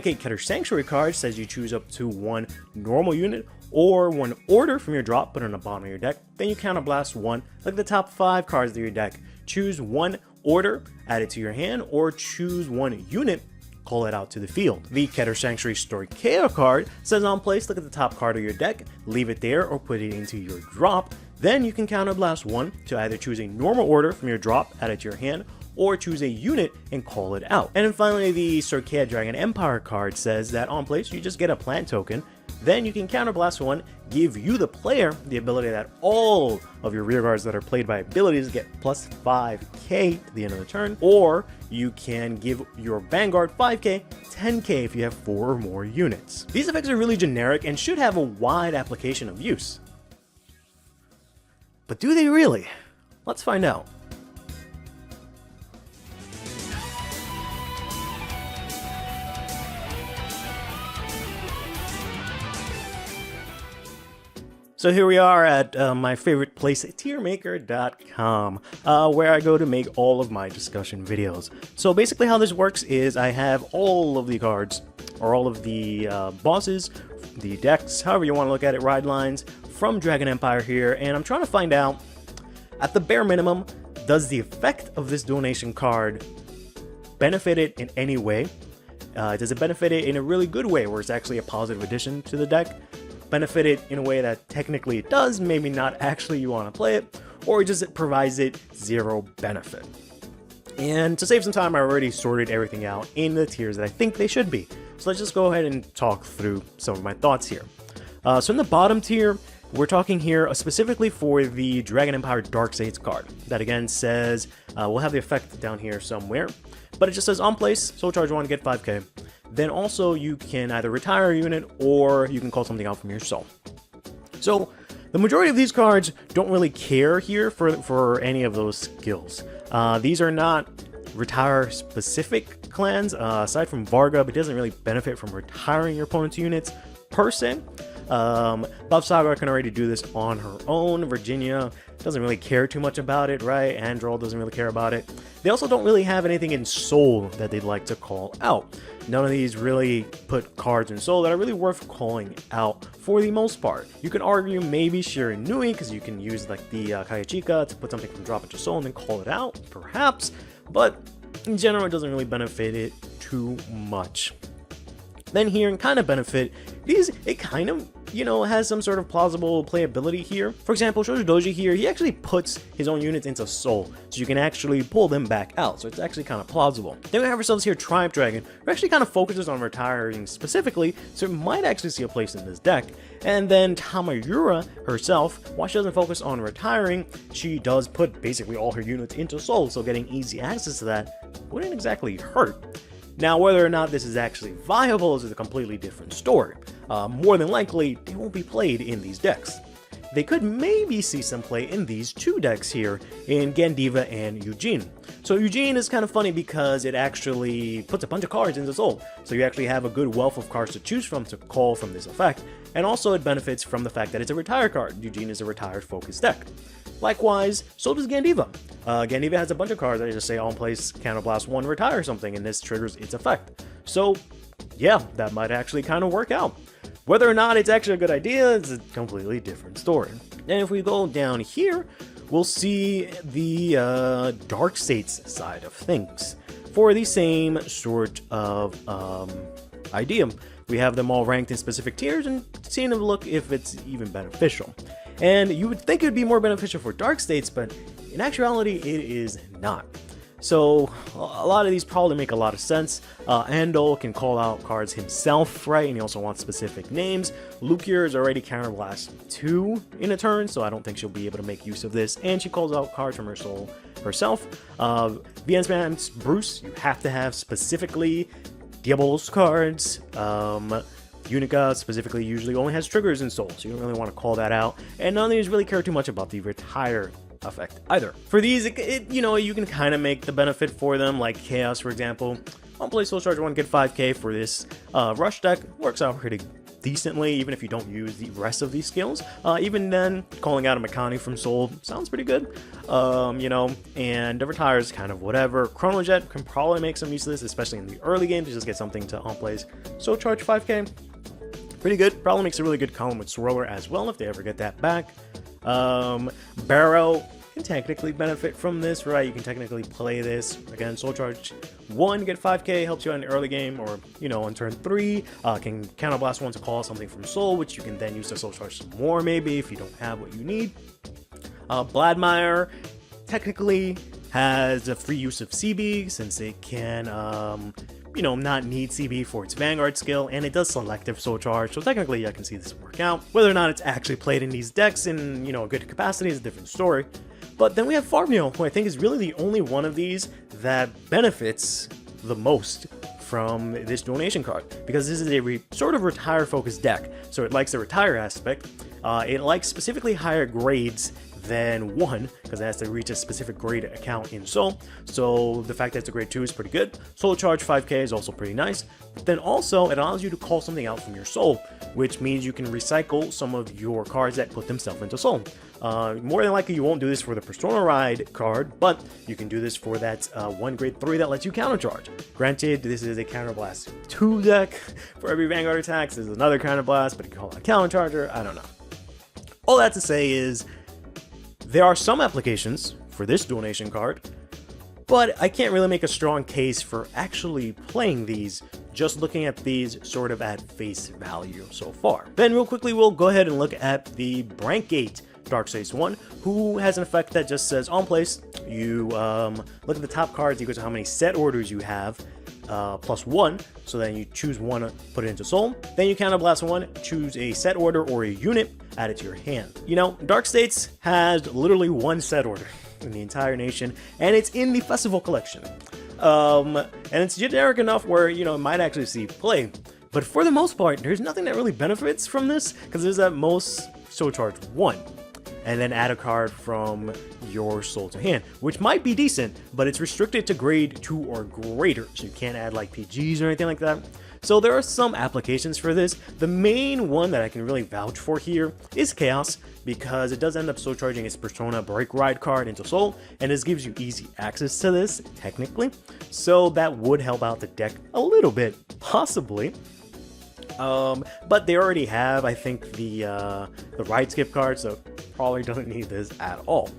Keter Sanctuary card says you choose up to one normal unit or one order from your drop, put it on the bottom of your deck. Then you counterblast one, like the top 5 cards of your deck. Choose one order, add it to your hand, or choose one unit, call it out to the field. The Keter Sanctuary Story Chaos card says on place, look at the top card of your deck, leave it there or put it into your drop. Then you can counterblast one to either choose a normal order from your drop, add it to your hand, or choose a unit and call it out. And then finally, the Circad Dragon Empire card says that on place, you just get a plant token. Then you can counterblast one, give you the player the ability that all of your rear guards that are played by abilities get plus 5k to the end of the turn, or you can give your Vanguard 5k, 10k if you have 4 or more units. These effects are really generic and should have a wide application of use. But do they really? Let's find out. So here we are at my favorite place, tiermaker.com, where I go to make all of my discussion videos. So basically how this works is I have all of the cards, or all of the bosses, the decks, however you want to look at it, ride lines, from Dragon Empire here, and I'm trying to find out, at the bare minimum, does the effect of this donation card benefit it in any way? Does it benefit it in a really good way, where it's actually a positive addition to the deck? Benefit it in a way that technically it does, maybe not actually you want to play it, or just it provides it 0 benefit. And to save some time, I already sorted everything out in the tiers that I think they should be. So let's just go ahead and talk through some of my thoughts here. So in the bottom tier, we're talking here specifically for the Dragon Empire Dark Saints card. That again says, we'll have the effect down here somewhere, but it just says on place, soul charge 1, get 5k. Then also you can either retire a unit or you can call something out from your soul. So the majority of these cards don't really care here for any of those skills. These are not retire specific clans. Aside from Varga, it doesn't really benefit from retiring your opponent's units per se. Buff Saga can already do this on her own. Virginia doesn't really care too much about it, right? Androl doesn't really care about it. They also don't really have anything in Soul that they'd like to call out. None of these really put cards in Soul that are really worth calling out for the most part. You can argue maybe Shiranui, because you can use like the Kayachika to put something from drop into Soul and then call it out, perhaps. But in general, it doesn't really benefit it too much. Then here, and kind of benefit, it kind of, you know, has some sort of plausible playability here. For example, Shoujo Doji here, he actually puts his own units into Soul, so you can actually pull them back out, so it's actually kind of plausible. Then we have ourselves here Triumph Dragon, who actually kind of focuses on retiring specifically, so it might actually see a place in this deck. And then Tamayura herself, while she doesn't focus on retiring, she does put basically all her units into Soul, so getting easy access to that wouldn't exactly hurt. Now, whether or not this is actually viable is a completely different story. More than likely, they won't be played in these decks. They could maybe see some play in these 2 decks here, in Gandiva and Eugene. So Eugene is kind of funny because it actually puts a bunch of cards into Soul, so you actually have a good wealth of cards to choose from to call from this effect, and also it benefits from the fact that it's a retire card. Eugene is a retired focused deck. Likewise, so does Gandiva. Gandiva has a bunch of cards that just say on place, counterblast 1, retire something, and this triggers its effect. So yeah, that might actually kind of work out. Whether or not it's actually a good idea is a completely different story. And if we go down here, we'll see the Dark States side of things. For the same sort of idea, we have them all ranked in specific tiers and seeing them look if it's even beneficial. And you would think it would be more beneficial for Dark States, but in actuality, it is not. So a lot of these probably make a lot of sense. Andol can call out cards himself, right? And he also wants specific names. Lukier is already counterblast 2 in a turn, so I don't think she'll be able to make use of this. And she calls out cards from her soul herself. VN Bruce, you have to have specifically Diabolos cards. Unica specifically usually only has triggers in Soul, so you don't really want to call that out. And none of these really care too much about the retire effect either. For these, you know, you can kind of make the benefit for them, like Chaos, for example. On play Soul Charge 1, get 5k for this Rush deck. Works out pretty decently, even if you don't use the rest of these skills. Even then, calling out a Makani from Soul sounds pretty good. You know, and Retire is kind of whatever. Chronojet can probably make some use of this, especially in the early game, to just get something to on-plays. So charge 5k, pretty good. Probably makes a really good column with Swirler as well, if they ever get that back. Barrow can technically benefit from this, right? You can technically play this. Again, Soul Charge 1, get 5k, helps you out in the early game, or, you know, on turn 3, can Counterblast 1 to call something from Soul, which you can then use to Soul Charge some more, maybe, if you don't have what you need. Bladmire technically has a free use of CB, since it can, you know, not need CB for its Vanguard skill, and it does selective Soul Charge, so technically I can see this work out. Whether or not it's actually played in these decks in, you know, a good capacity is a different story. But then we have Farbio, who I think is really the only one of these that benefits the most from this donation card, because this is a sort of retire-focused deck, so it likes the retire aspect. It likes specifically higher grades than 1, because it has to reach a specific grade account in Soul, so the fact that it's a grade 2 is pretty good. Soul Charge 5k is also pretty nice, but then also it allows you to call something out from your Soul, which means you can recycle some of your cards that put themselves into Soul. More than likely you won't do this for the Persona Ride card, but you can do this for that 1 grade 3 that lets you countercharge. Granted, this is a Counterblast 2 deck. For every Vanguard attacks, there's another Counterblast, but you can call it a Countercharger, I don't know. All that to say is, there are some applications for this donation card, but I can't really make a strong case for actually playing these, just looking at these sort of at face value so far. Then real quickly, we'll go ahead and look at the Brankgate Dark States 1, who has an effect that just says on place, you look at the top cards equal to how many set orders you have, plus 1, so then you choose 1, put it into Soul, then you Counterblast 1, choose a set order or a unit, add it to your hand. You know, Dark States has literally 1 set order in the entire nation, and it's in the Festival Collection. And it's generic enough where, you know, it might actually see play, but for the most part, there's nothing that really benefits from this, because there's at most Soul Charge 1. And then add a card from your Soul to hand, which might be decent, but it's restricted to grade 2 or greater, so you can't add like PGs or anything like that. So there are some applications for this. The main one that I can really vouch for here is Chaos, because it does end up Soul Charging its Persona Break Ride card into Soul, and this gives you easy access to this, technically. So that would help out the deck a little bit, possibly. But they already have, I think, the ride skip card, so probably doesn't need this at all.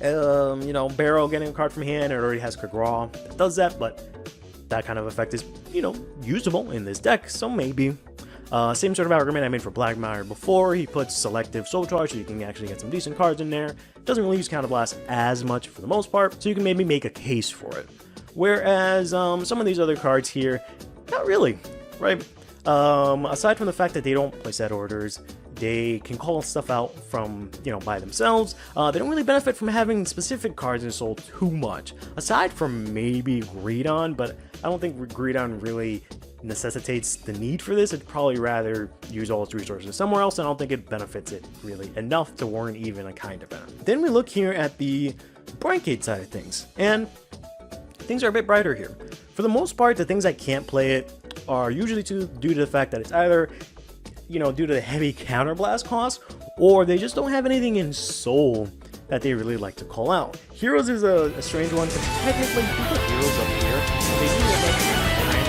You know, Barrow getting a card from hand, it already has Kagraw that does that, but that kind of effect is, you know, usable in this deck, so maybe. Same sort of argument I made for Blackmire before. He puts selective Soul Charge, so you can actually get some decent cards in there. Doesn't really use Counterblast as much for the most part, so you can maybe make a case for it. Whereas some of these other cards here, not really, right? Aside from the fact that they don't play set orders, they can call stuff out from, you know, by themselves. They don't really benefit from having specific cards in Soul too much, aside from maybe Greedon, but I don't think Greedon really necessitates the need for this. It'd probably rather use all its resources somewhere else, and I don't think it benefits it really enough to warrant even a kind of benefit. Then we look here at the Brankgate side of things, and things are a bit brighter here. For the most part, the things that can't play it are usually due to the fact that it's either, you know, due to the heavy counterblast cost, or they just don't have anything in Soul that they really like to call out. Heroes is a strange one, because technically you put heroes up here, but they do have like 9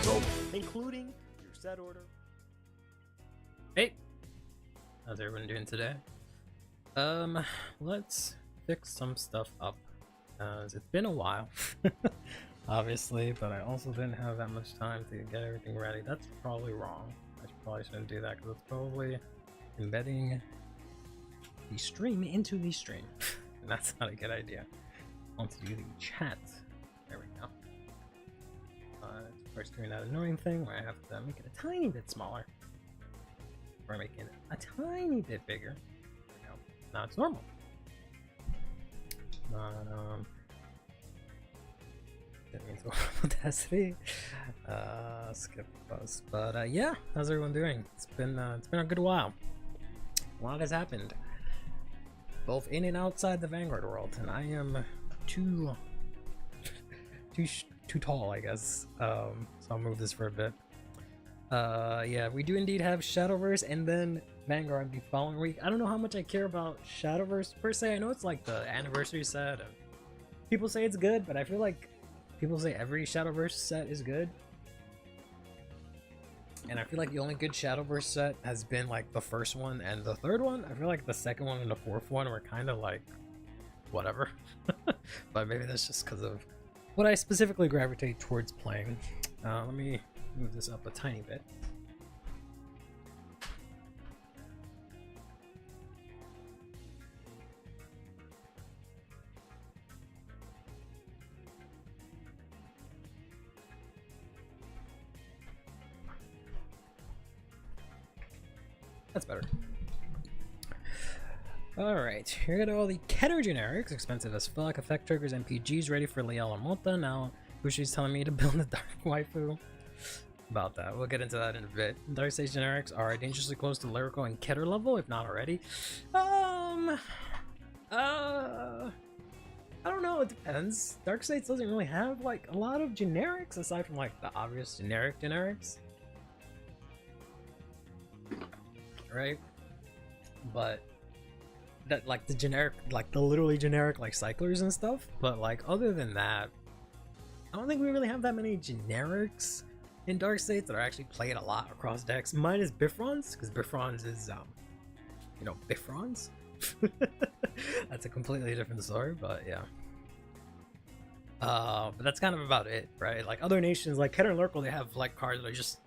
so including your set order. Hey, how's everyone doing today? Let's fix some stuff up. It's been a while, obviously, but I also didn't have that much time to get everything ready. That's probably wrong. I probably shouldn't do that, because it's probably embedding the stream into the stream. And that's not a good idea. I want to do the chat. There we go. Of course, doing that annoying thing where I have to make it a tiny bit smaller, or make it a tiny bit bigger. There we go. Now it's normal. Didn't mean to Audacity. Skip bus. But yeah, how's everyone doing? It's been a good while. A lot has happened, both in and outside the Vanguard world, and I am too tall, I guess. So I'll move this for a bit. Yeah, we do indeed have Shadowverse and then Vanguard the following week. I don't know how much I care about Shadowverse per se. I know it's like the anniversary set and people say it's good, but I feel like people say every Shadowverse set is good. And I feel like the only good Shadowverse set has been like the first one and the third one. I feel like the second one and the fourth one were kind of like whatever. But maybe that's just because of what I specifically gravitate towards playing. Let me move this up a tiny bit. That's better. Alright, here we got all the Keter generics, expensive as fuck, effect triggers, MPGs, ready for Liel and Monta. Now, Bushi's telling me to build a Dark Waifu. About that, we'll get into that in a bit. Dark Stage generics are dangerously close to lyrical and Keter level, if not already. I don't know, it depends. Dark Stage doesn't really have like a lot of generics aside from like the obvious generics. Right? But that like the generic, like the literally generic like cyclers and stuff. But like other than that, I don't think we really have that many generics in Dark States that are actually played a lot across decks. Mine is Bifrons, because Bifrons is you know, Bifrons. That's a completely different story, but yeah. But that's kind of about it, right? Like other nations like Keter and Lurkle, they have like cards that are just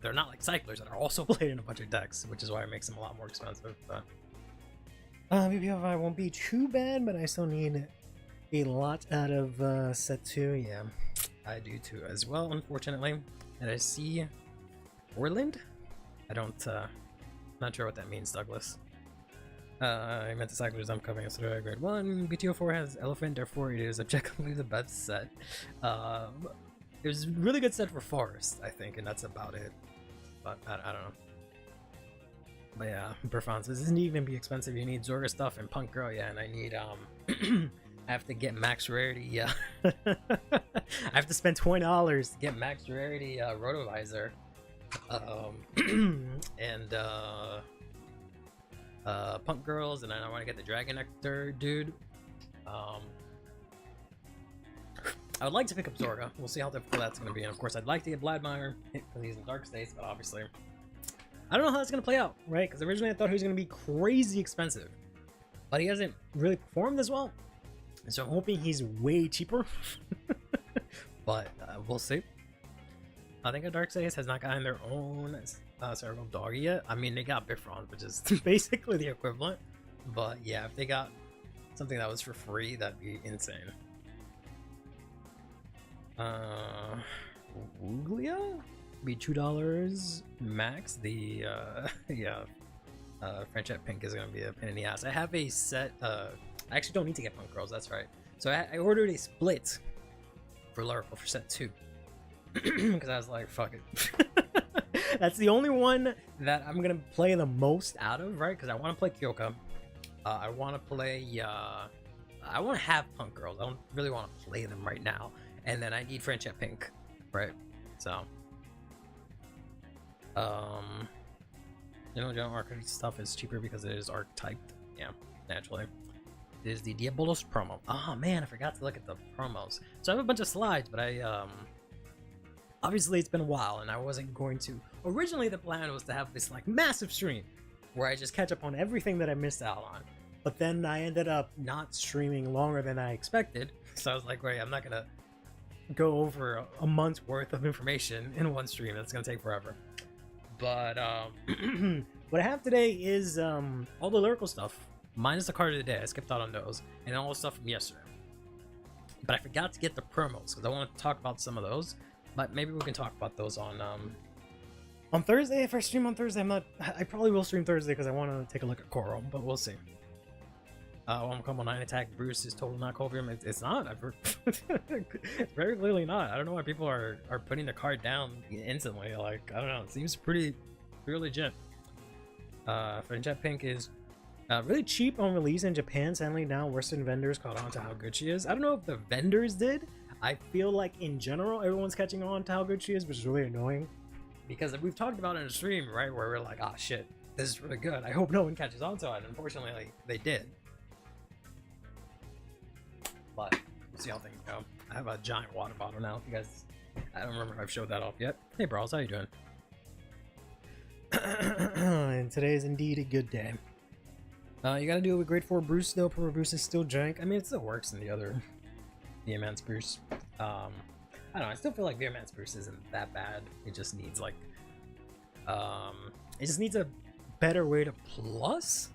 they're not like cyclers that are also played in a bunch of decks, which is why it makes them a lot more expensive. But maybe I won't be too bad, but I still need a lot out of set 2. Yeah, I do too as well, unfortunately. And I see Orland. I don't not sure what that means, Douglas. I meant the cyclers I'm covering as grade 1. BTO4 has Elephant, therefore it is objectively the best set. It was a really good set for Forest, I think, and that's about it. But I don't know. But yeah, Bifrons, this isn't even be expensive. You need Zorga stuff and Punk Girl, yeah, and I need I have to get max rarity, yeah. I have to spend $20 to get max rarity Rotovisor. And Punk Girls, and then I want to get the Dragon Nectar dude. I would like to pick up Zorga. We'll see how difficult that's going to be. And of course, I'd like to get Vladimir because he's in Dark States, but obviously, I don't know how that's going to play out, right? Because originally I thought he was going to be crazy expensive, but he hasn't really performed as well. So I'm hoping he's way cheaper, but we'll see. I think Dark States has not gotten their own Cerebral Doggy yet. I mean, they got Bifrons, which is basically the equivalent. But yeah, if they got something that was for free, that'd be insane. Wooglia be $2 max. The Friendship Pink is gonna be a pain in the ass. I have a set. I actually don't need to get Punk Girls. That's right. So I ordered a split for Lyrical for set 2 because I was like, fuck it. That's the only one that I'm gonna play the most out of, right? Because I want to play Kyoka. I want to play. I want to have Punk Girls. I don't really want to play them right now. And then I need Friendship Pink, right? So, you know, general archetype stuff is cheaper because it is archetyped. Yeah, naturally. It is the Diabolos promo. Oh man, I forgot to look at the promos. So I have a bunch of slides, but obviously it's been a while, and I wasn't going to. Originally, the plan was to have this like massive stream where I just catch up on everything that I missed out on. But then I ended up not streaming longer than I expected. So I was like, wait, I'm not gonna go over a month's worth of information in one stream. That's gonna take forever. But what I have today is all the lyrical stuff minus the card of the day. I skipped out on those, and all the stuff from yesterday. But I forgot to get the promos because I want to talk about some of those. But maybe we can talk about those on Thursday. If I stream on Thursday, I probably will stream Thursday because I want to take a look at Coral, but we'll see. One Combo 9 attack Bruce is totally not Covium. It's not. It's very clearly not. I don't know why people are putting the card down instantly. Like, I don't know. It seems pretty legit. Friendship Pink is really cheap on release in Japan. Sadly, now Western vendors caught on to how good she is. I don't know if the vendors did. I feel like in general everyone's catching on to how good she is, which is really annoying. Because we've talked about it in a stream, right, where we're like, oh shit, this is really good. I hope no one catches on to it. Unfortunately, like, they did. But we'll see how things go. I have a giant water bottle now. You guys, I don't remember if I've showed that off yet. Hey, bros, how you doing? And today is indeed a good day. You gotta do it with grade 4 Bruce though. Poor Bruce is still jank. I mean, it still works in the other Vehemence Bruce. I don't know. I still feel like Vehemence Bruce isn't that bad. It just needs like, it just needs a better way to plus,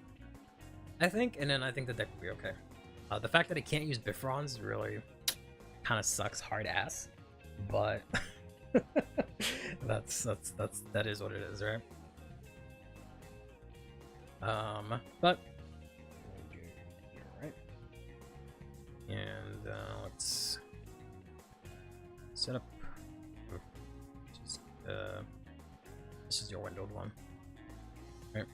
I think, and then I think the deck will be okay. The fact that it can't use Bifrons really kind of sucks hard ass, but that is what it is, right? But right, and let's set up. Just this is your windowed one, right?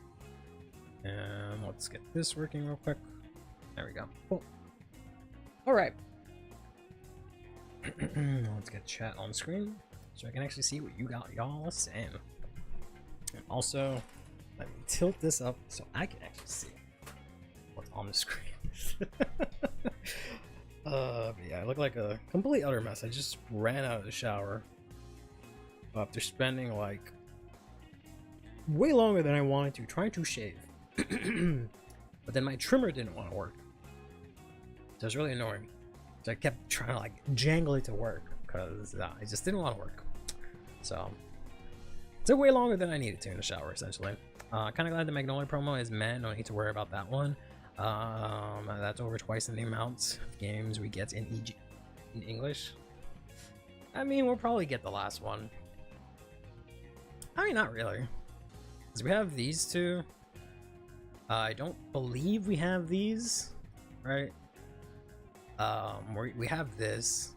And let's get this working real quick. There we go. Cool. All right. Let's get chat on screen so I can actually see what y'all are saying. And also, let me tilt this up so I can actually see what's on the screen. Yeah, I look like a complete utter mess. I just ran out of the shower after spending like way longer than I wanted to trying to shave. But then my trimmer didn't want to work. So it's really annoying. So I kept trying to like jangle it to work because it just didn't want to work. So it took way longer than I needed to in the shower, essentially. Kind of glad the Magnolia promo is met. No need to worry about that one. That's over twice in the amount of games we get in English. I mean, we'll probably get the last one. I mean, not really. Because we have these two. I don't believe we have these, right? We have this,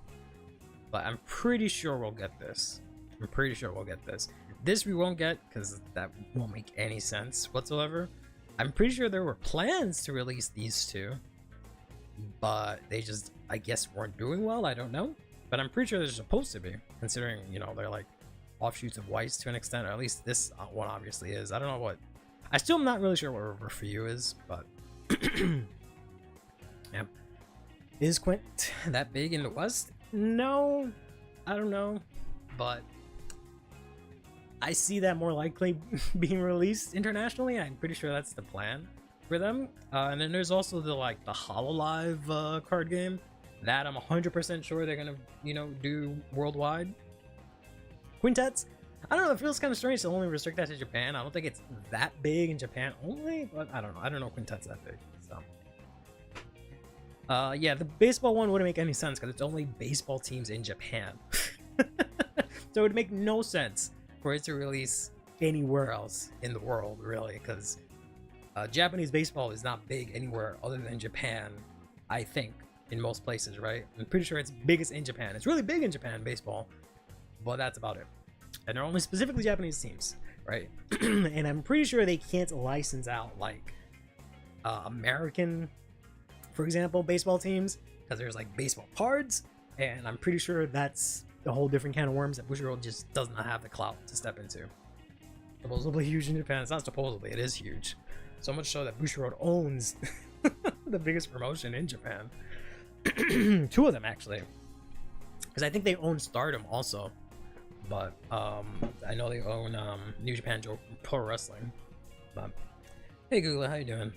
but I'm pretty sure we'll get this. I'm pretty sure we'll get this. This we won't get because that won't make any sense whatsoever. I'm pretty sure there were plans to release these two, but they just, I guess, weren't doing well. I don't know, but I'm pretty sure they're supposed to be, considering, you know, they're like offshoots of Weiss to an extent, or at least this one obviously is. I don't know what. I still am not really sure what River for You is, but yeah. Is Quint that big in the West? No, I don't know, but I see that more likely being released internationally. I'm pretty sure that's the plan for them. And then there's also the HoloLive card game that I'm 100% sure they're gonna, you know, do worldwide. Quintets, I don't know, it feels kind of strange to only restrict that to Japan. I don't think it's that big in Japan only, but I don't know. I don't know quintets that big, so. Yeah, the baseball one wouldn't make any sense because it's only baseball teams in Japan. So it would make no sense for it to release anywhere else in the world, really, because Japanese baseball is not big anywhere other than Japan, I think, in most places, right? I'm pretty sure it's biggest in Japan. It's really big in Japan, baseball, but that's about it. And they're only specifically Japanese teams, right? And I'm pretty sure they can't license out like American, for example, baseball teams, because there's like baseball cards, and I'm pretty sure that's a whole different can of worms that Bushiroad just does not have the clout to step into. Supposedly huge in Japan. It's not supposedly, it is huge. So much so that Bushiroad owns the biggest promotion in Japan. Two of them, actually. Because I think they own Stardom also. But I know they own New Japan Pro Wrestling. But hey Google, how you doing?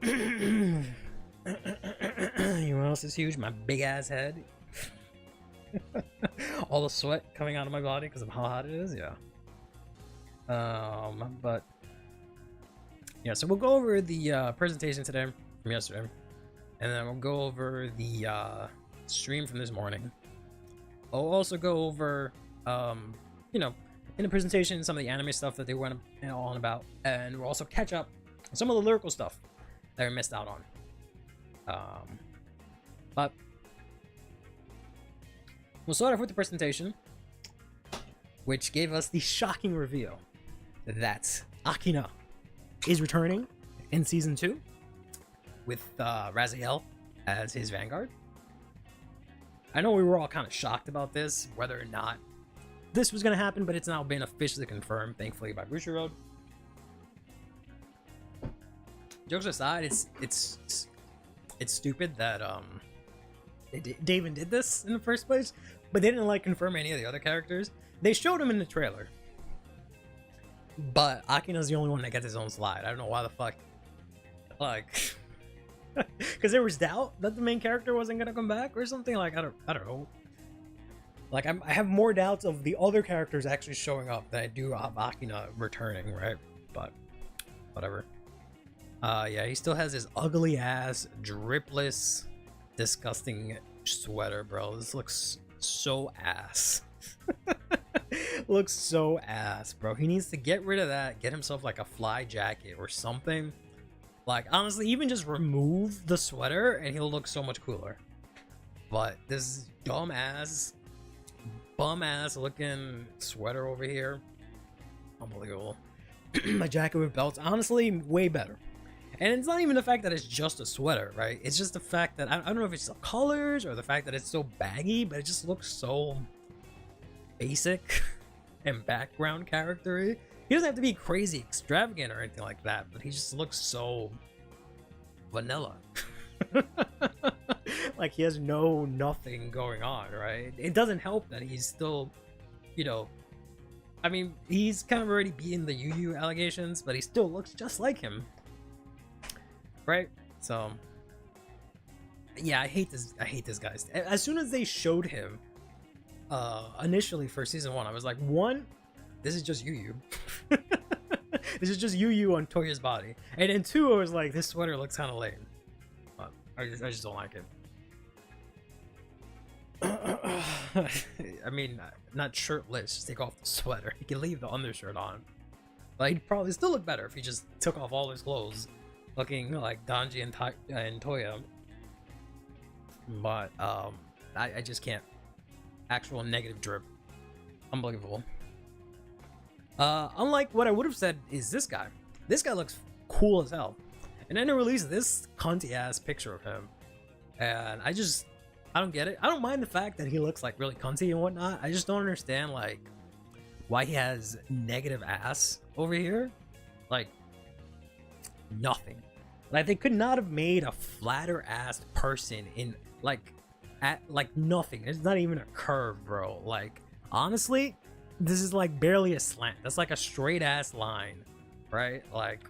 You know what else is huge? My big ass head. All the sweat coming out of my body because of how hot it is. Yeah. But yeah, so we'll go over the presentation today from yesterday, and then we'll go over the stream from this morning. I'll also go over, you know, in the presentation, some of the anime stuff that they went on about, and we'll also catch up on some of the lyrical stuff that we missed out on. But we'll start off with the presentation, which gave us the shocking reveal that Akina is returning in Season 2 with Raziel as his Vanguard. I know we were all kind of shocked about this, whether or not this was going to happen, but it's now been officially confirmed, thankfully, by Bushiroad. Jokes aside, it's stupid that they even did this in the first place, but they didn't like confirm any of the other characters. They showed him in the trailer, but Akina's the only one that gets his own slide. I don't know why the fuck, like, because there was doubt that the main character wasn't gonna come back or something. Like, I don't know. Like, I have more doubts of the other characters actually showing up than I do of Akina returning, right? But whatever. Yeah, he still has his ugly ass, dripless, disgusting sweater, bro. This looks so ass. Looks so ass, bro. He needs to get rid of that, get himself like a fly jacket or something. Like, honestly, even just remove the sweater and he'll look so much cooler. But this dumb ass, bum ass looking sweater over here, unbelievable. My jacket with belts, honestly, way better. And it's not even the fact that it's just a sweater, right? It's just the fact that I don't know if it's the colors or the fact that it's so baggy, but it just looks so basic and background character-y. He doesn't have to be crazy extravagant or anything like that, but he just looks so vanilla. Like he has nothing going on, right? It doesn't help that he's still, you know, I mean, he's kind of already beaten the Yu allegations, but he still looks just like him. Right? So yeah, I hate this guy. As soon as they showed him initially for season 1, I was like, 1, this is just Yu. This is just Yu on Toya's body. And then 2, I was like, this sweater looks kind of lame. But I just don't like it. I mean, not shirtless, just take off the sweater. He can leave the undershirt on. But he'd probably still look better if he just took off all his clothes, looking like Danji and Toya. But I just can't. Actual negative drip. Unbelievable. Unlike what I would have said is this guy. This guy looks cool as hell. And then they released this cunty ass picture of him. And I don't get it. I don't mind the fact that he looks like really cunty and whatnot. I just don't understand like why he has negative ass over here. Like nothing. Like they could not have made a flatter ass person in like nothing. It's not even a curve, bro. Like honestly, this is like barely a slant. That's like a straight ass line, right? Like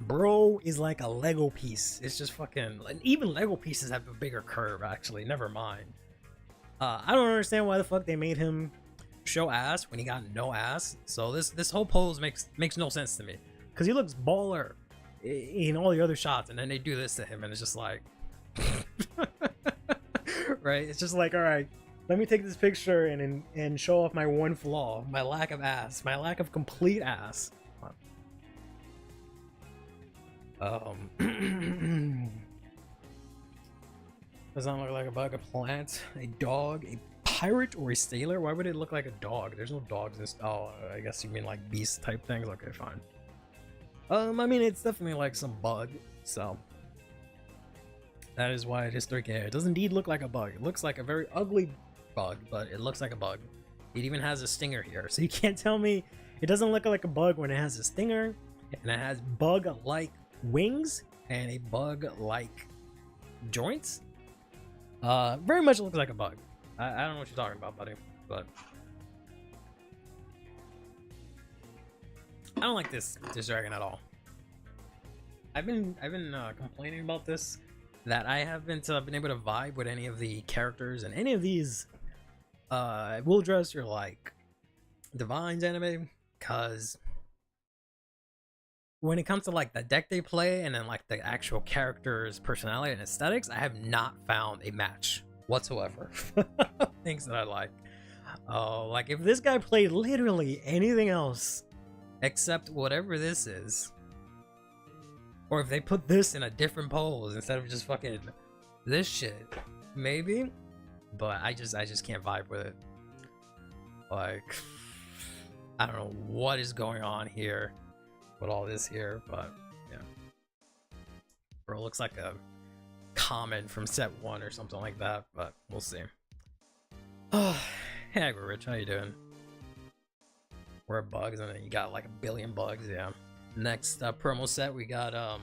bro is like a Lego piece. It's just fucking, and even Lego pieces have a bigger curve actually. Never mind. I don't understand why the fuck they made him show ass when he got no ass. So this whole pose makes no sense to me, because he looks baller in all the other shots, and then they do this to him and it's just like right? It's just like, all right, let me take this picture and show off my one flaw, my lack of ass, my lack of complete ass. Does not look like a bug, a plant, a dog, a pirate, or a sailor? Why would it look like a dog? There's no dogs in this. Oh, I guess you mean like beast type things. Okay, fine. I mean, it's definitely like some bug, so that is why it is 3K. It does indeed look like a bug. It looks like a very ugly bug, but it looks like a bug. It even has a stinger here, so you can't tell me it doesn't look like a bug when it has a stinger and it has bug-like wings and a bug-like joints. Very much looks like a bug. I don't know what you're talking about, buddy, but I don't like this dragon at all. I've been complaining about this, that I haven't been able to vibe with any of the characters and any of these Will Dress or like Divine's anime, because when it comes to like the deck they play and then like the actual characters' personality and aesthetics, I have not found a match whatsoever. Things that I like. Like if this guy played literally anything else except whatever this is, or if they put this in a different pose instead of just fucking this shit, maybe. But I just can't vibe with it. Like, I don't know what is going on here with all this here, but yeah. Bro looks like a common from set 1 or something like that, but we'll see. Oh, hey, Rich, how you doing? We're bugs, and then you got like a billion bugs, yeah. Next promo set, we got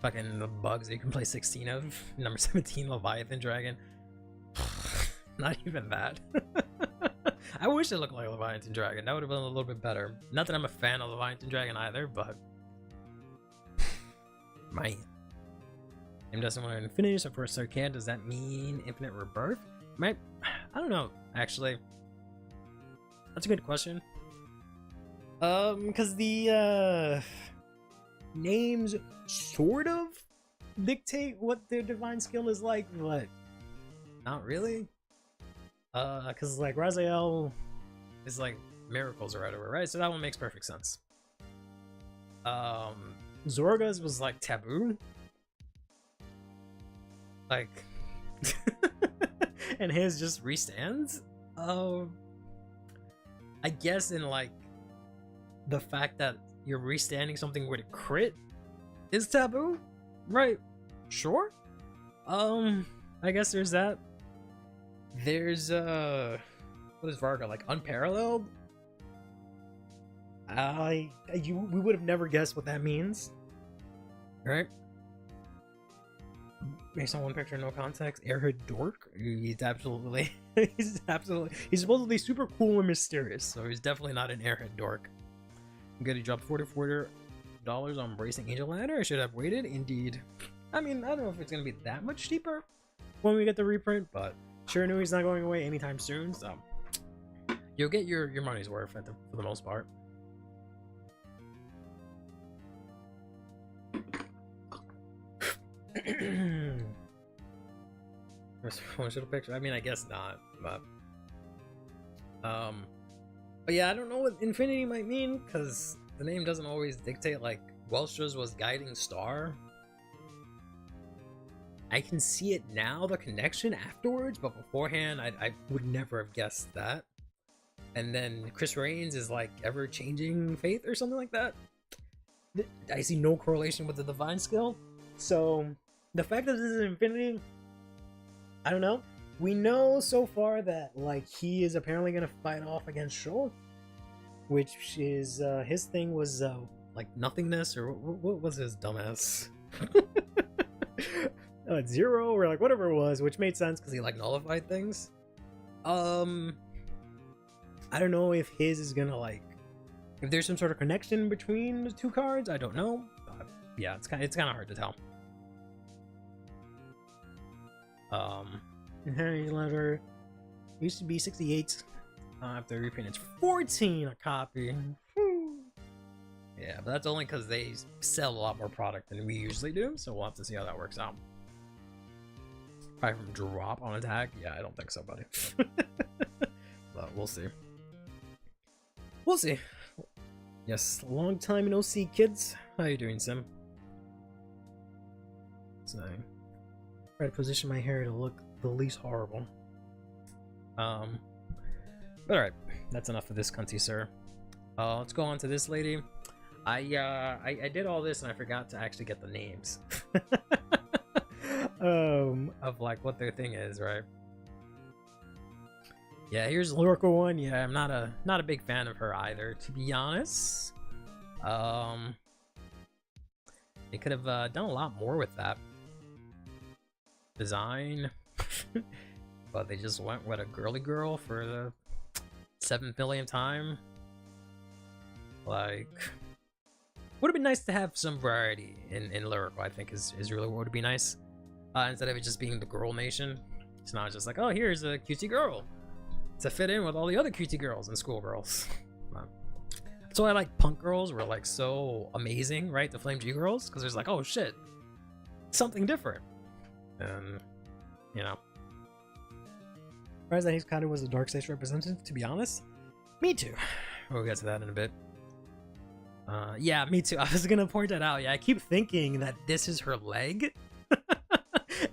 fucking the bugs that you can play 16 of. Number 17, Leviathan Dragon. Not even that. I wish it looked like Leviathan Dragon. That would have been a little bit better. Not that I'm a fan of Leviathan Dragon either, but man. Game doesn't want to finish. Of course, can. Does that mean infinite rebirth? Might. I don't know. Actually, that's a good question. Because the names sort of dictate what their divine skill is like, but not really. Because like Raziel is like miracles or whatever, right? So that one makes perfect sense. Zorga's was like taboo, like, and his just restands. I guess in like the fact that you're restanding something with a crit is taboo, right? Sure. I guess there's that. There's what is Varga, like unparalleled? We would have never guessed what that means, right? Based on one picture, no context. Airhead dork. He's absolutely, he's supposedly super cool and mysterious, so he's definitely not an airhead dork. I'm good. He dropped $44 on Bracing Angel Ladder. I should have waited. Indeed. I mean, I don't know if it's gonna be that much cheaper when we get the reprint, but sure knew he's not going away anytime soon, so you'll get your money's worth for the most part. One picture. I mean, I guess not, but yeah, I don't know what infinity might mean because the name doesn't always dictate. Like Welsh's was guiding star. I can see it now, the connection afterwards, but beforehand, I would never have guessed that. And then Chris Reigns is like ever-changing faith or something like that. I see no correlation with the divine skill. So the fact that this is infinity, I don't know. We know so far that like he is apparently gonna fight off against Shoal, which is his thing was like nothingness, or what was his dumbass? Zero or like whatever it was, which made sense because he like nullified things. I don't know if his is gonna like, if there's some sort of connection between the two cards. I don't know. Yeah, it's kind of hard to tell. Harry Letter used to be 68. After reprint, it's 14 a copy. Yeah, but that's only because they sell a lot more product than we usually do, so we'll have to see how that works out. Probably from drop on attack? Yeah, I don't think so, buddy. But we'll see. We'll see. Yes, long time no see, kids. How you doing, Sim? So, try to position my hair to look the least horrible. But alright, that's enough of this cunty, sir. Let's go on to this lady. I did all this and I forgot to actually get the names. Of like what their thing is, right? Yeah, here's Lorca one. Yeah, I'm not a big fan of her either, to be honest. They could have done a lot more with that design. But they just went with a girly girl for the 7th millionth time. Like, would have been nice to have some variety in lyrical. I think is really what would be nice. Instead of it just being the girl nation, it's not just like, oh, here's a cutie girl to fit in with all the other cutie girls and schoolgirls. That's why I like punk girls were like so amazing, right? The Flame G girls, because there's like, oh shit, something different. And you know, surprised that he's kind of was a Dark Stage representative, to be honest. Me too. We'll get to that in a bit. Yeah, me too. I was gonna point that out. Yeah, I keep thinking that this is her leg.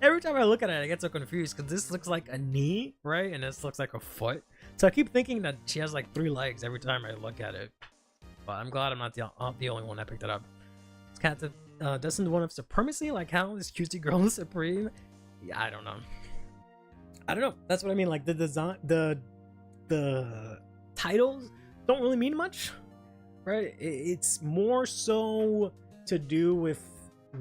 Every time I look at it, I get so confused because this looks like a knee, right? And this looks like a foot. So I keep thinking that she has like 3 legs every time I look at it. But I'm glad I'm not the only one that picked it up. It's Destined one of supremacy, like how this cutesy girl is supreme. Yeah, I don't know. That's what I mean. Like the design, the titles don't really mean much, right? It's more so to do with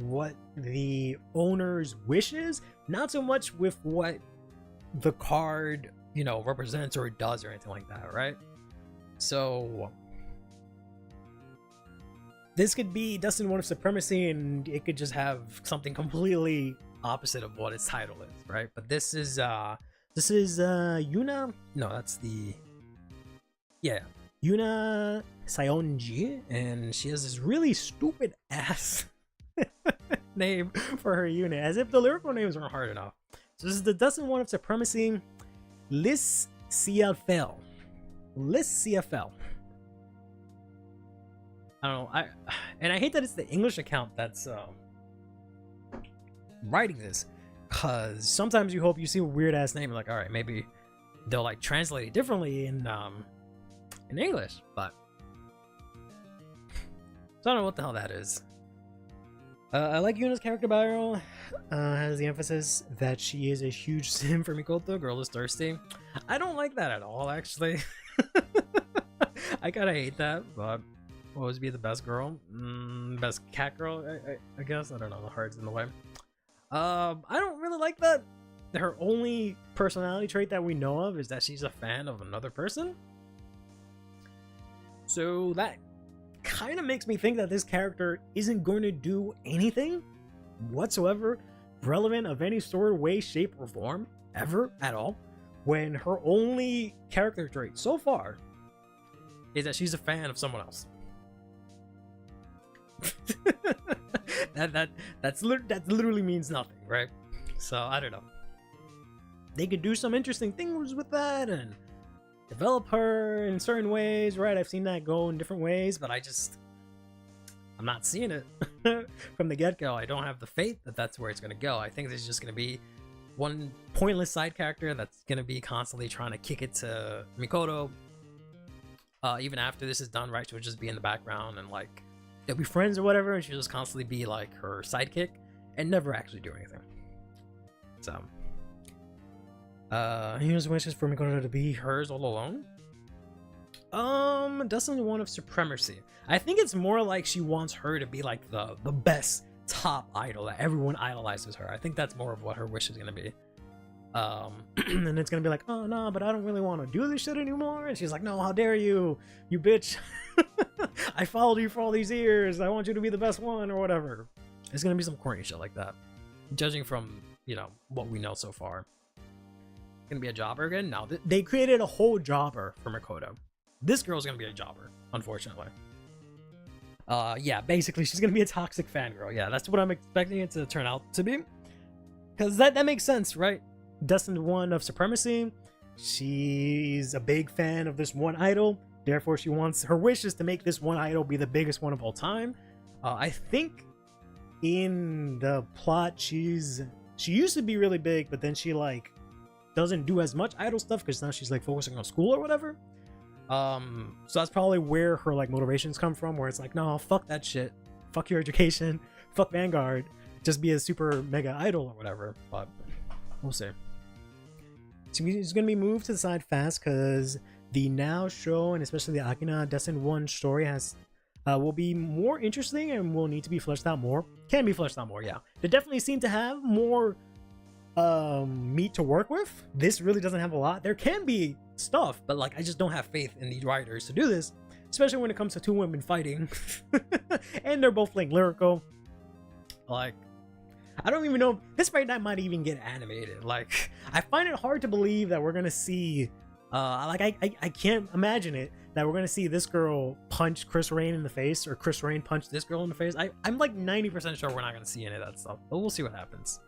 what the owner's wishes, not so much with what the card, you know, represents or it does or anything like that, right? So this could be Destined One of Supremacy, and it could just have something completely opposite of what its title is, right? But this is Yuna. No, that's the Yuna Sayonji, and she has this really stupid ass name for her unit, as if the lyrical names weren't hard enough. So this is the Destined One of Supremacy, Liz CFL. I don't know. I hate that it's the English account that's writing this, because sometimes you hope you see a weird ass name, like, all right, maybe they'll like translate it differently in English, but so I don't know what the hell that is. I like Yuna's character bio. Has the emphasis that she is a huge sim for Mikoto. Girl is thirsty. I don't like that at all, actually. I kind of hate that, but will always be the best girl. Best cat girl, I guess. I don't know, the heart's in the way. I don't really like that. Her only personality trait that we know of is that she's a fan of another person. So that kind of makes me think that this character isn't going to do anything whatsoever relevant of any sort of way, shape, or form ever at all, when her only character trait so far is that she's a fan of someone else. that literally means nothing, right? So I don't know. They could do some interesting things with that and develop her in certain ways, right? I've seen that go in different ways, but I'm not seeing it from the get-go. I don't have the faith that that's where it's going to go. I think this is just going to be one pointless side character that's going to be constantly trying to kick it to Mikoto. Even after this is done, right? She'll just be in the background and like they'll be friends or whatever, and she'll just constantly be like her sidekick and never actually do anything. So here's wishes for Mikoto to be hers all alone. Destined One of Supremacy. I think it's more like she wants her to be like the best top idol, that everyone idolizes her. I think that's more of what her wish is gonna be. And it's gonna be like, oh no, but I don't really want to do this shit anymore. And she's like, no, how dare you, you bitch. I followed you for all these years. I want you to be the best one or whatever. It's gonna be some corny shit like that, judging from, you know, what we know so far. Gonna be a jobber again? No, they created a whole jobber for Mikoto. This girl's gonna be a jobber, unfortunately. Yeah, basically she's gonna be a toxic fangirl. Yeah, that's what I'm expecting it to turn out to be, because that makes sense, right? Destined One of Supremacy, she's a big fan of this one idol, therefore she wants, her wish is to make this one idol be the biggest one of all time. I think in the plot she used to be really big, but then she like doesn't do as much idol stuff because now she's like focusing on school or whatever. So that's probably where her like motivations come from, where it's like, no, fuck that shit, fuck your education, fuck Vanguard, just be a super mega idol or whatever. But we'll see. She's gonna be moved to the side fast because the Now show, and especially the Akina Destined One story, has will be more interesting and will need to be fleshed out more. Can be fleshed out more, yeah. They definitely seem to have more meat to work with. This really doesn't have a lot. There can be stuff, but like I just don't have faith in these writers to do this, especially when it comes to two women fighting and they're both like lyrical. Like I don't even know, this might even get animated. Like I find it hard to believe that we're gonna see I can't imagine it, that we're gonna see this girl punch Chris Rain in the face, or Chris Rain punch this girl in the face. I'm like 90% sure we're not gonna see any of that stuff, but we'll see what happens.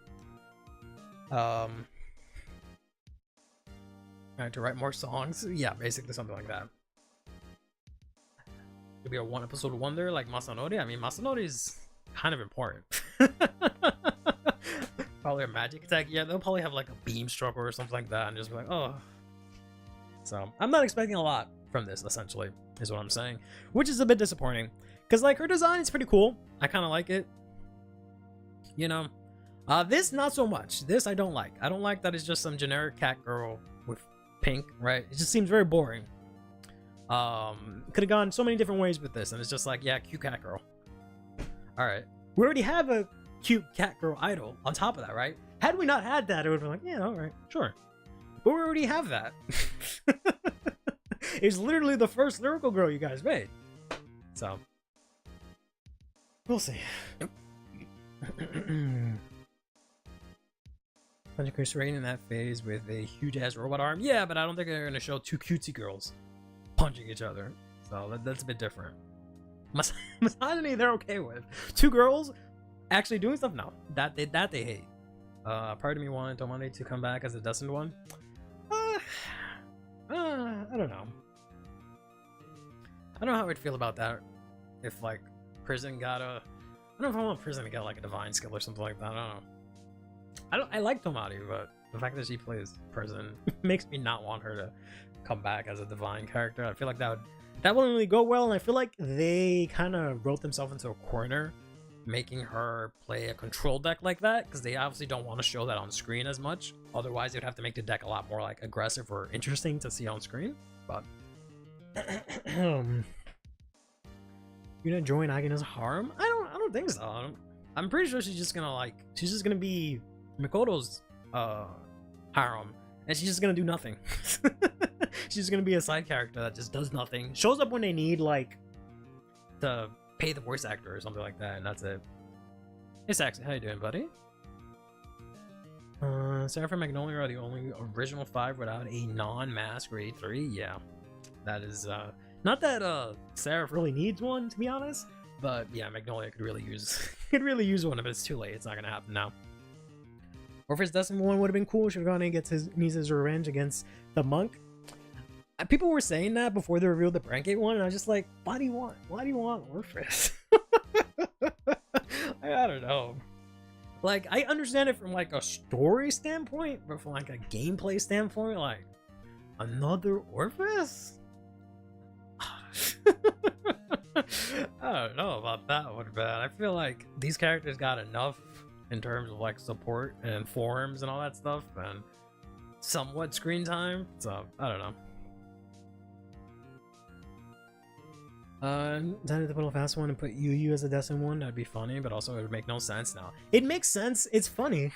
To write more songs, yeah, basically something like that. Could be a one episode wonder like Masanori. I mean, Masanori is kind of important. Probably a magic attack. Yeah, they'll probably have like a beam stroke or something like that and just be like, oh. So I'm not expecting a lot from this, essentially, is what I'm saying, which is a bit disappointing, because like her design is pretty cool. I kind of like it. You know, this not so much. This I don't like. I don't like that it's just some generic cat girl with pink, right? It just seems very boring. Could have gone so many different ways with this, and it's just like, yeah, cute cat girl. All right, we already have a cute cat girl idol on top of that, right? Had we not had that, it would have been like, yeah, all right, sure. But we already have that. It's literally the first lyrical girl you guys made. So, we'll see. Yep. Chris Rain in that phase with a huge ass robot arm. Yeah, but I don't think they're gonna show two cutesy girls punching each other. So that's a bit different. Misogyny they're okay with. Two girls actually doing stuff? No. That they hate. Part of me wanted Tomane to come back as a destined one. I don't know. I don't know how I'd feel about that. If like Prison got a, I don't know if I want Prison to get like a divine skill or something like that. I don't know. I like Tomari, but the fact that she plays Prison makes me not want her to come back as a divine character. I feel like that wouldn't really go well, and I feel like they kind of wrote themselves into a corner, making her play a control deck like that, because they obviously don't want to show that on screen as much. Otherwise, they'd have to make the deck a lot more like aggressive or interesting to see on screen. But you gonna join Agnes harem? I don't think so. I'm pretty sure she's just gonna be Mikoto's harem, and she's just gonna do nothing. She's gonna be a side character that just does nothing, shows up when they need like to pay the voice actor or something like that, and that's it. Hey Saxon, how you doing, buddy? Seraph and Magnolia are the only original 5 without a non-mask grade 3. Yeah, that is not that Seraph really needs one, to be honest, but yeah, Magnolia could really use one, but it's too late. It's not gonna happen now. Orpheus Destined one would have been cool. Should have gone and needs his revenge against the monk. People were saying that before they revealed the Brancate one, and I was just like, why do you want Orpheus? I don't know. Like, I understand it from like a story standpoint, but from like a gameplay standpoint, like another Orpheus? I don't know about that one, man. I feel like these characters got enough in terms of like support and forums and all that stuff, and somewhat screen time, so I don't know. Decided to put a fast one and put Yu as a destined one. That'd be funny, but also it would make no sense now. It makes sense. It's funny.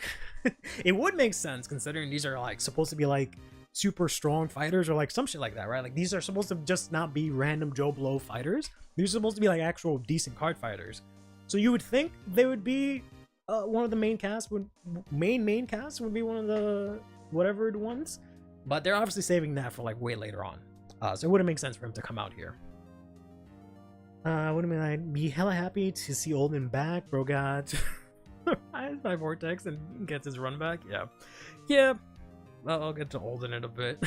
It would make sense considering these are like supposed to be like super strong fighters or like some shit like that, right? Like these are supposed to just not be random Joe Blow fighters. These are supposed to be like actual decent card fighters. So you would think they would be one of the main cast would main cast would be one of the whatever ones, but they're obviously saving that for like way later on. So it wouldn't make sense for him to come out here. I'd be hella happy to see Olden back. Bro got by Vortex and gets his run back. Yeah. I'll get to Olden in a bit.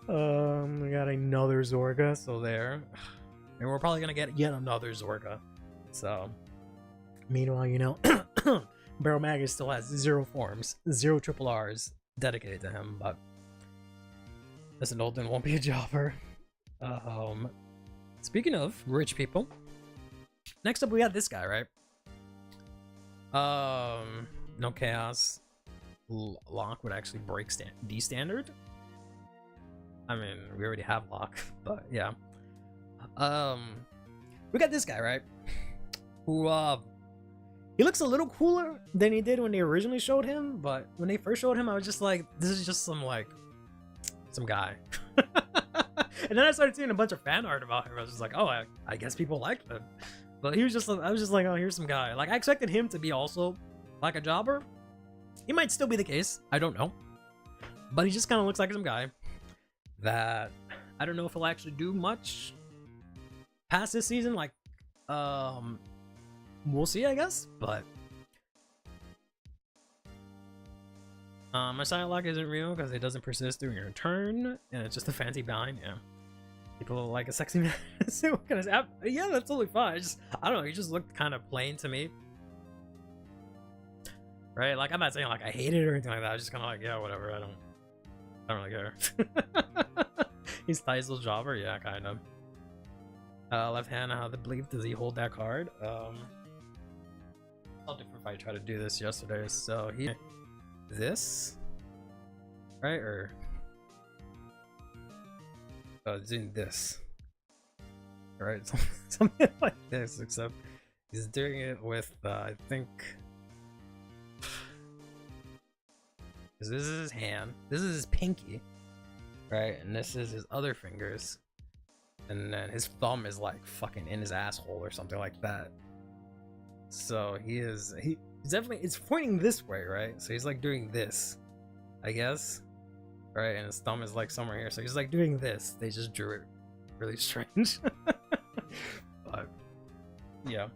We got another Zorga, so there, and we're probably gonna get yet another Zorga. So, meanwhile, you know, Barrel Magus still has 0 forms, 0 triple R's dedicated to him, but listen, Olden won't be a jobber. Speaking of rich people, next up we got this guy, right? No chaos. Lock would actually break D standard. I mean, we already have Lock, but yeah. We got this guy, right? Who he looks a little cooler than he did when they originally showed him, but when they first showed him, I was just like, this is just some guy. And then I started seeing a bunch of fan art about him. I was just like, oh, I guess people liked him. But I was just like, oh, here's some guy. Like, I expected him to be also like a jobber. He might still be the case. I don't know. But he just kind of looks like some guy that I don't know if he'll actually do much past this season. Like, we'll see, I guess. But my silent lock isn't real because it doesn't persist during your turn, and it's just a fancy bind. Yeah, people like a sexy man. Yeah, that's totally fine. I don't know. He just looked kind of plain to me, right? Like, I'm not saying like I hate it or anything like that. I was just kind of like, yeah, whatever. I don't really care. He's Taisel's jobber, yeah, kind of. Left hand, how the belief does he hold that card? I'll different if I try to do this yesterday. So he this right or doing this right something like this, except he's doing it with I think this is his hand, this is his pinky, right, and this is his other fingers, and then his thumb is like fucking in his asshole or something like that. So he's definitely, it's pointing this way, right? So he's like doing this, I guess, right? And his thumb is like somewhere here, so he's like doing this. They just drew it really strange. But yeah.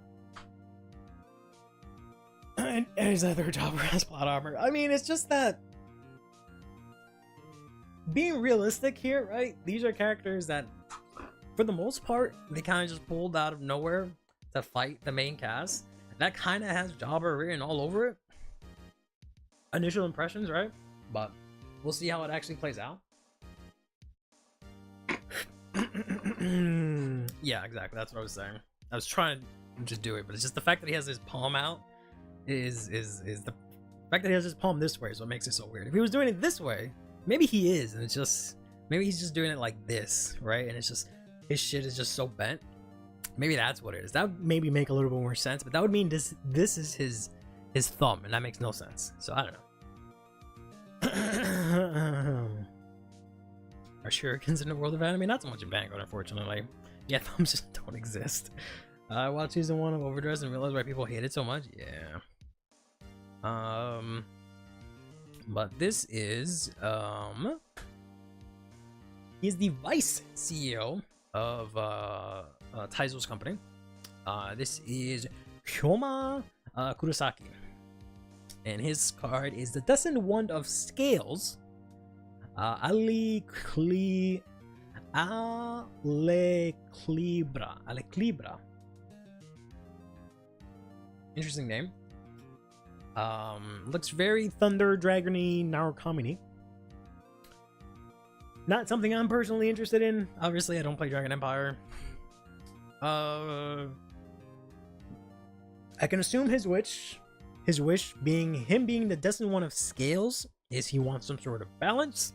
And his other jobber has plot armor. I mean, it's just that being realistic here, right? These are characters that, for the most part, they kind of just pulled out of nowhere to fight the main cast. That kind of has jobber written all over it. Initial impressions, right? But we'll see how it actually plays out. Yeah, exactly. That's what I was saying. I was trying to just do it, but it's just the fact that he has his palm out is the fact that he has his palm this way is what makes it so weird. If he was doing it this way, maybe he is, and it's just, maybe he's just doing it like this, right? And it's just, his shit is just so bent. Maybe that's what it is. That would maybe make a little bit more sense, but that would mean this is his thumb, and that makes no sense. So I don't know. Are shurikens in the world of anime? Not so much in Vanguard, unfortunately. Yeah, thumbs just don't exist. I watched season 1 of Overdressed and realized why people hate it so much. Yeah. But this is he's the vice CEO of Taizo's company. This is Kyoma Kurosaki, and his card is the Destined Wand of Scales. Aleclibra. Interesting name. Looks very Thunder Dragony Narukami. Not something I'm personally interested in. Obviously, I don't play Dragon Empire. I can assume his wish being him being the Destined One of Scales is he wants some sort of balance.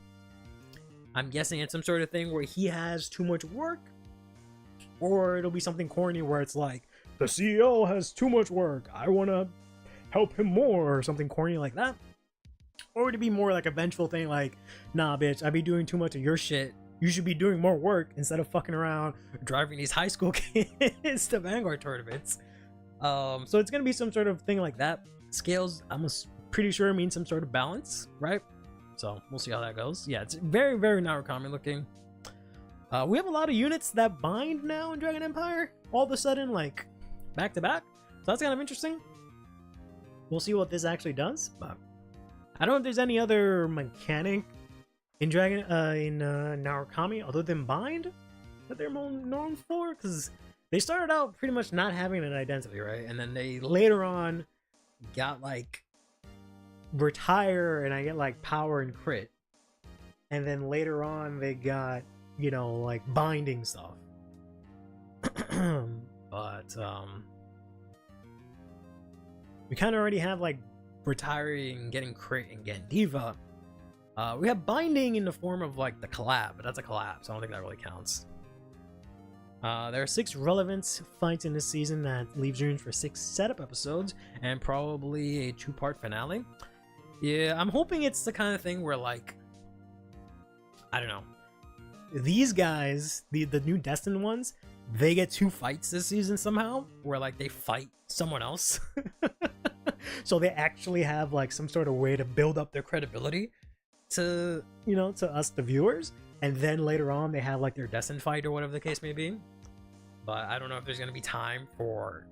I'm guessing it's some sort of thing where he has too much work, or it'll be something corny where it's like, the CEO has too much work, I want to help him more, or something corny like that. Or to be more like a vengeful thing like, nah bitch, I be doing too much of your shit, you should be doing more work instead of fucking around driving these high school kids to Vanguard tournaments. So it's gonna be some sort of thing like that. Scales, I'm pretty sure it means some sort of balance, right? So we'll see how that goes. Yeah, it's very, very Narukami looking. We have a lot of units that bind now in Dragon Empire, all of a sudden, like back to back. So that's kind of interesting. We'll see what this actually does, but I don't know if there's any other mechanic in Narukami other than bind that they're more known for, because they started out pretty much not having an identity, right? And then they later on got like retire, and I get like power and crit, and then later on they got, you know, like binding stuff. But we kind of already have like retiring, getting crit, and getting diva. We have binding in the form of like the collab, but that's a collab, so I don't think that really counts. There are 6 relevant fights in this season that leaves room for 6 setup episodes and probably a 2-part finale. Yeah, I'm hoping it's the kind of thing where, like, I don't know, these guys, the new Destined ones, they get 2 fights this season somehow, where like they fight someone else. So they actually have like some sort of way to build up their credibility to, you know, to us, the viewers. And then later on they have like their Destined fight or whatever the case may be. But I don't know if there's going to be time for,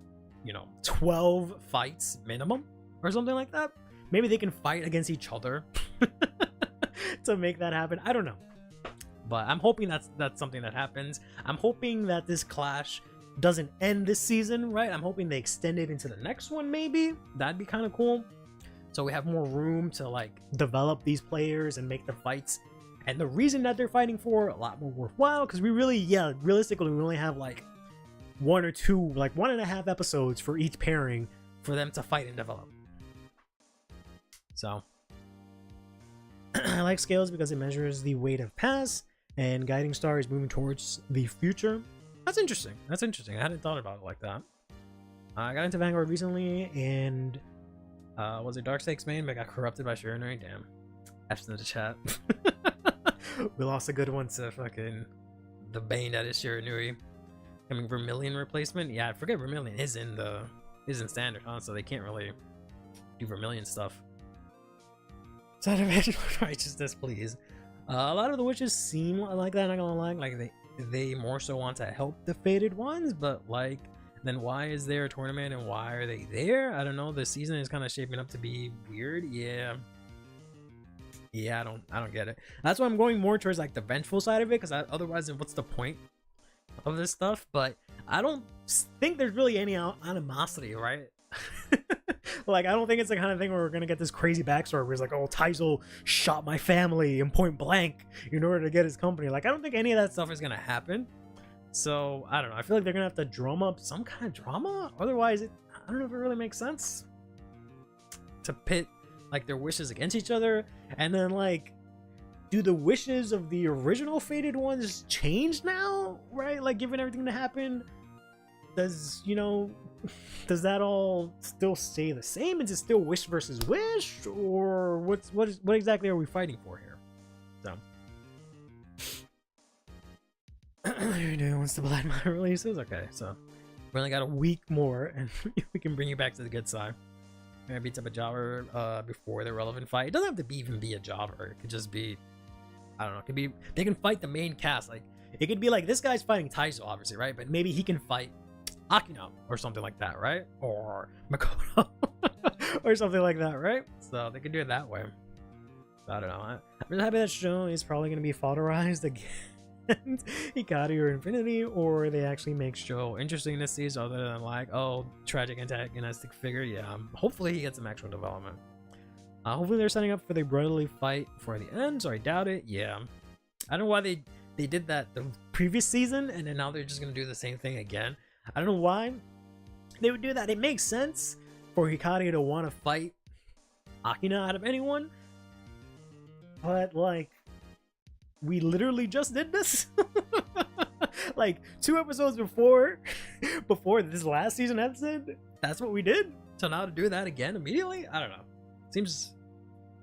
you know, 12 fights minimum or something like that. Maybe they can fight against each other to make that happen. I don't know. But I'm hoping that's something that happens. I'm hoping that this clash doesn't end this season, right? I'm hoping they extend it into the next one, maybe. That'd be kind of cool. So we have more room to like develop these players and make the fights and the reason that they're fighting for a lot more worthwhile, because we really, yeah, realistically, we only have like 1 or 2, like 1.5 episodes for each pairing for them to fight and develop. So I like scales because it measures the weight of past, and Guiding Star is moving towards the future. that's interesting. That's interesting. I hadn't thought about it like that. I got into Vanguard recently, and Was it Dark Stakes main but got corrupted by Shiranui? Damn. F's in the chat. We lost a good one to fucking the Bane that is Shiranui. Coming Vermilion replacement? Yeah, I forget Vermilion is in standard, huh? So they can't really do Vermilion stuff. Side of Edge Righteousness, please. A lot of the witches seem like that, not gonna lie. Like they more so want to help the faded ones, but like, then why is there a tournament and why are they there? I don't know. The season is kind of shaping up to be weird. Yeah, I don't get it. That's why I'm going more towards like the vengeful side of it, because otherwise, what's the point of this stuff? But I don't think there's really any animosity, right? like, I don't think it's the kind of thing where we're gonna get this crazy backstory where it's like, oh, Taizo shot my family in point blank in order to get his company. Like, I don't think any of that stuff is gonna happen. So I don't know. I feel like they're gonna have to drum up some kind of drama. Otherwise, I don't know if it really makes sense to pit like their wishes against each other, and then like, do the wishes of the original fated ones change now? Right? Like, given everything that happened, does that all still stay the same? Is it still wish versus wish, or what exactly are we fighting for here? So. You're doing once the Blood Mine releases? Okay, so we only got a week more and we can bring you back to the good side. Maybe beats up a jobber before the relevant fight. It doesn't have to even be a jobber. It could just be, I don't know, it could be, they can fight the main cast. Like, it could be like, this guy's fighting Taizo, obviously, right? But maybe he can fight Akina or something like that, right? Or Makoto or something like that, right? So they can do it that way. I don't know. I'm just happy that show is probably going to be fodderized again. Hikari or Infinity, or they actually make show interesting this season other than like, oh, tragic antagonistic figure. Yeah, hopefully he gets some actual development. Hopefully they're setting up for the brotherly fight for the end, so I doubt it. Yeah, I don't know why they did that the previous season and then now they're just gonna do the same thing again. I don't know why they would do that. It makes sense for Hikari to want to fight Akina out of anyone, but like, we literally just did this like 2 episodes before this last season ended. That's what we did. So now to do that again immediately, I don't know. Seems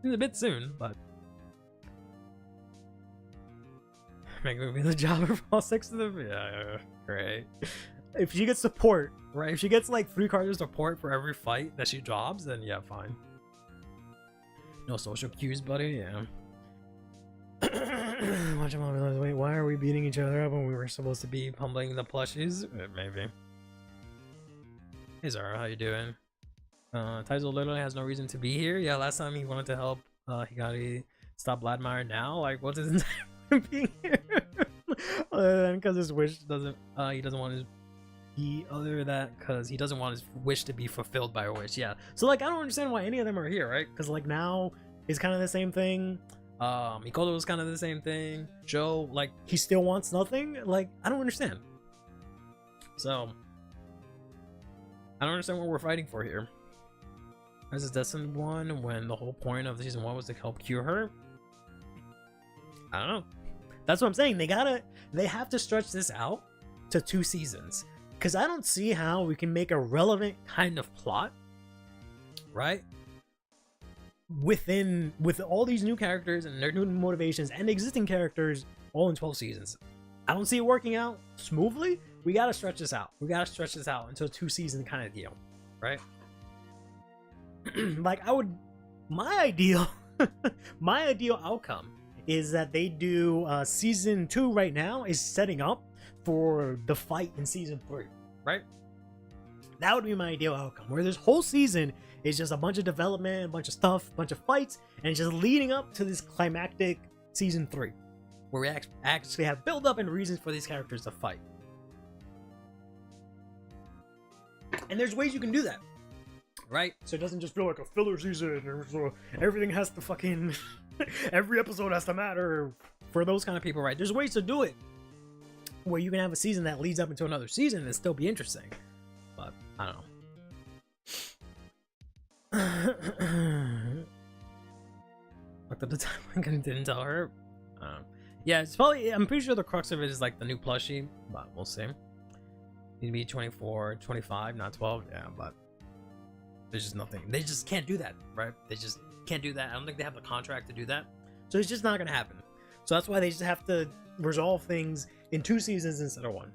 a bit soon, but make me the jobber for all 6 of them. Yeah, great. If she gets support, right? If she gets like 3 cards of support for every fight that she jobs, then yeah, fine. No social cues, buddy. Yeah. Watch him all. Wait, why are we beating each other up when we were supposed to be humbling the plushies? Maybe. Hey Zara, how you doing? Taizo literally has no reason to be here. Yeah, last time he wanted to help Hikari stop Vladimir. Now, like, what's his intention being here? Other than because his wish doesn't, he doesn't want his. Because he doesn't want his wish to be fulfilled by a wish. Yeah. So like, I don't understand why any of them are here, right? Because like now it's kind of the same thing. Mikoto was kind of the same thing. Joe, like, he still wants nothing. Like, I don't understand. So, I don't understand what we're fighting for here. As a Destined one, when the whole point of season 1 was to help cure her. I don't know. That's what I'm saying. They have to stretch this out to 2 seasons. Because I don't see how we can make a relevant kind of plot, right? With all these new characters and their new motivations and existing characters all in 12 seasons. I don't see it working out smoothly. We gotta stretch this out. We gotta stretch this out into a 2-season kind of deal, right? Like, my ideal outcome is that they do season 2 right now is setting up for the fight in season 3, right? That would be my ideal outcome, where this whole season is just a bunch of development, a bunch of stuff, a bunch of fights, and it's just leading up to this climactic season 3, where we actually have build up and reasons for these characters to fight. And there's ways you can do that, right? So it doesn't just feel like a filler season, or so everything has to fucking every episode has to matter for those kind of people, right? There's ways to do it where you can have a season that leads up into another season and still be interesting. But I don't know. Looked at the time and didn't tell her. Yeah, it's probably. I'm pretty sure the crux of it is like the new plushie, but we'll see. Need to be 24, 25, not 12. Yeah, but there's just nothing. They just can't do that, right? They just can't do that. I don't think they have the contract to do that, so it's just not gonna happen. So that's why they just have to resolve things in 2 seasons instead of 1.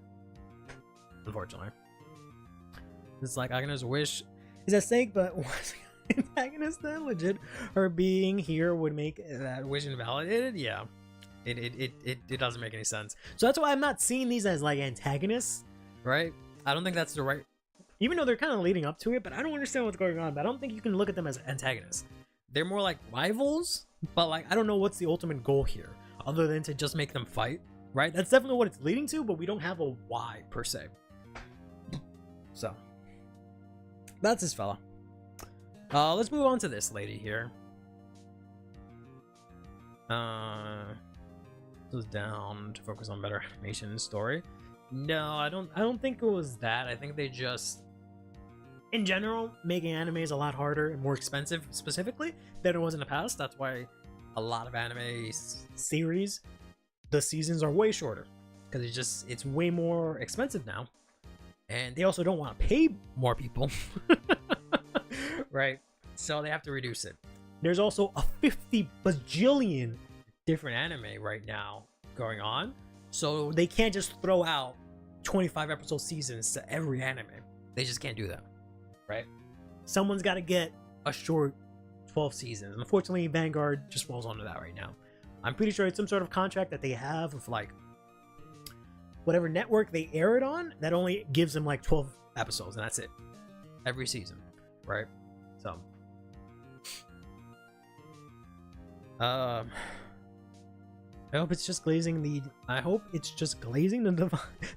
Unfortunately, it's like Agnes' wish is at stake, but was antagonist then legit? Her being here would make that wish invalidated? Yeah. It doesn't make any sense. So that's why I'm not seeing these as like antagonists, right? I don't think that's the right, even though they're kind of leading up to it, but I don't understand what's going on. But I don't think you can look at them as antagonists. They're more like rivals, but like I don't know what's the ultimate goal here other than to just make them fight, right? That's definitely what it's leading to, but we don't have a why per se. So that's this fella. Let's move on to this lady here. Was down to focus on better animation and story. No, I don't think it was that. I think they just, in general, making anime is a lot harder and more expensive specifically than it was in the past. That's why a lot of anime series, the seasons are way shorter because it's way more expensive now, and they also don't want to pay more people, right? So they have to reduce it. There's also a 50 bajillion different anime right now going on, so they can't just throw out 25 episode seasons to every anime. They just can't do that, right? Someone's got to get a short 12 seasons. Unfortunately, Vanguard just falls onto that right now. I'm pretty sure it's some sort of contract that they have with like whatever network they air it on that only gives them like 12 episodes, and that's it every season, right? So I hope it's just glazing the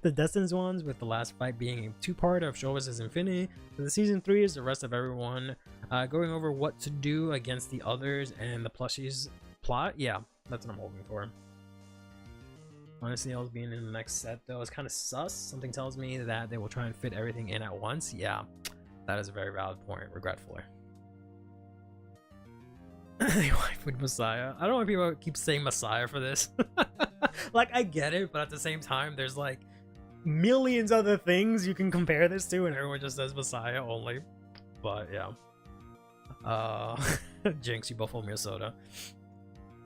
the Destined ones, with the last fight being a 2-part of Show Us His Infinity. So the season 3 is the rest of everyone going over what to do against the others and the plushies plot. Yeah, that's what I'm hoping for. Honestly, I was being in the next set though is kind of sus. Something tells me that they will try and fit everything in at once. Yeah, that is a very valid point, regretfully. They waifued Messiah. I don't know why people keep saying Messiah for this. Like, I get it, but at the same time, there's like millions other things you can compare this to, and everyone just says Messiah only. But yeah. Jinx, you buffalo Minnesota.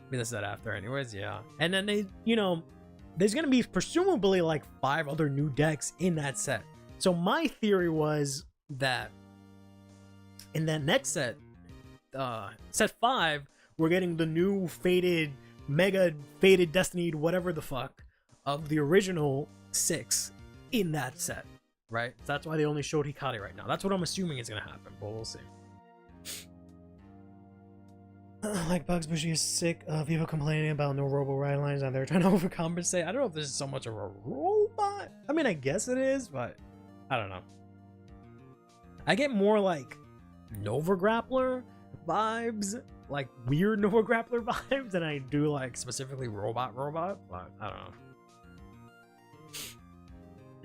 We just said after, anyways. Yeah, and then they, there's gonna be presumably like 5 other new decks in that set. So my theory was that in that next set, set 5, we're getting the new faded, mega faded destiny, whatever the fuck, of the original 6 in that set, right? That's why they only showed Hikari right now. That's what I'm assuming is gonna happen, but we'll see. Like Bugs Bushy is sick of people complaining about no robo ride lines and they're trying to overcompensate. I don't know if this is so much of a robot. I mean, I guess it is, but I don't know. I get more like Nova Grappler vibes, like weird Nova Grappler vibes, than I do like specifically robot, but I don't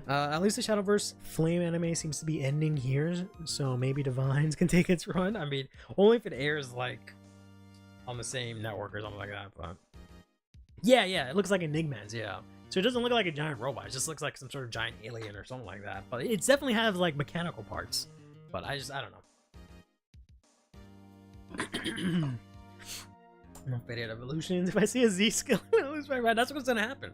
know. At least the Shadowverse Flame anime seems to be ending here, so maybe Divines can take its run. I mean, only if it airs like on the same network or something like that, but yeah, it looks like Enigma's, yeah. So it doesn't look like a giant robot, it just looks like some sort of giant alien or something like that, but it definitely has like mechanical parts, but I don't know. No faded evolutions. If I see a Z skill, I lose my ride. That's what's gonna happen.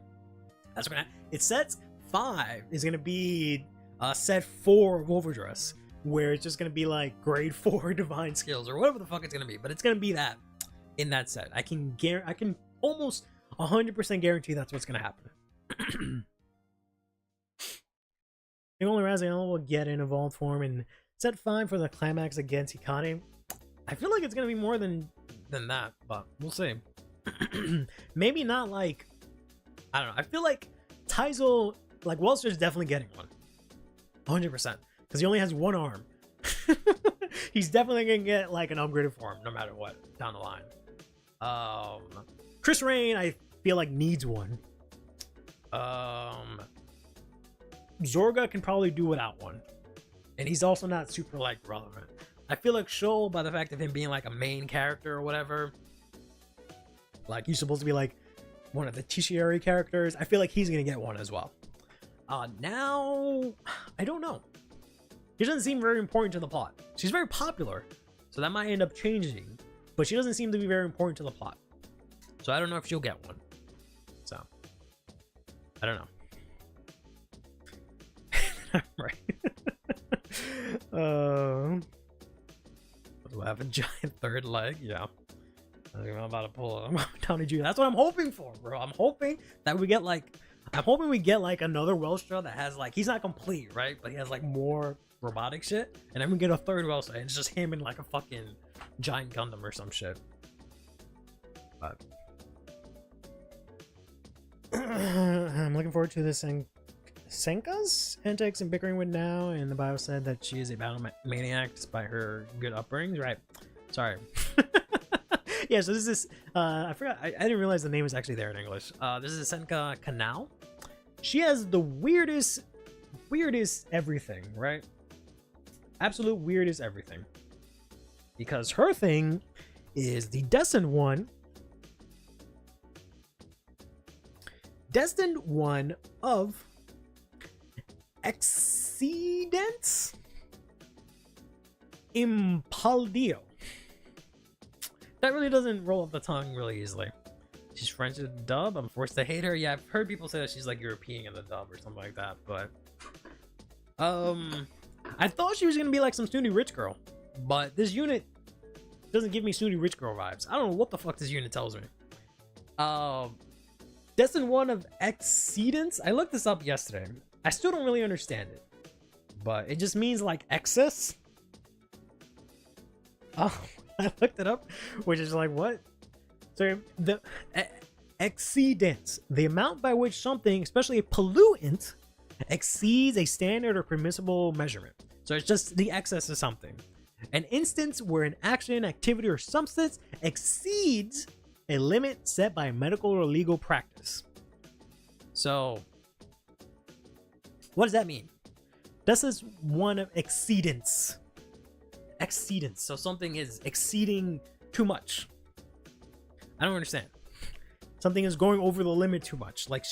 That's gonna happen. It sets 5 is gonna be set 4 of Overdress, where it's just gonna be like grade 4 divine skills or whatever the fuck it's gonna be, but it's gonna be that in that set. I can almost 100% guarantee that's what's gonna happen. The only Raziel will get in evolved form in set 5 for the climax against Hikari. I feel like it's gonna be more than that, but we'll see. Maybe not like, I don't know. I feel like Taizo, like Wellster's definitely getting one, 100%, because he only has 1 arm. He's definitely gonna get like an upgraded form, no matter what, down the line. Chris Rain, I feel like needs one. Zorga can probably do without one, and he's also not super like relevant. I feel like Shoal, by the fact of him being like a main character or whatever, like he's supposed to be like one of the tertiary characters, I feel like he's gonna get one as well. Now, I don't know. He doesn't seem very important to the plot. She's very popular, so that might end up changing, but she doesn't seem to be very important to the plot. So I don't know if she'll get one. So, I don't know. Right. Do I have a giant third leg? Yeah. I'm about to pull it. Downey Jr. That's what I'm hoping for, bro. I'm hoping that we get like, another Welstra that has like, he's not complete, right? But he has like more robotic shit. And then we get a third Welstra and it's just him in like a fucking giant Gundam or some shit. But I'm looking forward to this. Senka's antics and bickering with Now, and the bio said that she is a battle maniac despite her good upbringings, right? Sorry. Yeah, so this is I forgot, I didn't realize the name is actually there in English. This is Senka Kanao. She has the weirdest everything, right? Absolute weirdest everything. Because her thing is the Destined One of Accidents Impaldio. That really doesn't roll off the tongue really easily. She's French in the dub. I'm forced to hate her. Yeah, I've heard people say that she's like European in the dub or something like that, but I thought she was gonna be like some snooty rich girl, but this unit doesn't give me snooty rich girl vibes. I don't know what the fuck this unit tells me. Destined One of Exceedance. I looked this up yesterday. I still don't really understand it, but it just means like excess. Oh, I looked it up, which is like, what? So the exceedance, the amount by which something, especially a pollutant, exceeds a standard or permissible measurement. So it's just the excess of something. An instance where an action, activity, or substance exceeds a limit set by medical or legal practice. So what does that mean? This is one of exceedance. Exceedance. So something is exceeding too much. I don't understand. Something is going over the limit too much. Like,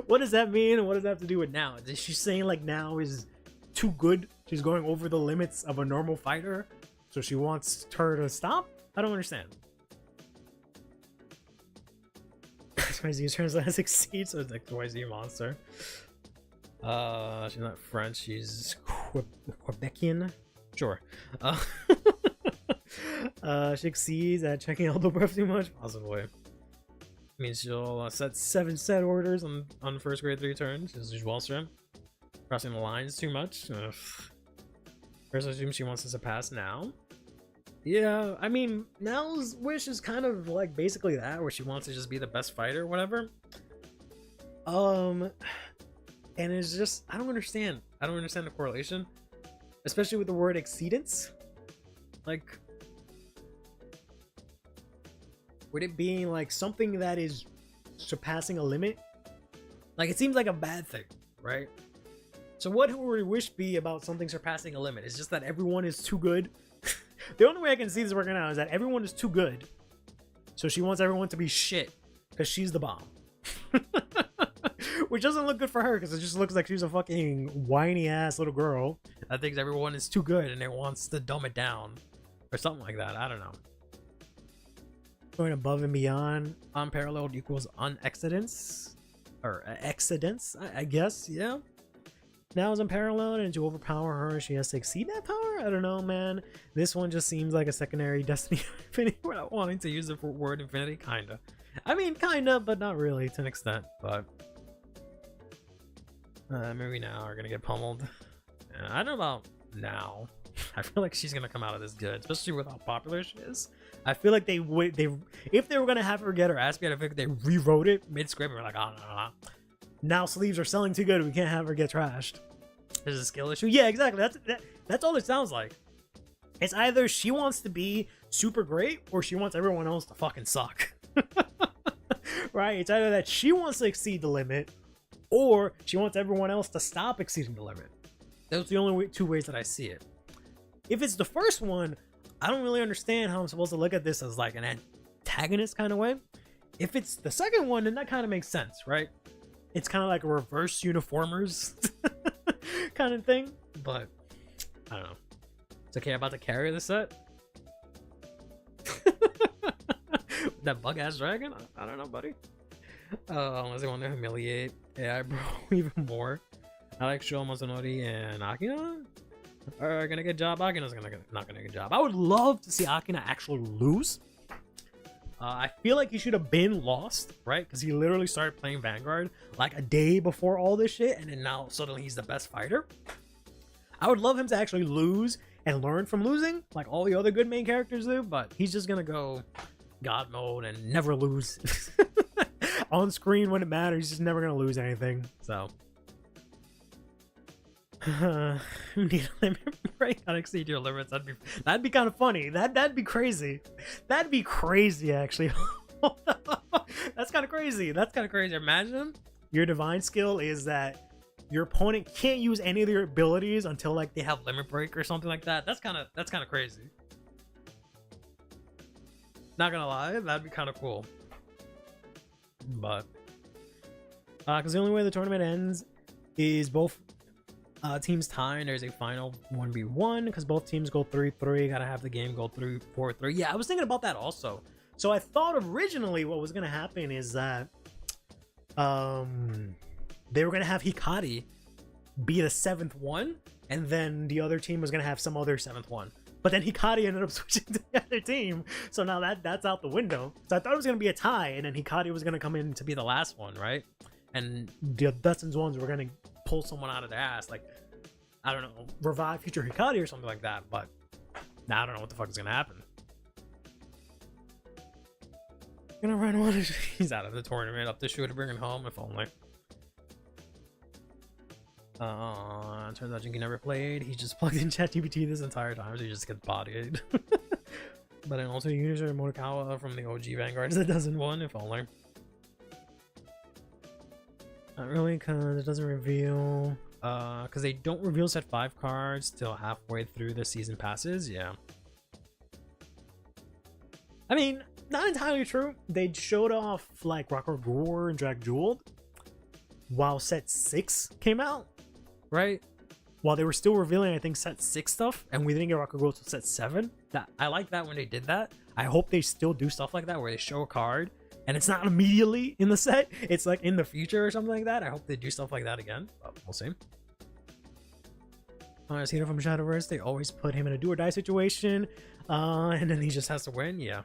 what does that mean? And what does that have to do with Now? Is she saying like Now is too good? She's going over the limits of a normal fighter, so she wants her to stop? I don't understand. XYZ turns out as exceeds, so it's like XYZ monster. She's not French, she's Quebecian. Sure. She exceeds at checking elbow breath too much, possibly. Means she'll set 7 set orders on first grade 3 turns. She's Wellstrom. Crossing the lines too much. First, I assume she wants to surpass Now. Yeah, I mean, Now's wish is kind of like basically that, where she wants to just be the best fighter or whatever. And it's just, I don't understand the correlation, especially with the word exceedance. Like, would it being like something that is surpassing a limit? Like, it seems like a bad thing, right? So what would her wish be about something surpassing a limit? It's just that everyone is too good. The only way I can see this working out is that everyone is too good, so she wants everyone to be shit because she's the bomb. Which doesn't look good for her, because it just looks like she's a fucking whiny ass little girl that thinks everyone is too good and it wants to dumb it down or something like that. I don't know. Going above and beyond, unparalleled equals unexcedence or excedence, I guess. Yeah. Now is unparalleled, and to overpower her, she has to exceed that power? I don't know, man. This one just seems like a secondary Destiny Infinity without wanting to use the word Infinity. Kinda. I mean, kinda, but not really to an extent. But maybe Now are gonna get pummeled. I don't know about Now. I feel like she's gonna come out of this good, especially with how popular she is. I feel like if they were gonna have her get her ass beat, I think they rewrote it mid-script and were like, oh no. Now sleeves are selling too good, we can't have her get trashed. There's a skill issue. Yeah, exactly. That's all it sounds like. It's either she wants to be super great or she wants everyone else to fucking suck. Right? It's either that she wants to exceed the limit or she wants everyone else to stop exceeding the limit. Those are the only two ways that I see it. If it's the first one, I don't really understand how I'm supposed to look at this as like an antagonist kind of way. If it's the second one, then that kind of makes sense, right? It's kind of like a reverse uniformers kind of thing. But I don't know. Is okay about to carry the set? That bug ass dragon? I don't know, buddy. Unless they want to humiliate AI bro even more. I like Sho Mizunori and Akina are gonna get job. Akina's not gonna get job. I would love to see Akina actually lose. I feel like he should have been lost, right? Because he literally started playing Vanguard like a day before all this shit, and then now suddenly he's the best fighter. I would love him to actually lose and learn from losing, like all the other good main characters do, but he's just gonna go God mode and never lose. On screen when it matters, he's just never gonna lose anything. So you need a limit break. Not exceed your limits. That'd be kind of funny. That'd be crazy. That'd be crazy, actually. That's kind of crazy. That's kind of crazy. Imagine your divine skill is that your opponent can't use any of their abilities until like they have limit break or something like that. That's kind of crazy. Not gonna lie, that'd be kind of cool. But because the only way the tournament ends is both teams tie and there's a final 1v1 because both teams go 3-3. Gotta have the game go 3-4-3. Yeah, I was thinking about that also. So I thought originally what was gonna happen is that they were gonna have Hikari be the 7th one, and then the other team was gonna have some other 7th one. But then Hikari ended up switching to the other team, so now that's out the window. So I thought it was gonna be a tie, and then Hikari was gonna come in to be the last one, right? And the Dustin's ones were gonna pull someone out of their ass, like I don't know, revive future Hikari or something like that. But now I don't know what the fuck is gonna happen. Gonna run one. He's out of the tournament. Up the shoe to bring him home, if only. Turns out Jinky never played. He just plugged in ChatGPT this entire time, so he just gets bodied. But then also user Morikawa from the OG Vanguard that doesn't won, if only. Not really, because it doesn't reveal. Because they don't reveal set 5 cards till halfway through the season passes. Yeah. I mean, not entirely true. They showed off like Rocker Gore and Drag Jeweled while set 6 came out, right? While they were still revealing, I think, set 6 stuff, and we didn't get Rocker Gore till set 7. That I like that when they did that. I hope they still do stuff like that where they show a card and it's not immediately in the set, it's like in the future or something like that. I hope they do stuff like that again, but we'll see. As Hito from Shadowverse, they always put him in a do or die situation, and then he just has to win. Yeah.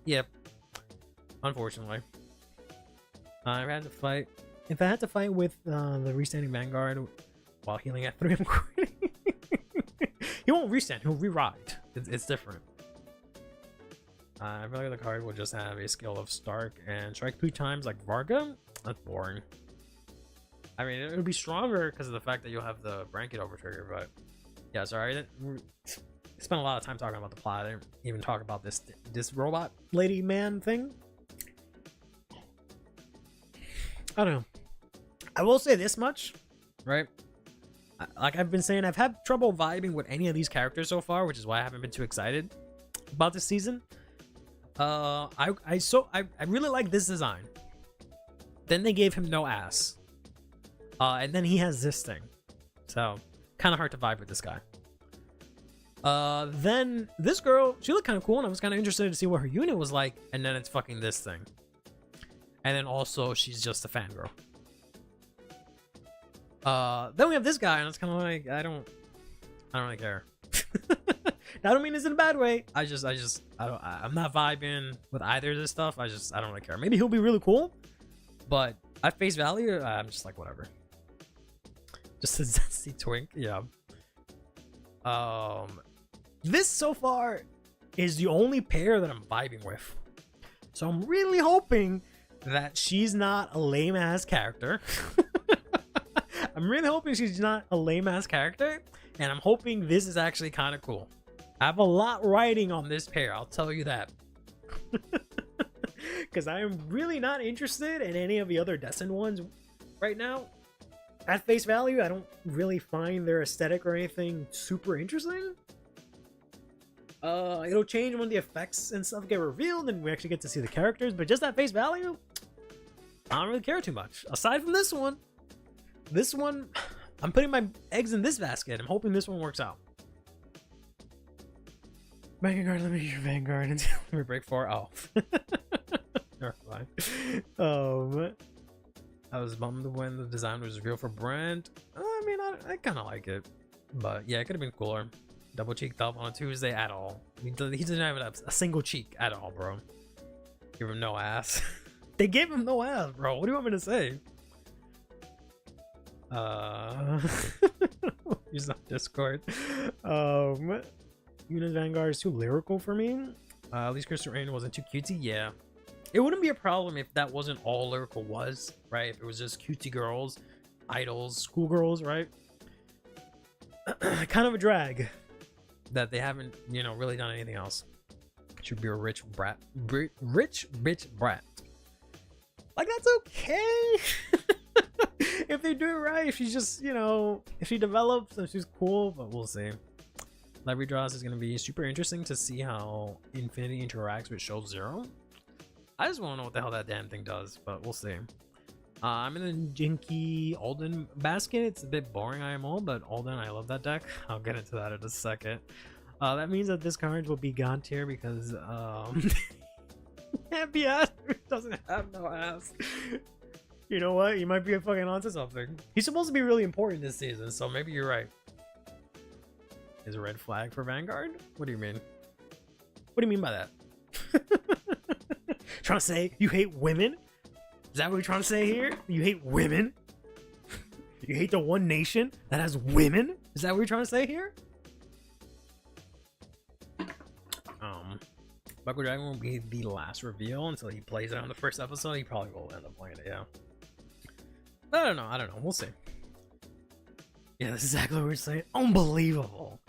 Yep. Unfortunately. If I had to fight with the restanding Vanguard while healing at 3, I'm quitting. He won't restand, he'll re-ride. It's different. I feel like the card will just have a skill of Stark and strike 3 times like Varga. That's boring. I mean, it would be stronger because of the fact that you'll have the Blanket over trigger, but yeah, sorry. I spent a lot of time talking about the plot. I didn't even talk about this robot lady man thing. I don't know. I will say this much, right? Like I've been saying, I've had trouble vibing with any of these characters so far, which is why I haven't been too excited about this season. I really like this design. Then they gave him no ass. And then he has this thing. So, kind of hard to vibe with this guy. Then this girl, she looked kind of cool, and I was kind of interested to see what her unit was like. And then it's fucking this thing. And then also, she's just a fangirl. Then we have this guy, and it's kind of like, I don't really care. I don't mean this in a bad way. I'm not vibing with either of this stuff. I don't really care. Maybe he'll be really cool, but at face value, I'm just like, whatever. Just a zesty twink, yeah. This so far is the only pair that I'm vibing with. So I'm really hoping that she's not a lame ass character. I'm really hoping she's not a lame ass character, and I'm hoping this is actually kind of cool. I have a lot riding on this pair, I'll tell you that. Because I am really not interested in any of the other Destined ones right now. at face value, I don't really find their aesthetic or anything super interesting. It'll change when the effects and stuff get revealed and we actually get to see the characters, but just at face value, I don't really care too much. Aside from this one, I'm putting my eggs in this basket. I'm hoping this one works out. Vanguard, let me use your Vanguard until we break 4. Oh. Never mind. I was bummed when the design was revealed for Brent. I mean, I kind of like it. But yeah, it could have been cooler. Double cheeked up on a Tuesday at all. He doesn't have a single cheek at all, bro. Give him no ass. They gave him no ass, bro. What do you want me to say? Use on Discord. Yuna's Vanguard is too lyrical for me. At least Crystal Rain wasn't too cutesy. Yeah. It wouldn't be a problem if that wasn't all lyrical was, right? If it was just cutesy girls, idols, schoolgirls, right? Kind of a drag that they haven't, really done anything else. Should be a rich bitch brat. Like, that's okay. If they do it right, if she's just, if she develops and she's cool, but we'll see. Live redraws is going to be super interesting to see how Infinity interacts with Show Zero. I just want to know what the hell that damn thing does, but we'll see. I'm in the Jinky Alden basket. It's a bit boring IMO, but Alden, I love that deck. I'll get into that in a second. That means that this card will be God tier because Happy Ass doesn't have no ass. You know what? You might be fucking onto something. He's supposed to be really important this season, so maybe you're right. Is a red flag for Vanguard? What do you mean? What do you mean by that? Trying to say you hate women? Is that what you're trying to say here? You hate women? You hate the one nation that has women? Is that what you're trying to say here? Buckle Dragon will be the last reveal until he plays it on the first episode. He probably will end up playing it, yeah. I don't know. We'll see. Yeah, that's exactly what we're saying. Unbelievable.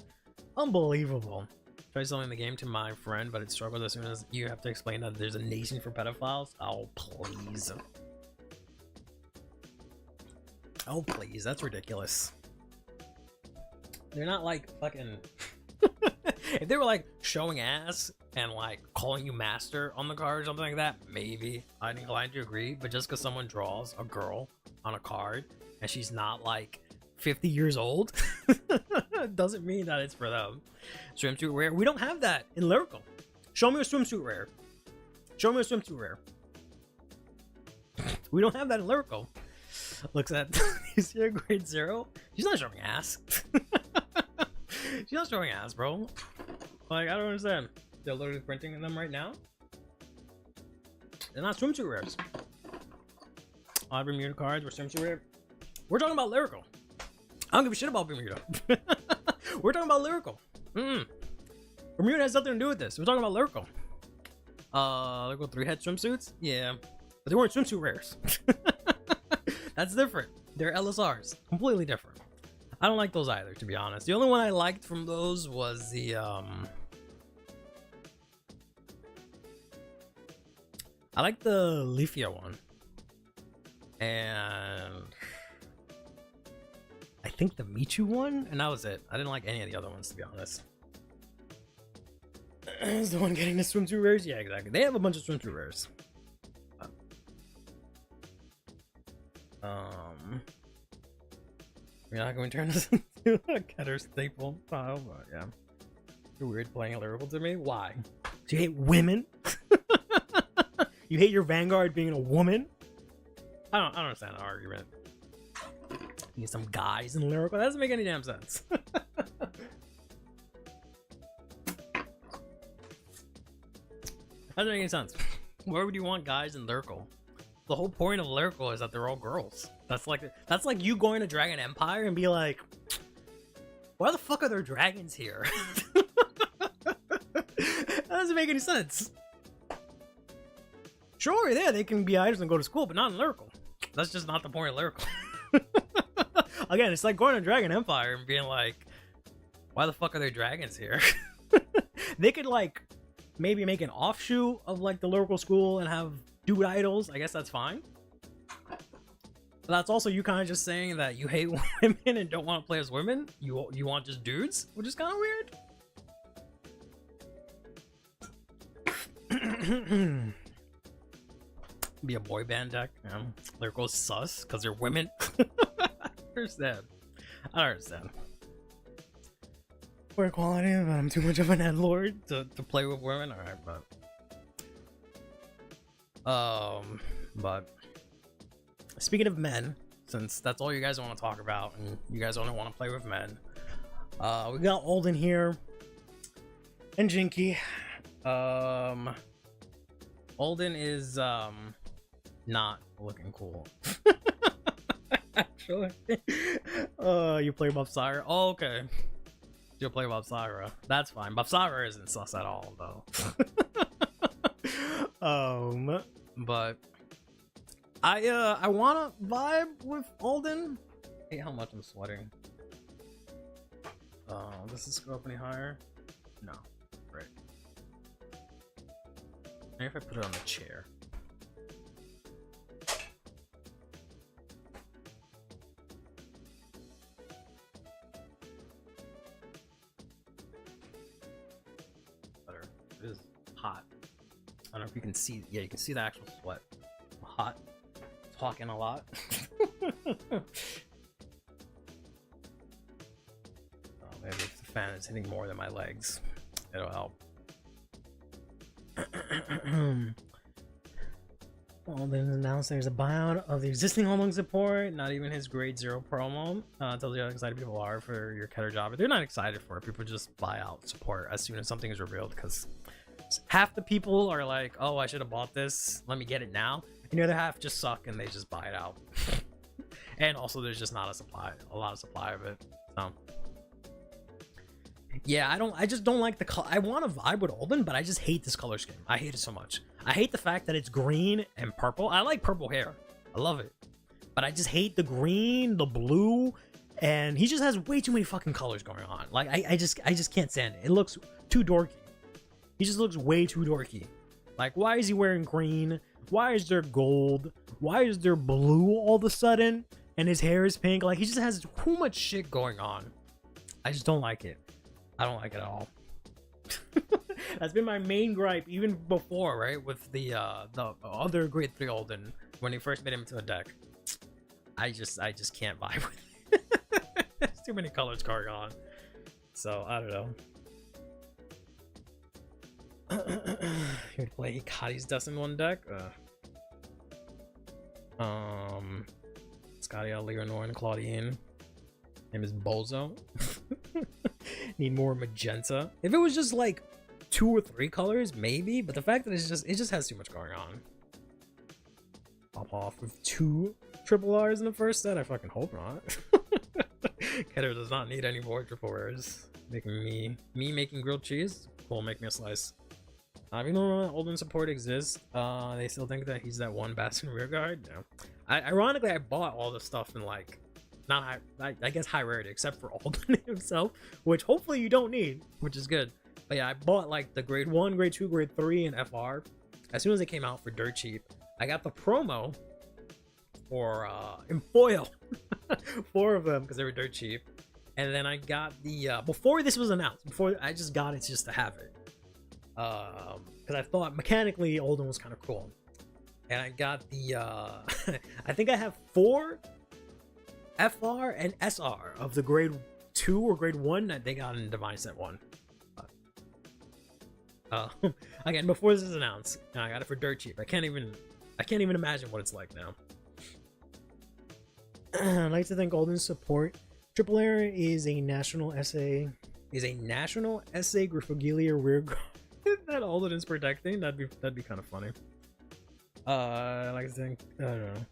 Unbelievable. Try selling the game to my friend, but it struggled as soon as you have to explain that there's a nation for pedophiles. Oh, please. Oh, please. That's ridiculous. They're not like fucking... If they were like showing ass and like calling you master on the card or something like that, maybe I'd inclined to agree. But just because someone draws a girl on a card and she's not like 50 years old doesn't mean that it's for them. Swimsuit rare. We don't have that in lyrical. Show me a swimsuit rare. Show me a swimsuit rare. We don't have that in lyrical. Looks at is here grade 0. She's not showing ass. She's not showing ass, bro. Like, I don't understand. They're literally printing them right now. They're not swimsuit rares. Odd Bermuda cards were swimsuit rare. We're talking about lyrical. I don't give a shit about Bermuda. We're talking about lyrical. Bermuda has nothing to do with this. We're talking about lyrical. Lyrical 3-head swimsuits? Yeah. But they weren't swimsuit rares. That's different. They're LSRs. Completely different. I don't like those either, to be honest. The only one I liked from those was the, I like the Leafia one. And I think the Michu one, and that was it. I didn't like any of the other ones, to be honest. Is the one getting the swimsuit rares? Yeah, exactly. They have a bunch of swimsuit rares. We're not going to turn this into a Getter staple file, but yeah. You're weird playing a lyrical to me. Why? Do you hate women? You hate your Vanguard being a woman? I don't understand the argument. You need some guys in lyrical? That doesn't make any damn sense. Doesn't make any sense. Where would you want guys in lyrical? The whole point of lyrical is that they're all girls. That's like you going to Dragon Empire and be like, why the fuck are there dragons here? That doesn't make any sense. Sure, yeah, they can be idols and go to school, but not in lyrical. That's just not the point of lyrical. Again, it's like going to Dragon Empire and being like, why the fuck are there dragons here? They could like maybe make an offshoot of like the lyrical school and have dude idols. I guess that's fine. That's also you kind of just saying that you hate women and don't want to play as women. You want just dudes, which is kind of weird. Be a boy band deck. Yeah. There goes sus because they're women. I understand. I understand. For equality, but I'm too much of an headlord to play with women. All right, but speaking of men, since that's all you guys want to talk about, and you guys only want to play with men, we got Alden here and Jinky. Alden is not looking cool. Actually, you play Buffsire. Oh, okay. You'll play Buffsire. That's fine. Buffsire isn't sus at all, though. But I wanna vibe with Alden. Hey, how much I'm sweating. Does this go up any higher? No. Right. Maybe if I put it on the chair. Better. It is hot. I don't know if you can see. Yeah, you can see the actual sweat. Hot. Talking a lot. Oh, maybe if the fan is hitting more than my legs, it'll help. Alden announced there's a buyout of the existing homeowner support. Not even his grade 0 promo. Tells you how excited people are for your Keter job. But they're not excited for it. People just buy out support as soon as something is revealed, because half the people are like, oh, I should have bought this, let me get it now, and the other half just suck and they just buy it out. And also there's just not a lot of supply of it. So yeah, I just don't like the color. I want to vibe with Alden, but I just hate this color scheme. I hate it so much. I hate the fact that it's green and purple. I like purple hair, I love it, but I just hate the green, the blue, and he just has way too many fucking colors going on. Like I just can't stand it. It looks too dorky. He just looks way too dorky. Like, why is he wearing green? Why is there gold? Why is there blue all of a sudden? And his hair is pink. Like, he just has too much shit going on. I just don't like it. I don't like it at all. That's been my main gripe even before, right? With the other grade 3 Alden, when he first made him into a deck. I just can't vibe with it. There's too many colors going on. So, I don't know. Here to play Ikati's Dust in one deck. Scotty, Leonor, and Claudine. Name is Bozo. Need more magenta. If it was just like 2 or 3 colors, maybe. But the fact that it just has too much going on. Pop off with 2 triple R's in the first set. I fucking hope not. Keter does not need any more triple R's. Making me making grilled cheese. Cool, make me a slice. Even though Alden support exists, they still think that he's that one Bastion rearguard. No. Ironically, I bought all the stuff in like, not high, I guess high rarity, except for Alden himself, which hopefully you don't need, which is good. But yeah, I bought like the grade 1, grade 2, grade 3, and FR as soon as it came out for dirt cheap. I got the promo for in foil, 4 of them because they were dirt cheap, and then I got the before this was announced. Before I just got it just to have it. Because I thought mechanically Alden was kind of cool, and I got the I think I have 4 FR and SR of the grade 2 or grade 1 that they got in Divine Set 1. Again, before this is announced, I got it for dirt cheap. I can't even imagine what it's like now. I'd like to thank Alden's support. Triple Air is a national SA Griffogilia rear guard that Alden is protecting. That'd be kind of funny. I'd like to thank, I don't know.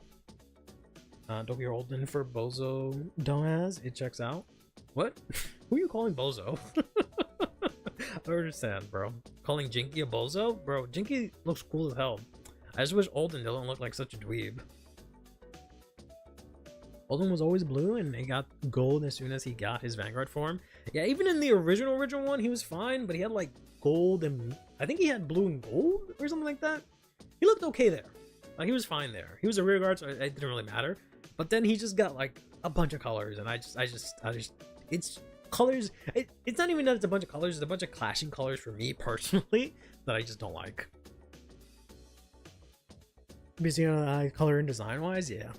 Don't be Alden for Bozo Dumbass. It checks out. What? Who are you calling Bozo? I don't understand, bro. Calling Jinky a Bozo? Bro, Jinky looks cool as hell. I just wish Alden didn't look like such a dweeb. Alden was always blue, and he got gold as soon as he got his Vanguard form. Yeah, even in the original one, he was fine, but he had like gold and I think he had blue and gold or something like that. He looked okay there. Like, he was fine there. He was a rear guard, so it didn't really matter. But then he just got like a bunch of colors, and I just it's colors. It's not even that it's a bunch of colors, it's a bunch of clashing colors for me personally that I just don't like. Because, you know, color and design wise, yeah.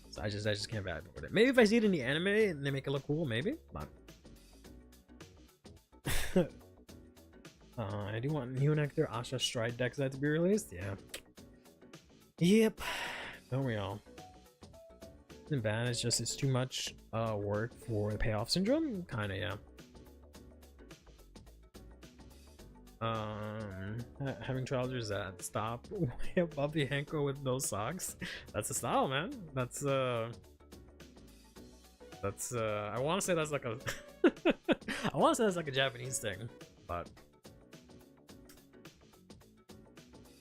So I just can't vibe with it. Maybe if I see it in the anime and they make it look cool, maybe. But I do want new Nectar Asha Stride deck set to be released. Yeah. Yep. Don't we all? Isn't bad. It's just it's too much work for the payoff syndrome. Kinda, yeah. Having trousers that stop way above the ankle with no socks. That's a style, man. That's I want to say that's like a I want to say that's like a Japanese thing, but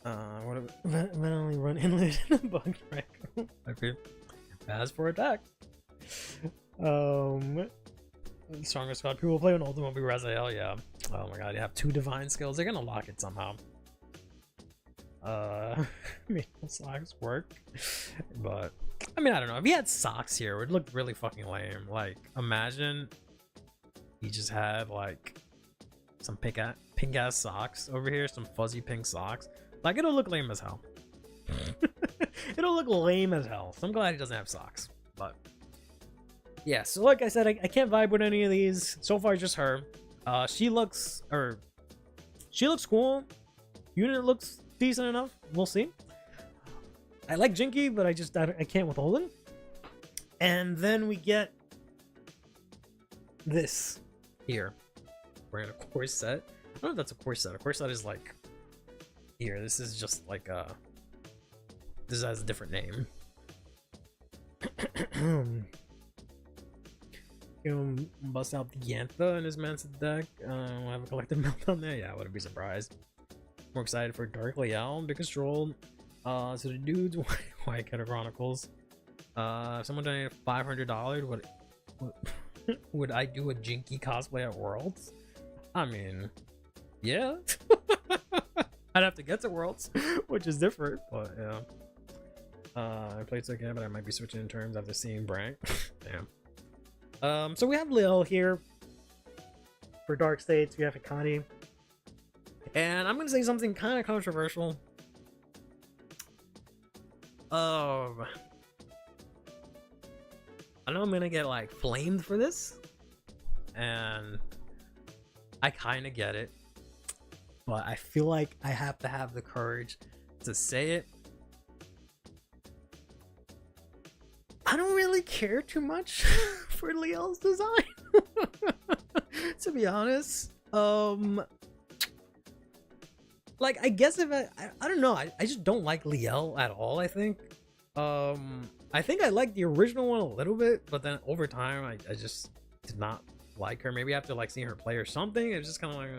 what when only run inlet in a bug track. Okay, as for attack, strongest squad people play when ultimate will be Raziel. Yeah. Oh my god, you have 2 divine skills. They're gonna lock it somehow. Socks work, but I mean, I don't know. If he had socks here, it would look really fucking lame. Like, imagine he just had like some pink ass socks over here, some fuzzy pink socks. Like, it'll look lame as hell. It'll look lame as hell. So I'm glad he doesn't have socks. But yeah, so like I said, I can't vibe with any of these. So far, just her. She looks cool. Unit looks decent enough. We'll see. I like Jinky, but I can't with Olin. And then we get this here. We're in a corset. I don't know if that's a corset. A corset is like here. This is just like this has a different name. Bust out the Yantha in his Mansa deck. We'll have a collective meltdown there. Yeah, I wouldn't be surprised. More excited for Dark Liel because Stroll. So the dudes, White Cutter Chronicles. If someone donated $500, would I do a Jinky cosplay at Worlds? I mean, yeah. I'd have to get to Worlds, which is different, but yeah. I played so again, but I might be switching in terms after seeing Brank. Damn. So we have Liel here for Dark States. We have Hikari, and I'm gonna say something kind of controversial. I know I'm gonna get like flamed for this, and I kind of get it, but I feel like I have to have the courage to say it. I don't really care too much for Liel's design, to be honest. Like, I guess if I don't know, I just don't like Liel at all. I think I like the original one a little bit, but then over time I just did not like her. Maybe after like seeing her play or something, it's just kind of like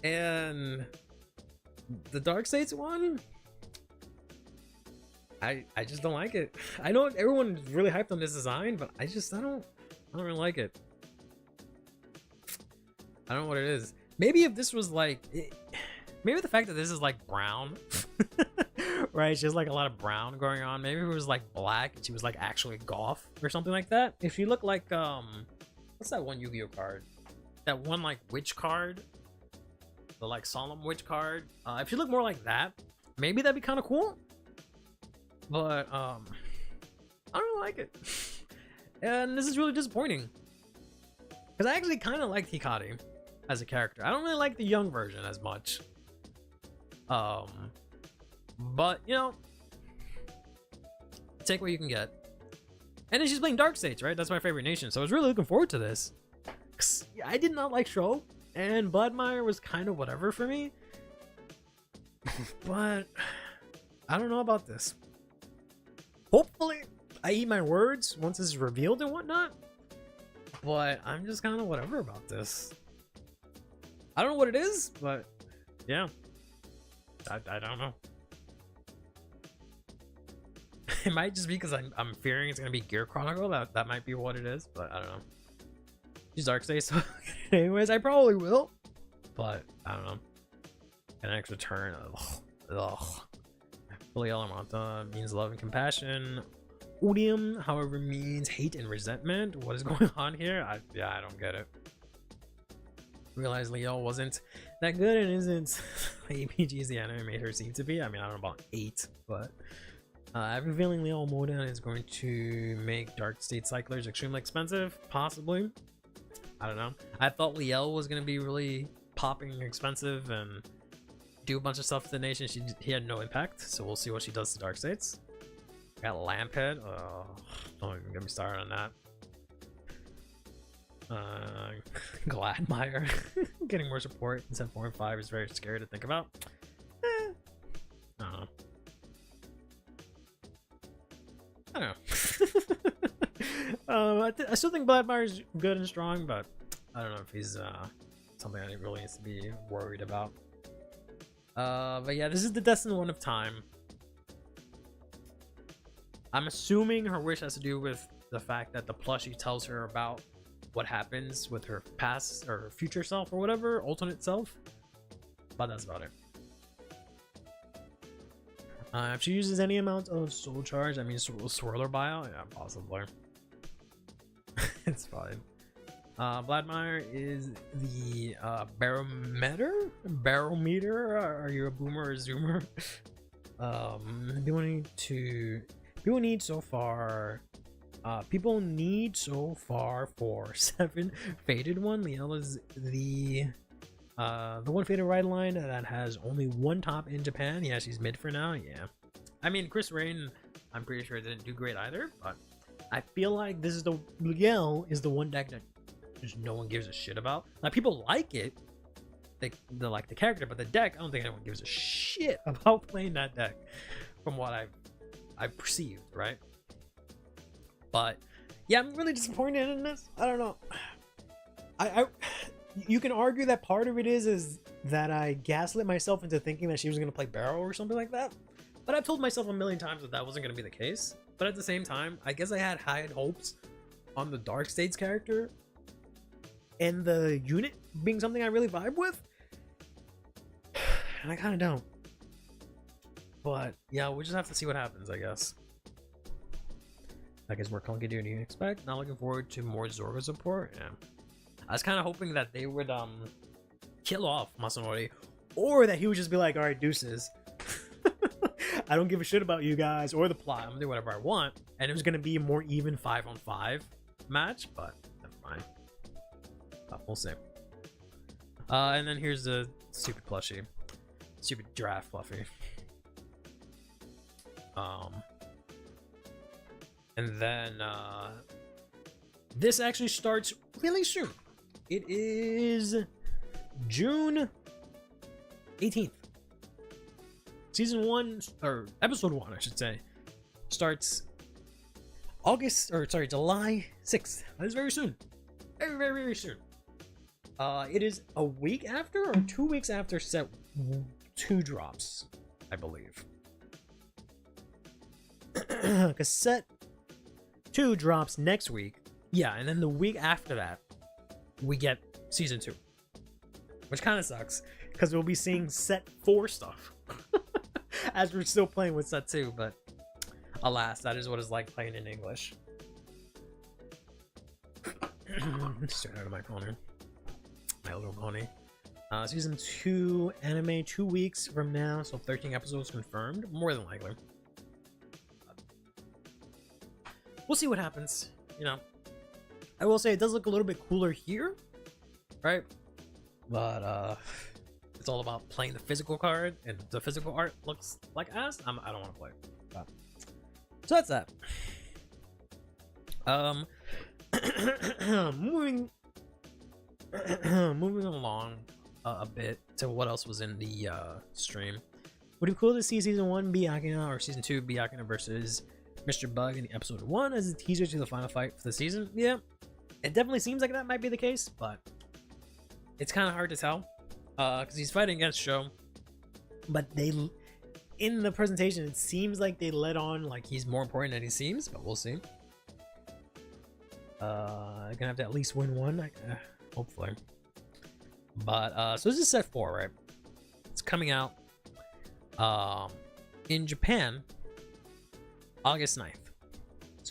and the Dark States one, I just don't like it. I know everyone's really hyped on this design, but I don't really like it. I don't know what it is. Maybe if this was like maybe the fact that this is like brown, right? She has like a lot of brown going on. Maybe if it was like black and she was like actually goth or something like that. If she looked like what's that one Yu-Gi-Oh card? That one like witch card, the like solemn witch card. If she looked more like that, maybe that'd be kind of cool. But I don't really like it, and this is really disappointing because I actually kind of liked Hikari as a character. I don't really like the young version as much. But you know, take what you can get. And then she's playing Dark States, right? That's my favorite nation, so I was really looking forward to this. I did not like Sho, and Bloodmire was kind of whatever for me. But I don't know about this. Hopefully, I eat my words once this is revealed and whatnot. But I'm just kind of whatever about this. I don't know what it is, but yeah, I don't know. It might just be because I'm fearing it's gonna be Gear Chronicle. That might be what it is, but I don't know. She's Dark States, so anyways, I probably will, but I don't know. An extra turn. Ugh. Fully Elementa means love and compassion. odium, however, means hate and resentment. What is going on here? I don't get it. Realized Leo wasn't that good and isn't APG as the anime made her seem to be. I mean, I don't know about 8, but I have a feeling Leo Modan is going to make Dark State Cyclers extremely expensive, possibly. I don't know. I thought Liel was going to be really popping expensive and do a bunch of stuff to the nation. He had no impact, so we'll see what she does to Dark States. Got Lamphead. Oh, don't even get me started on that. Gladmire getting more support in set 4 and 5 is very scary to think about. I don't know. I don't know. I still think Gladmire's good and strong, but I don't know if he's something I really needs to be worried about. But yeah, this is the destined one of time. I'm assuming her wish has to do with the fact that the plushie tells her about what happens with her past or future self or whatever, alternate self. But that's about it. If she uses any amount of soul charge, I mean swirler bio, yeah, possibly. It's fine. Vladimir is the barometer. Are you a boomer or a zoomer? People need so far for 7 faded one. Liel is the one faded ride line that has only 1 top in Japan. Yeah, she's mid for now. Yeah, I mean Chris Rain, I'm pretty sure didn't do great either, but I feel like this is the Liel is the one deck that just no one gives a shit about. Like, people like it, they like the character, but the deck, I don't think anyone gives a shit about playing that deck from what I've perceived, right? But yeah, I'm really disappointed in this. I don't know. You can argue that part of it is that I gaslit myself into thinking that she was gonna play Barrow or something like that. But I've told myself a million times that wasn't gonna be the case. But at the same time, I guess I had high hopes on the Dark States character and the unit being something I really vibe with. And I kind of don't. But yeah, we'll just have to see what happens, I guess. I guess more clunky dude you can expect. Not looking forward to more Zorga support. Yeah. I was kind of hoping that they would kill off Masanori, or that he would just be like, alright, deuces. I don't give a shit about you guys or the plot. I'm gonna do whatever I want. And it was gonna be a more even 5-on-5 match, but never mind. We'll see. And then here's the stupid plushie. Stupid giraffe fluffy. And then this actually starts really soon. It is June 18th. Season 1, or episode 1, I should say, starts July 6th. That is very soon. Very, very, very soon. It is a week after or 2 weeks after set 2 drops, I believe. Because set 2 drops next week. Yeah, and then the week after that, we get season 2. Which kind of sucks, because we'll be seeing set 4 stuff. As we're still playing with set 2, but alas, that is what it's like playing in English. Straight out of my corner. My little pony. Season 2 anime 2 weeks from now, so 13 episodes confirmed, more than likely. We'll see what happens, you know. I will say it does look a little bit cooler here, right? But it's all about playing the physical card, and the physical art looks like ass. I don't want to play. But. So that's that. Moving along a bit to what else was in the stream. Would it be cool to see season 1 be Akina or season 2 be Akina versus Mr. Bug in the episode 1 as a teaser to the final fight for the season? Yeah, it definitely seems like that might be the case, but it's kind of hard to tell because he's fighting against Sho, but in the presentation it seems like they let on like he's more important than he seems, but we'll see. Gonna have to at least win one, hopefully. But so this is set 4, right? It's coming out in Japan August 9th.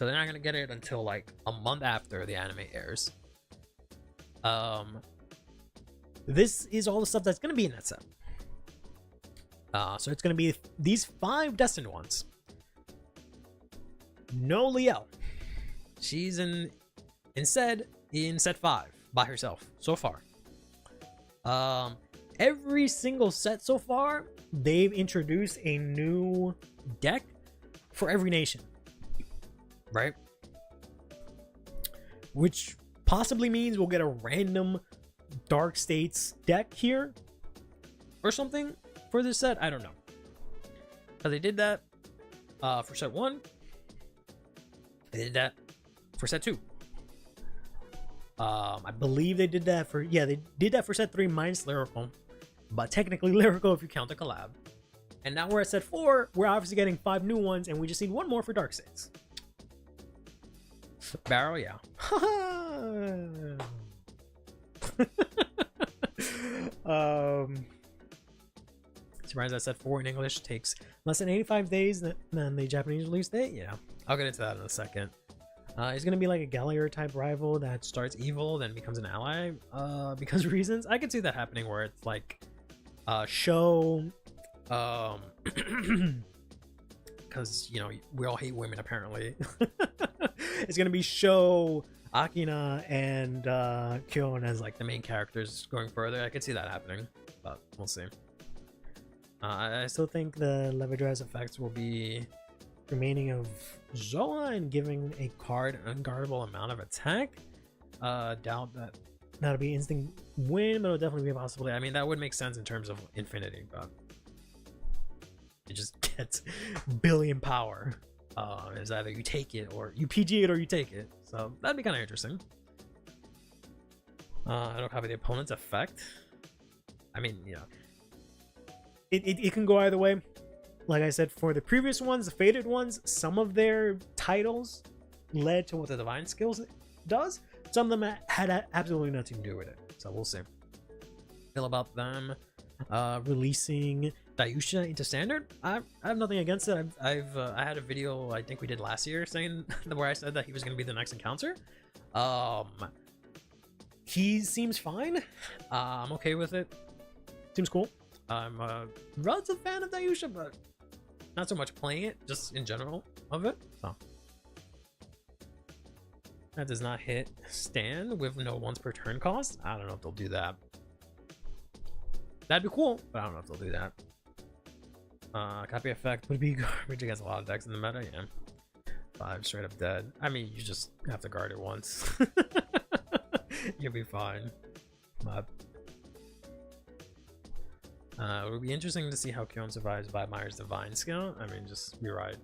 So they're not gonna get it until like a month after the anime airs. This is all the stuff that's gonna be in that set. So it's gonna be these 5 destined ones. No Liel. She's instead in set 5 by herself so far. Every single set so far, they've introduced a new deck for every nation, right? Which possibly means we'll get a random Dark States deck here or something for this set. I don't know. Because they did that for set 1. They did that for set 2. I believe they did that for, yeah, they did that for set 3 minus Lyrical, but technically Lyrical if you count the collab. And now we're at set 4. We're obviously getting 5 new ones, and we just need 1 more for Dark States. Barrow, yeah. Surprised that set 4 in English takes less than 85 days than the Japanese release date. Yeah, I'll get into that in a second. He's gonna be like a Gallier type rival that starts evil, then becomes an ally because of reasons. I could see that happening where it's like show because you know we all hate women apparently. It's gonna be show Akina and Kyon as like the main characters going further. I could see that happening, but we'll see. I still think the Levidraz effects will be remaining of Zoa and giving a card an unguardable amount of attack. Doubt that that'll be instant win, but it'll definitely be a possibility. I mean, that would make sense in terms of Infinity, but it just gets billion power. Is either you take it or you PG it or you take it. So that'd be kind of interesting. I don't have the opponent's effect. I mean, you know, it can go either way. Like I said, for the previous ones, the faded ones, some of their titles led to what the divine skills does. Some of them had absolutely nothing to do with it. So we'll see. Feel about them releasing Dayusha into standard. I have nothing against it. I had a video I think we did last year saying where I said that he was going to be the next encounter. He seems fine. I'm okay with it. Seems cool. I'm a relative fan of Dayusha, but not so much playing it, just in general of it. So that does not hit stand with no once per turn cost. I don't know if they'll do that. That'd be cool, but I don't know if they'll do that. Copy effect would be garbage against a lot of decks in the meta. Yeah, 5 straight up dead. I mean, you just have to guard it once. You'll be fine. But it would be interesting to see how Kyon survives by Myers Divine skill. I mean, just be right.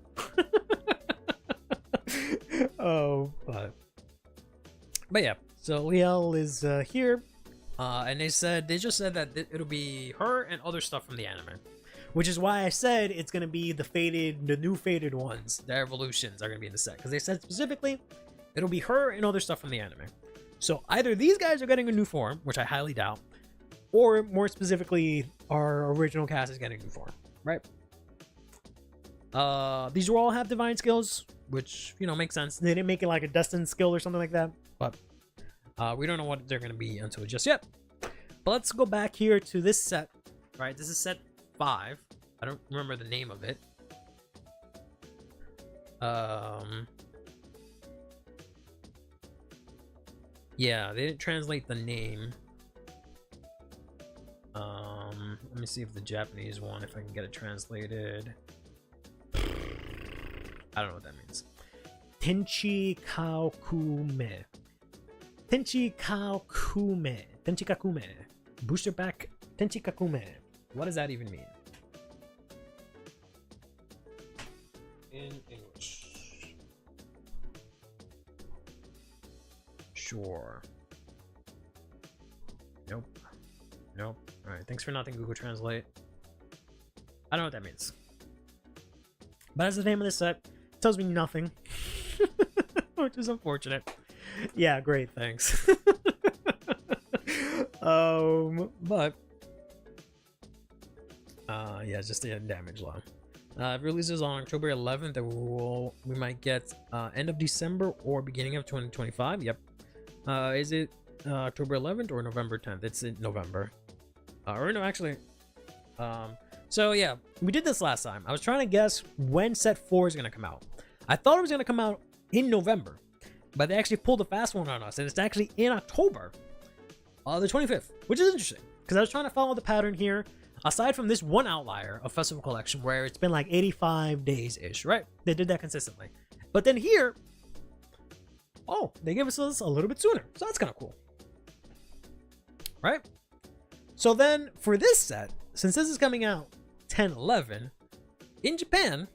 Oh, but yeah. So Liel is here, and they just said that it'll be her and other stuff from the anime, which is why I said it's gonna be the new faded ones. The evolutions are gonna be in the set because they said specifically it'll be her and other stuff from the anime. So either these guys are getting a new form, which I highly doubt, or more specifically, our original cast is getting a new form, right? These will all have divine skills, which, you know, makes sense. They didn't make it like a destined skill or something like that, but we don't know what they're going to be until just yet. But let's go back here to this set, right? This is set 5. I don't remember the name of it. Yeah, they didn't translate the name. Let me see if the Japanese one, if I can get it translated. I don't know what that means. Tenchi Kakume. Tenchi Kakume. Tenchi Kakume. Booster back Tenchi Kakume. What does that even mean? In English. Sure. Nope. Nope. Alright, thanks for nothing, Google Translate. I don't know what that means. But that's the name of this set. It tells me nothing. Which is unfortunate. Yeah, great, thanks. But yeah, just the damage low. It releases on October 11th. We might get end of December or beginning of 2025. Yep. Is it October 11th or November 10th? It's in November. Or no, actually. So yeah, we did this last time. I was trying to guess when set 4 is gonna come out. I thought it was gonna come out in November, but they actually pulled a fast one on us, and it's actually in October, the 25th, which is interesting because I was trying to follow the pattern here. Aside from this one outlier of Festival Collection where it's been like 85 days ish, right? They did that consistently, but then here, oh, they gave us a little bit sooner, so that's kind of cool, right? So then for this set, since this is coming out 10/11 in Japan,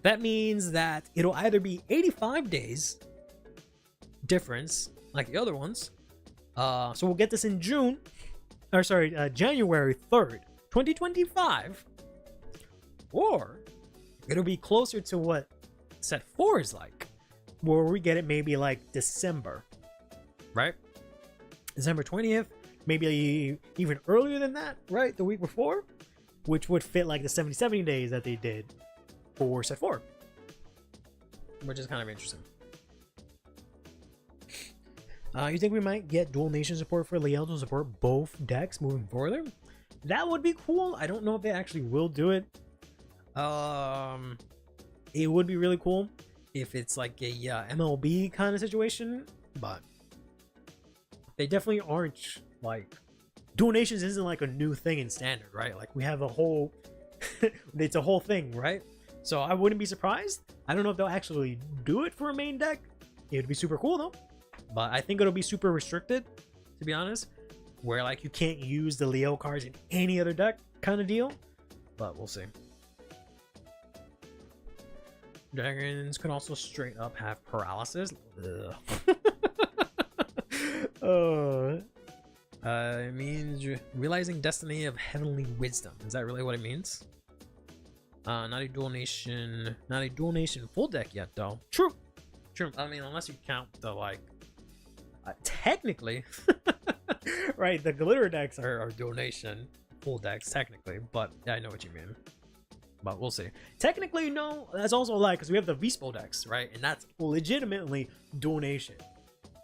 that means that it'll either be 85 days difference like the other ones. So we'll get this in January 3rd, 2025, or it'll be closer to what set 4 is like, where we get it maybe like December, right? December 20th, maybe even earlier than that, right? The week before, which would fit like the 70 days that they did for set 4, which is kind of interesting. You think we might get dual nation support for Liel to support both decks moving further? That would be cool. I don't know if they actually will do it. It would be really cool if it's like a MLB kind of situation, but they definitely aren't. Like, dual nations isn't like a new thing in standard, right? Like, we have a whole it's a whole thing, right? So I wouldn't be surprised. I don't know if they'll actually do it for a main deck. It would be super cool though, but I think it'll be super restricted, to be honest, where like you can't use the Leo cards in any other deck kind of deal, but we'll see. Dragons can also straight up have paralysis. It means realizing destiny of heavenly wisdom. Is that really what it means? Not a dual nation full deck yet though. True. I mean, unless you count the like technically right, the glitter decks are dual nation full decks technically, but yeah, I know what you mean, but we'll see. Technically no, that's also a lie because we have the Vispo decks, right? And that's legitimately dual nation,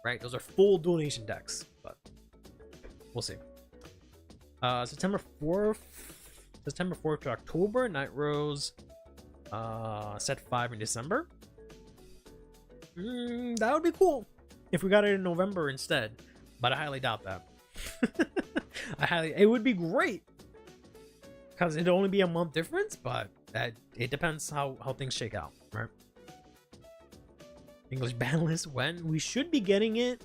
right? Those are full dual nation decks, but we'll see. September 4th to October, Night Rose, set 5 in December. That would be cool if we got it in November instead, but I highly doubt that. It would be great because it'd only be a month difference, but it depends how things shake out, right? English ban list, when we should be getting it.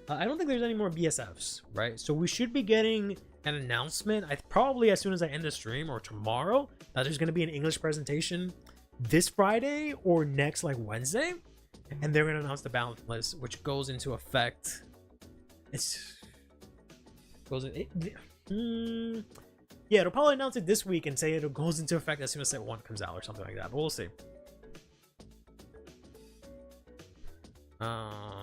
I don't think there's any more BSFs, right? So we should be getting an announcement, probably as soon as I end the stream or tomorrow, that there's going to be an English presentation this Friday or next like Wednesday, and they're going to announce the balance list, which goes into effect. Yeah, it'll probably announce it this week and say it goes into effect as soon as set 1 comes out or something like that, but we'll see.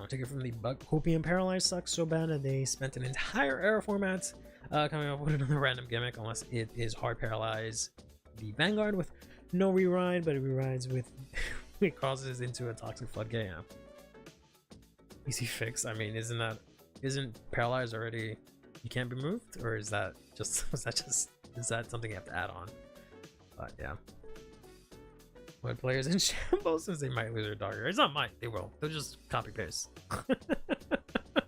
Take it from the bug. Copium Paralyzed sucks so bad that they spent an entire era format coming up with another random gimmick, unless it is hard paralyze the Vanguard with no reride, but it rerides with it causes into a toxic floodgate. Yeah. Easy fix. I mean, isn't paralyzed already? You can't be moved, or is that something you have to add on? But yeah. What players in shambles since they might lose their dogger? It's not mine. They will. They'll just copy paste.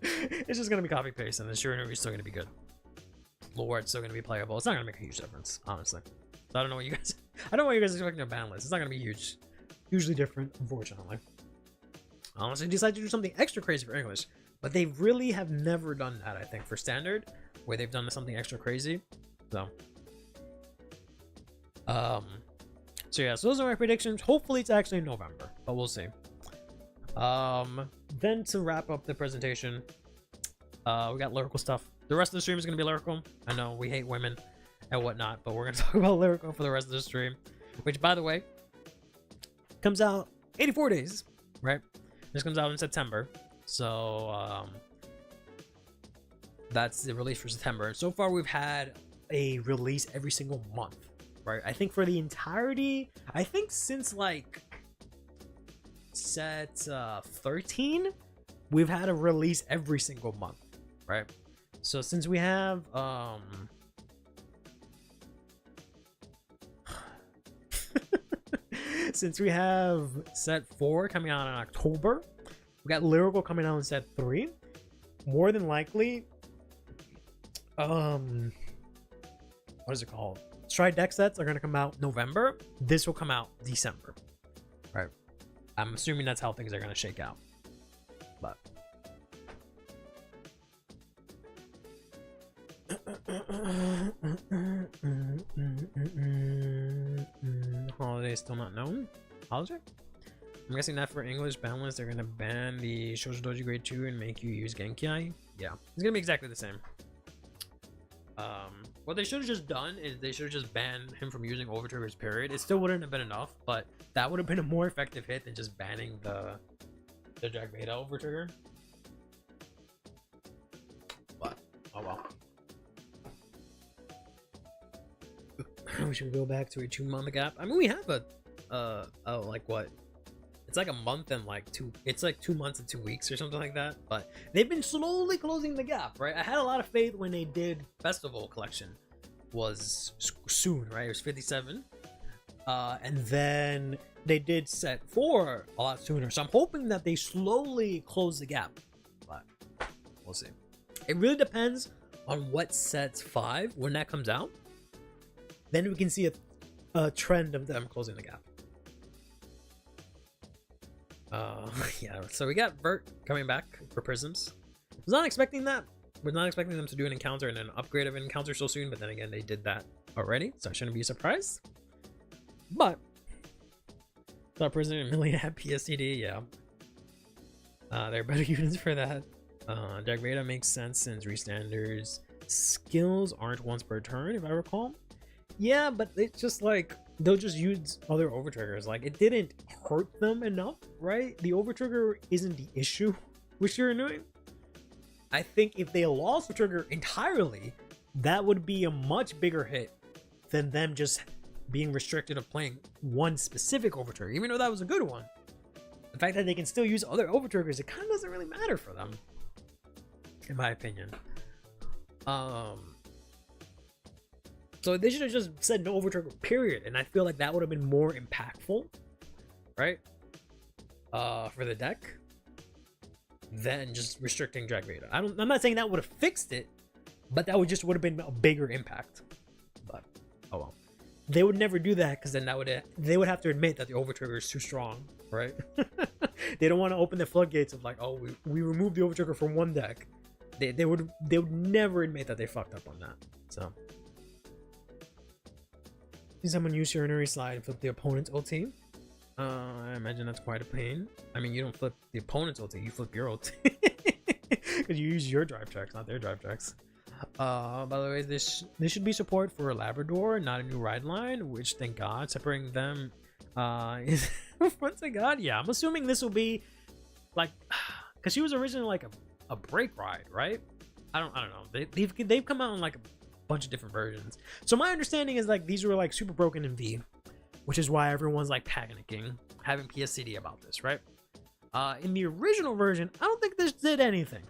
It's just gonna be copy paste, and the sure is still gonna be good. Lord's still gonna be playable. It's not gonna make a huge difference, honestly. So I don't know what you guys. I don't know what you guys are expecting a ban list. It's not gonna be huge. Hugely different, unfortunately. Unless they decide to do something extra crazy for English, but they really have never done that. I think for standard, where they've done something extra crazy. So. So yeah, so those are my predictions. Hopefully it's actually in November, but we'll see. Then to wrap up the presentation, we got lyrical stuff. The rest of the stream is going to be lyrical. I know we hate women and whatnot, but we're going to talk about lyrical for the rest of the stream, which, by the way, comes out 84 days, right? This comes out in September, so that's the release for September. So far, we've had a release every single month, right? I think for the entirety, I think since like set 13, we've had a release every single month, right? So since we have since we have set 4 coming out in October, we got Lyrical coming out in set 3. More than likely, what is it called? Stride deck sets are gonna come out November. This will come out December, right? I'm assuming that's how things are gonna shake out. But holiday is still not known. Holiday? I'm guessing that for English balance, they're gonna ban the Shoujo Doji Grade 2 and make you use Genkai. Yeah, it's gonna be exactly the same. What they should have just done is they should have just banned him from using Overtriggers, period. It still wouldn't have been enough, but that would have been a more effective hit than just banning the Drag Beta Overtrigger. But oh well. We should go back to a 2-month gap. I mean, we have a like what? It's like a month and like it's like 2 months and 2 weeks or something like that. But they've been slowly closing the gap, right? I had a lot of faith when they did Festival Collection was soon, right? It was 57. And then they did set 4 a lot sooner. So I'm hoping that they slowly close the gap. But we'll see. It really depends on what sets 5 when that comes out. Then we can see a trend of them closing the gap. Yeah, so we got Vert coming back for Prisms. Was not expecting that. Was not expecting them to do an encounter and an upgrade of an encounter so soon, but then again, they did that already, so I shouldn't be surprised. But thought Prisoner and Million had PSCD, yeah. There are better units for that. Drag Beta makes sense since Restanders skills aren't once per turn, if I recall. Yeah, but it's just like they'll just use other overtriggers. Like, it didn't hurt them enough, right? The overtrigger isn't the issue with Shiranui. I think if they lost the trigger entirely, that would be a much bigger hit than them just being restricted of playing one specific overtrigger, even though that was a good one. The fact that they can still use other overtriggers, it kind of doesn't really matter for them, in my opinion. So they should have just said no overtrigger, period. And I feel like that would have been more impactful, right? For the deck than just restricting Drag Beta. I'm not saying that would have fixed it, but that would have been a bigger impact. But oh well. They would never do that because then they would have to admit that the overtrigger is too strong, right? They don't want to open the floodgates of like, oh, we removed the overtrigger from one deck. They would never admit that they fucked up on that. So see someone use your Shiranui slide and flip the opponent's ulti. I imagine that's quite a pain. I mean, you don't flip the opponent's ulti, you flip your ulti. Because you use your drive tracks, not their drive tracks. By the way, this should be support for Labrador, not a new ride line, which thank God separating them is once thank God. Yeah, I'm assuming this will be like, because she was originally like a break ride, right? I don't know. They've come out in like a bunch of different versions. So my understanding is like these were like super broken in V, which is why everyone's like panicking, having PSCD about this, right? In the original version, I don't think this did anything.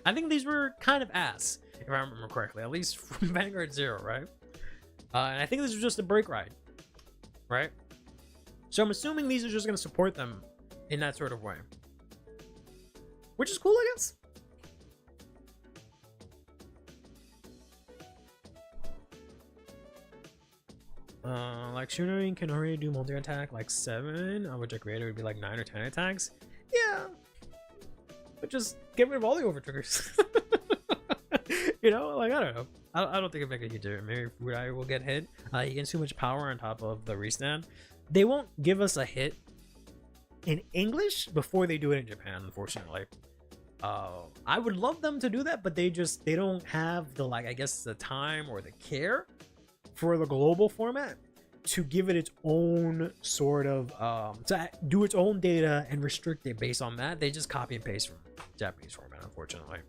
I think these were kind of ass, if I remember correctly, at least from Vanguard 0, right? And I think this was just a break ride, right? So I'm assuming these are just going to support them in that sort of way, which is cool, I guess. Like Shiranui can already do multi-attack like 7, which a creator would be like 9 or 10 attacks. Yeah, but just get rid of all the overtriggers. You know, like I don't know. I don't think it'd make a huge difference. Maybe Rudai will get hit. He gets too much power on top of the restand. They won't give us a hit in English before they do it in Japan, unfortunately. I would love them to do that, but they don't have the, like, I guess the time or the care for the global format to give it its own sort of to do its own data and restrict it based on that. They just copy and paste from Japanese format, unfortunately.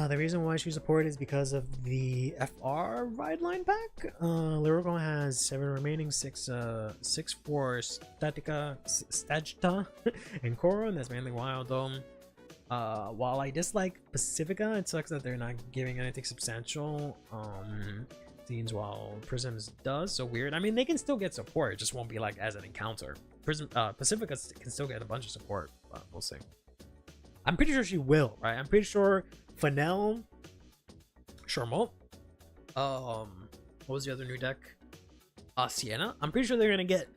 The reason why she support is because of the FR ride line pack. Lyrical has 7 remaining, 6 for Stagita and Koro, and that's mainly Wild Dome. While I dislike Pacifica, it sucks that they're not giving anything substantial. Scenes while Prisms does, so weird. I mean, they can still get support, it just won't be like as an encounter. Pacifica can still get a bunch of support, but we'll see. I'm pretty sure she will, right? I'm pretty sure Fanel, Charmot, what was the other new deck? Sienna. I'm pretty sure they're gonna get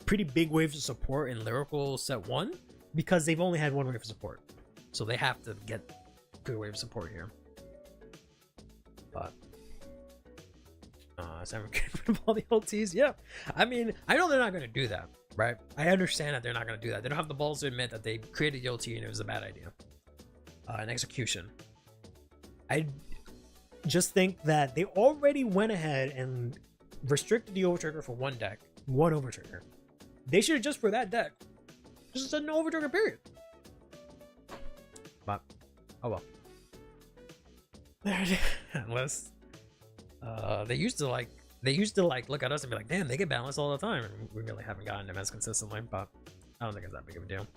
pretty big waves of support in Lyrical set 1 because they've only had 1 wave of support, so they have to get good wave of support here. But Sam getting all the LTs, yeah. I mean, I know they're not gonna do that, right? I understand that they're not gonna do that. They don't have the balls to admit that they created the LT and it was a bad idea. An execution. I just think that they already went ahead and restricted the overtrigger for one deck, one overtrigger. They should have just for that deck just said no overtrigger, period. But oh well. Unless they used to like look at us and be like, damn, they get balanced all the time, and we really haven't gotten them as consistently. But I don't think it's that big of a deal.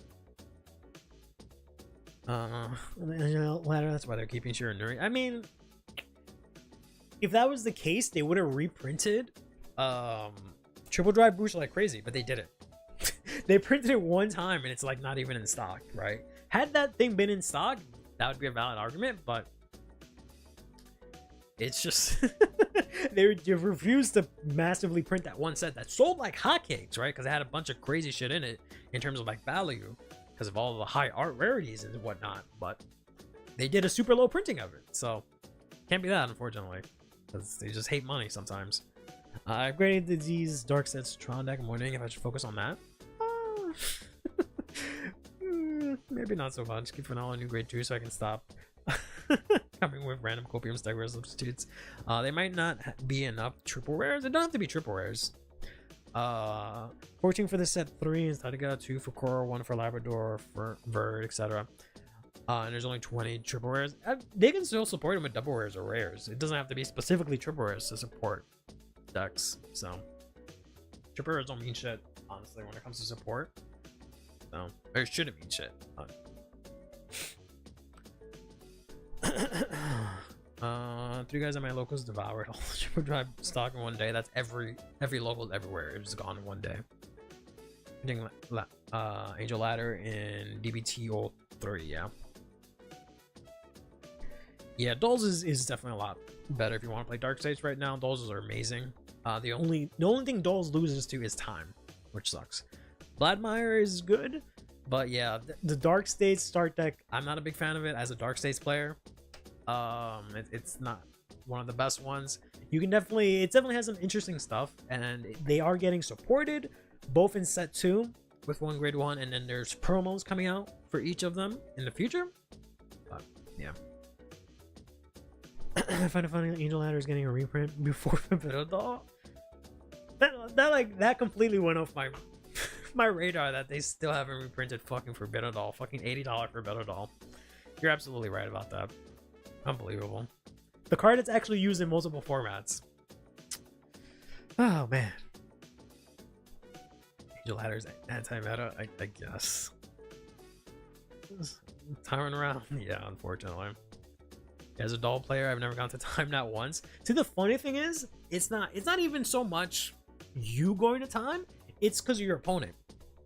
Ladder, that's why they're keeping Shira and Nuri. I mean, if that was the case, they would have reprinted Triple Drive Boost like crazy, but they did it. They printed it one time and it's like not even in stock, right? Had that thing been in stock, that would be a valid argument, but it's just they refused to massively print that one set that sold like hotcakes, right? Because it had a bunch of crazy shit in it in terms of like value because of all the high art rarities and whatnot. But they did a super low printing of it, so can't be that, unfortunately, because they just hate money sometimes. I upgraded these dark sets to Tron deck. I'm wondering if I should focus on that. Maybe not so much. Keep Fernal a new grade 2 so I can stop coming with random copium stack rare substitutes. They might not be enough triple rares. They don't have to be triple rares. 14 for the set 3 is Tadiga, 2 for Koro, 1 for Labrador, for Verd, etc. And there's only 20 triple rares. They can still support them with double rares or rares. It doesn't have to be specifically triple rares to support decks. So triple rares don't mean shit, honestly, when it comes to support. So, or it shouldn't mean shit. Three guys at my locals devoured all the triple drive stock in one day. That's every local everywhere. It was gone in one day. Angel Ladder in DBT 03, yeah. Yeah, Dolls is definitely a lot better if you want to play Dark States right now. Dolls are amazing. The only thing Dolls loses to is time, which sucks. Vladimir is good, but yeah, the Dark States start deck, I'm not a big fan of it as a Dark States player. It's not one of the best ones. You can definitely, it definitely has some interesting stuff, and they are getting supported both in set 2 with 1 grade 1, and then there's promos coming out for each of them in the future. But yeah. I find it funny that Angel Ladder is getting a reprint before Doll. That completely went off my radar that they still haven't reprinted fucking Forbidden Doll. Fucking $80 Forbidden Doll. You're absolutely right about that. Unbelievable. The card is actually used in multiple formats. Oh man. Angel Ladder's anti-meta, I guess. Time around? Yeah, unfortunately. As a doll player, I've never gone to time not once. See, the funny thing is, it's not even so much you going to time, it's because of your opponent,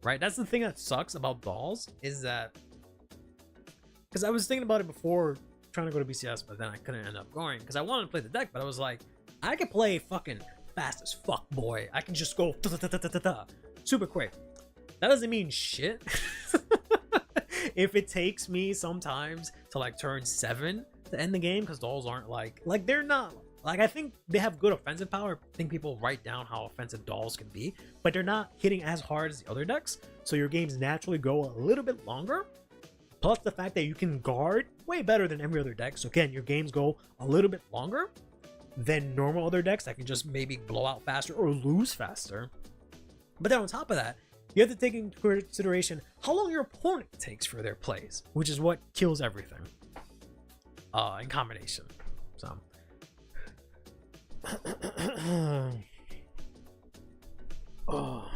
right? That's the thing that sucks about dolls, is that, because I was thinking about it before trying to go to BCS, but then I couldn't end up going because I wanted to play the deck, but I was like, I could play fucking fast as fuck, boy. I can just go super quick. That doesn't mean shit if it takes me sometimes to like turn 7 to end the game, because dolls aren't like they're not like, I think they have good offensive power. I think people write down how offensive dolls can be, but they're not hitting as hard as the other decks, so your games naturally go a little bit longer. Plus the fact that you can guard way better than every other deck, so again, your games go a little bit longer than normal other decks that can just maybe blow out faster or lose faster. But then on top of that, you have to take into consideration how long your opponent takes for their plays, which is what kills everything. in combination. So oh.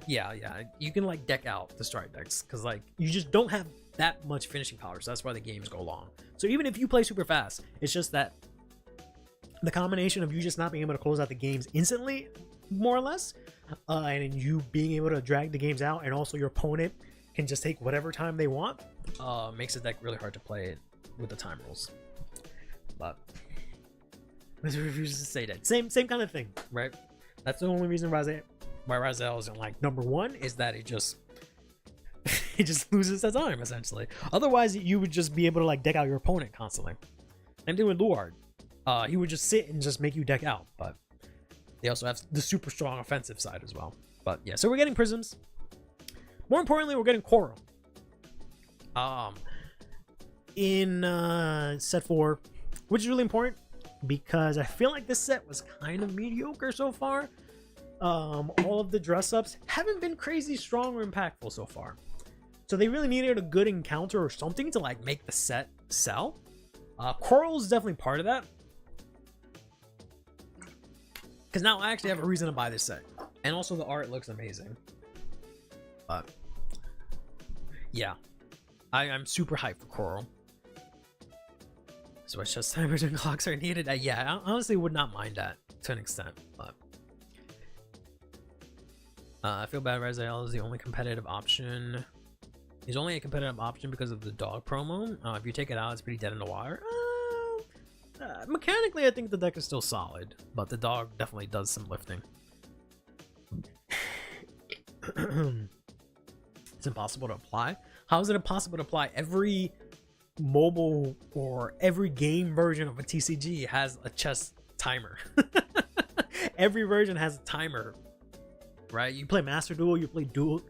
Yeah, you can like deck out the strike decks because like you just don't have that much finishing power, so that's why the games go long. So even if you play super fast, it's just that the combination of you just not being able to close out the games instantly, more or less, and you being able to drag the games out, and also your opponent can just take whatever time they want, makes the deck really hard to play with the time rules. But Mr. refuses to say that. Same kind of thing, right? That's the only reason why Raziel isn't like number one, is that it just it just loses the time essentially. Otherwise, you would just be able to like deck out your opponent constantly. Same thing with Luard. He would just sit and just make you deck out, but they also have the super strong offensive side as well. But yeah, so we're getting Prisms. More importantly, we're getting Coral. In set 4, which is really important because I feel like this set was kind of mediocre so far. All of the dress ups haven't been crazy strong or impactful so far, so they really needed a good encounter or something to like make the set sell. Coral is definitely part of that, because now I actually have a reason to buy this set, and also the art looks amazing. But yeah, I'm super hyped for Coral. Switch just timers and clocks are needed. Yeah, I honestly would not mind that to an extent, but I feel bad. Raziel is the only competitive option. He's only a competitive option because of the dog promo. If you take it out, it's pretty dead in the water. Mechanically, I think the deck is still solid, but the dog definitely does some lifting. It's impossible to apply. How is it impossible to apply? Every mobile or every game version of a TCG has a chess timer. Every version has a timer, right? You play Master Duel, you play Duel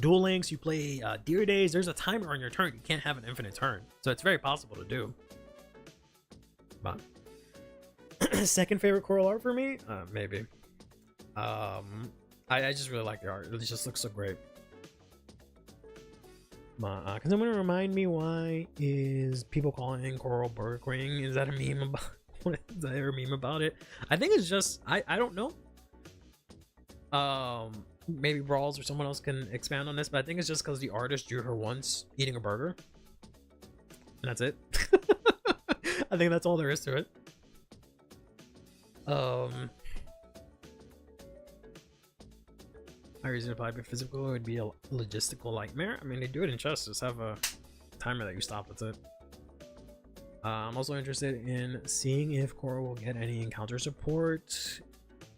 Links, you play Deer Days. There's a timer on your turn. You can't have an infinite turn, so it's very possible to do. But second favorite Coral art for me, maybe. I just really like the art. It just looks so great. Can someone remind me why is people calling Coral Burger King? Is that a meme about? Is there a meme about it? I think it's just I don't know. Maybe Brawls or someone else can expand on this, but I think it's just because the artist drew her once eating a burger, and that's it. I think that's all there is to it. My reason to apply for physical would be a logistical nightmare. I mean, they do it in chess. Just have a timer that you stop. That's it. I'm also interested in seeing if Coral will get any encounter support.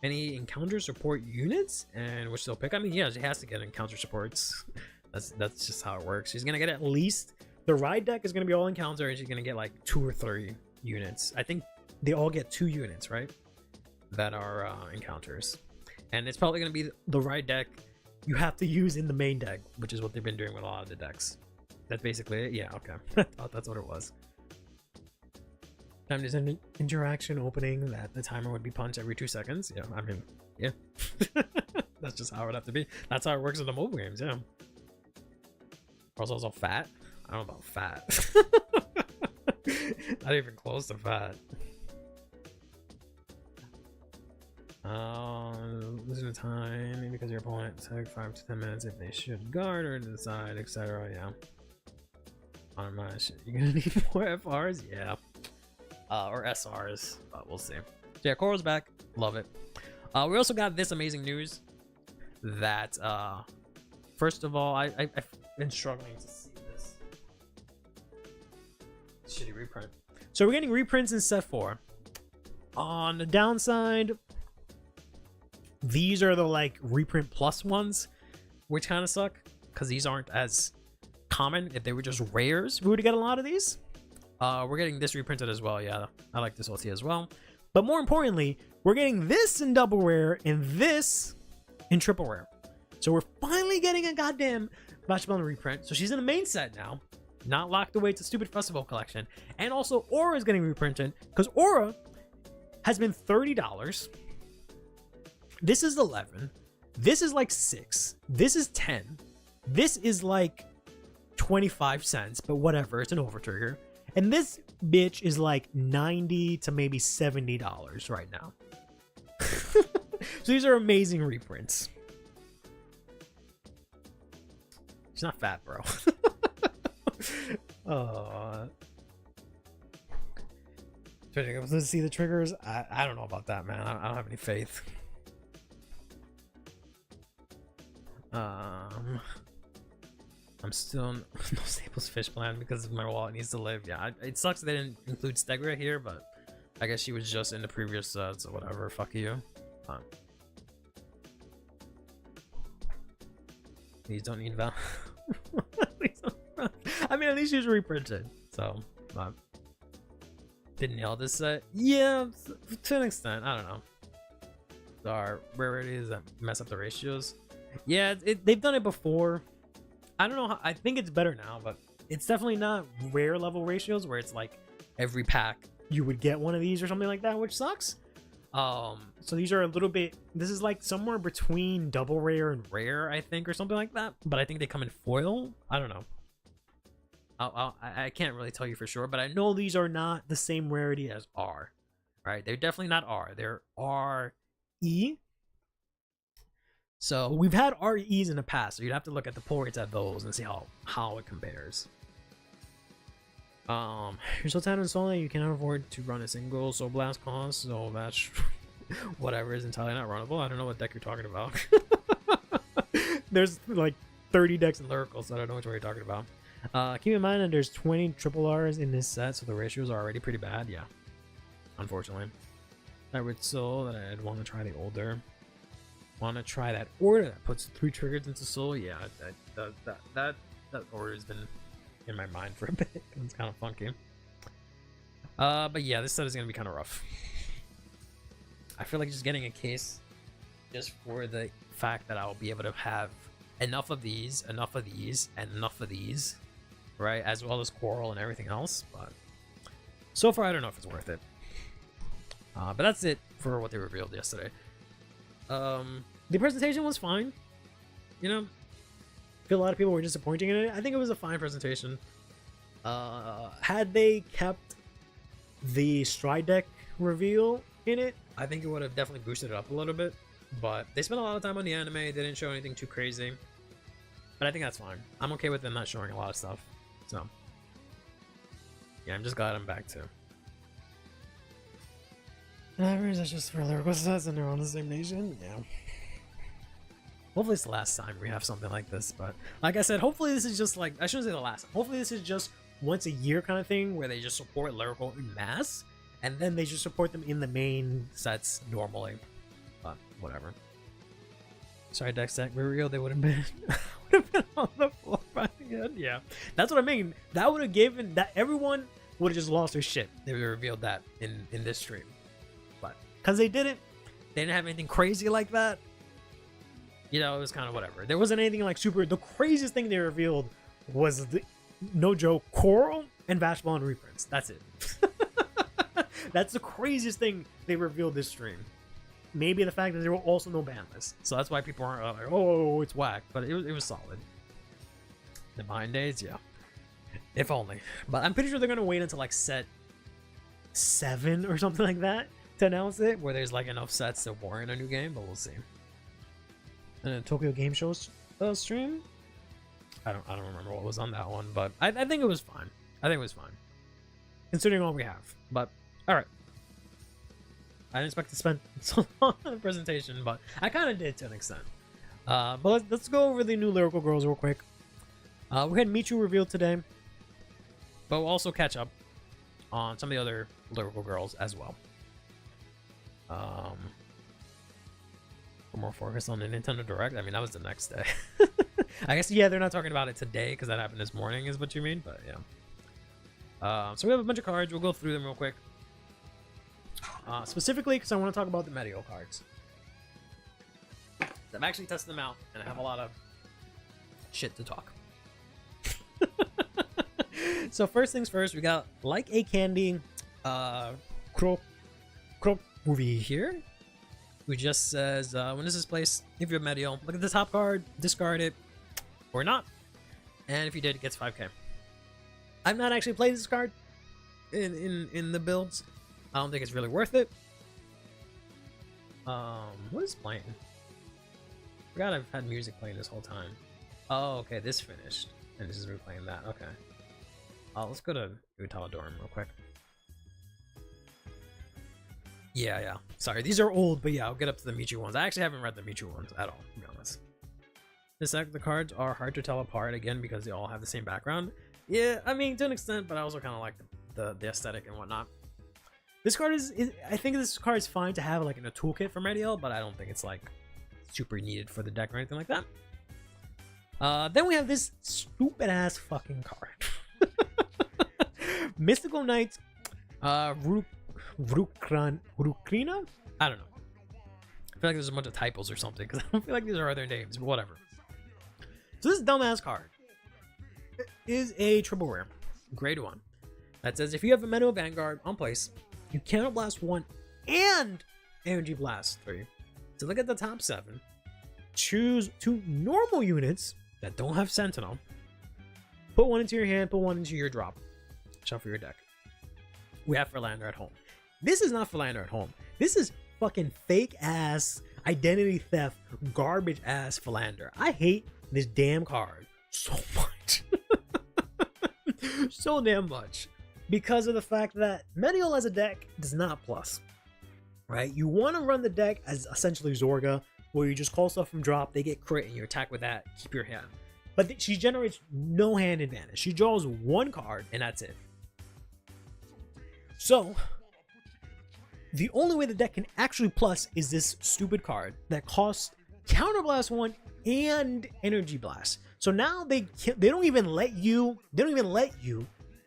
Any encounter support units, and which they'll pick. I mean, yeah, she has to get encounter supports. That's just how it works. She's gonna get at least the ride deck is gonna be all encounter, and she's gonna get like 2 or 3 units. I think they all get 2 units, right? That are encounters, and it's probably gonna be the ride deck you have to use in the main deck, which is what they've been doing with a lot of the decks. That's basically it. Yeah, okay. I thought that's what it was. Time to send an interaction opening that the timer would be punched every 2 seconds. Yeah, I mean, yeah. That's just how it would have to be. That's how it works in the mobile games, yeah. Also fat? I don't know about fat. Not even close to fat. Losing the time because your opponent took 5 to 10 minutes if they should guard or decide, etc. Yeah. On my shit, you're gonna need more FRs? Yeah. Or SRs, but we'll see. So yeah, Coral's back. Love it. We also got this amazing news that, first of all, I've been struggling to see this shitty reprint. So we're getting reprints in set 4. On the downside, these are the like reprint plus ones, which kind of suck because these aren't as common. If they were just rares, we would get a lot of these. We're getting this reprinted as well. Yeah, I like this OT as well. But more importantly, we're getting this in double rare and this in triple rare. So we're finally getting a goddamn Bashbelna reprint. So she's in the main set now, not locked away to stupid festival collection. And also Aura is getting reprinted because Aura has been $30. This is 11. This is like 6. This is 10. This is like 25 cents, but whatever, it's an over trigger. And this bitch is like $90 to maybe $70 right now. So these are amazing reprints. She's not fat, bro. Let's see the triggers. I don't know about that, man. I don't have any faith. I'm still no Staples fish plan because my wallet needs to live. Yeah, it sucks they didn't include Stegra here, but I guess she was just in the previous sets or whatever. Fuck you. These don't need val. I mean, at least she's reprinted. So, didn't nail this set. Yeah, to an extent. I don't know. There are rarities that mess up the ratios. Yeah, they've done it before. I don't know how, I think it's better now, but it's definitely not rare level ratios where it's like every pack you would get one of these or something like that, which sucks. So these are a little bit, this is like somewhere between double rare and rare, I think, or something like that. But I think they come in foil. I don't know. I can't really tell you for sure, but I know these are not the same rarity as R, right? They're definitely not R. They're RE. So we've had REs in the past, so you'd have to look at the pull rates at those and see how it compares. You're so tight on Soul you cannot afford to run a single Soul Blast cost, so that's whatever is entirely not runnable. I don't know what deck you're talking about. There's like 30 decks in Lyrical, so I don't know which one you're talking about. Keep in mind that there's 20 triple R's in this set, so the ratios are already pretty bad. Yeah, unfortunately. That would Soul that I'd want to try the older. Want to try that order that puts 3 triggers into Soul? Yeah, that order has been in my mind for a bit. It's kind of funky. But yeah, this set is gonna be kind of rough. I feel like just getting a case just for the fact that I'll be able to have enough of these, and enough of these, right, as well as Coral and everything else. But so far I don't know if it's worth it. But that's it for what they revealed yesterday. The presentation was fine. You know, I feel a lot of people were disappointing in it. I think it was a fine presentation. Had they kept the Stride deck reveal in it, I think it would have definitely boosted it up a little bit. But they spent a lot of time on the anime. They didn't show anything too crazy. But I think that's fine. I'm okay with them not showing a lot of stuff. So, yeah, I'm just glad I'm back too. That's just for lyrical sets and they're on the same nation. Yeah. Hopefully it's the last time we have something like this, but like I said, hopefully this is just like, I shouldn't say the last time. Hopefully this is just once a year kind of thing where they just support lyrical in mass and then they just support them in the main sets normally. But whatever. Sorry, Dex Deck, we were real, they would have been on the floor by the end. Yeah. That's what I mean. That would have given that everyone would have just lost their shit. They would have revealed that in this stream. But because they didn't have anything crazy like that. You know, it was kind of whatever. There wasn't anything like super. The craziest thing they revealed was the, no joke, Coral and Vashball and reprints. That's it. That's the craziest thing they revealed this stream. Maybe the fact that there were also no ban lists. So that's why people aren't like, oh, it's whack. But it was solid. The Mind Days, yeah. If only. But I'm pretty sure they're going to wait until like set 7 or something like that to announce it, where there's like enough sets to warrant a new game, but we'll see. And then Tokyo Game Show stream? I don't remember what was on that one, but I think it was fine. I think it was fine. Considering all we have. But, alright. I didn't expect to spend so long on the presentation, but I kind of did to an extent. But let's go over the new Lyrical Girls real quick. We had Michu revealed today. But we'll also catch up on some of the other Lyrical Girls as well. We're more focused on the Nintendo Direct. I mean, that was the next day. I guess, yeah, they're not talking about it today because that happened this morning is what you mean, but yeah. So we have a bunch of cards. We'll go through them real quick. Specifically because I want to talk about the Medio cards. I've actually tested them out and I have a lot of shit to talk. So first things first, we got Like a Candy Croc movie here. who just says, when this is placed, if you have Medio, look at the top card, discard it, or not. And if you did, it gets 5k. I've not actually played this card in the builds. I don't think it's really worth it. What is playing? Forgot I've had music playing this whole time. Oh, okay, this finished. And this is me playing that, okay. Let's go to Utaladorum real quick. Yeah. Sorry, these are old, but yeah, I'll get up to the Michu ones. I actually haven't read the Michu ones at all, to be honest. This deck, the cards are hard to tell apart, again, because they all have the same background. Yeah, I mean, to an extent, but I also kind of like the aesthetic and whatnot. This card is I think this card is fine to have like in a toolkit for Medial, but I don't think it's like super needed for the deck or anything like that. Then we have this stupid ass fucking card. Mystical Knights, Rukrina? I don't know. I feel like there's a bunch of typos or something, because I don't feel like these are other names, but whatever. So this dumbass card is a triple rare, grade 1, that says if you have a Meadow Vanguard on place, you cannot blast 1 and Energy Blast 3. So look at the top 7. Choose 2 normal units that don't have Sentinel. Put 1 into your hand, put 1 into your drop. Shuffle your deck. We have Philander at home. This is not Philander at home. This is fucking fake ass identity theft, garbage ass Philander. I hate this damn card so much. So damn much. Because of the fact that Medial as a deck does not plus. Right? You want to run the deck as essentially Zorga, where you just call stuff from drop, they get crit, and you attack with that, keep your hand. But she generates no hand advantage. She draws 1 card, and that's it. So, the only way the deck can actually plus is this stupid card that costs Counterblast 1 and Energy Blast. So now they don't even let you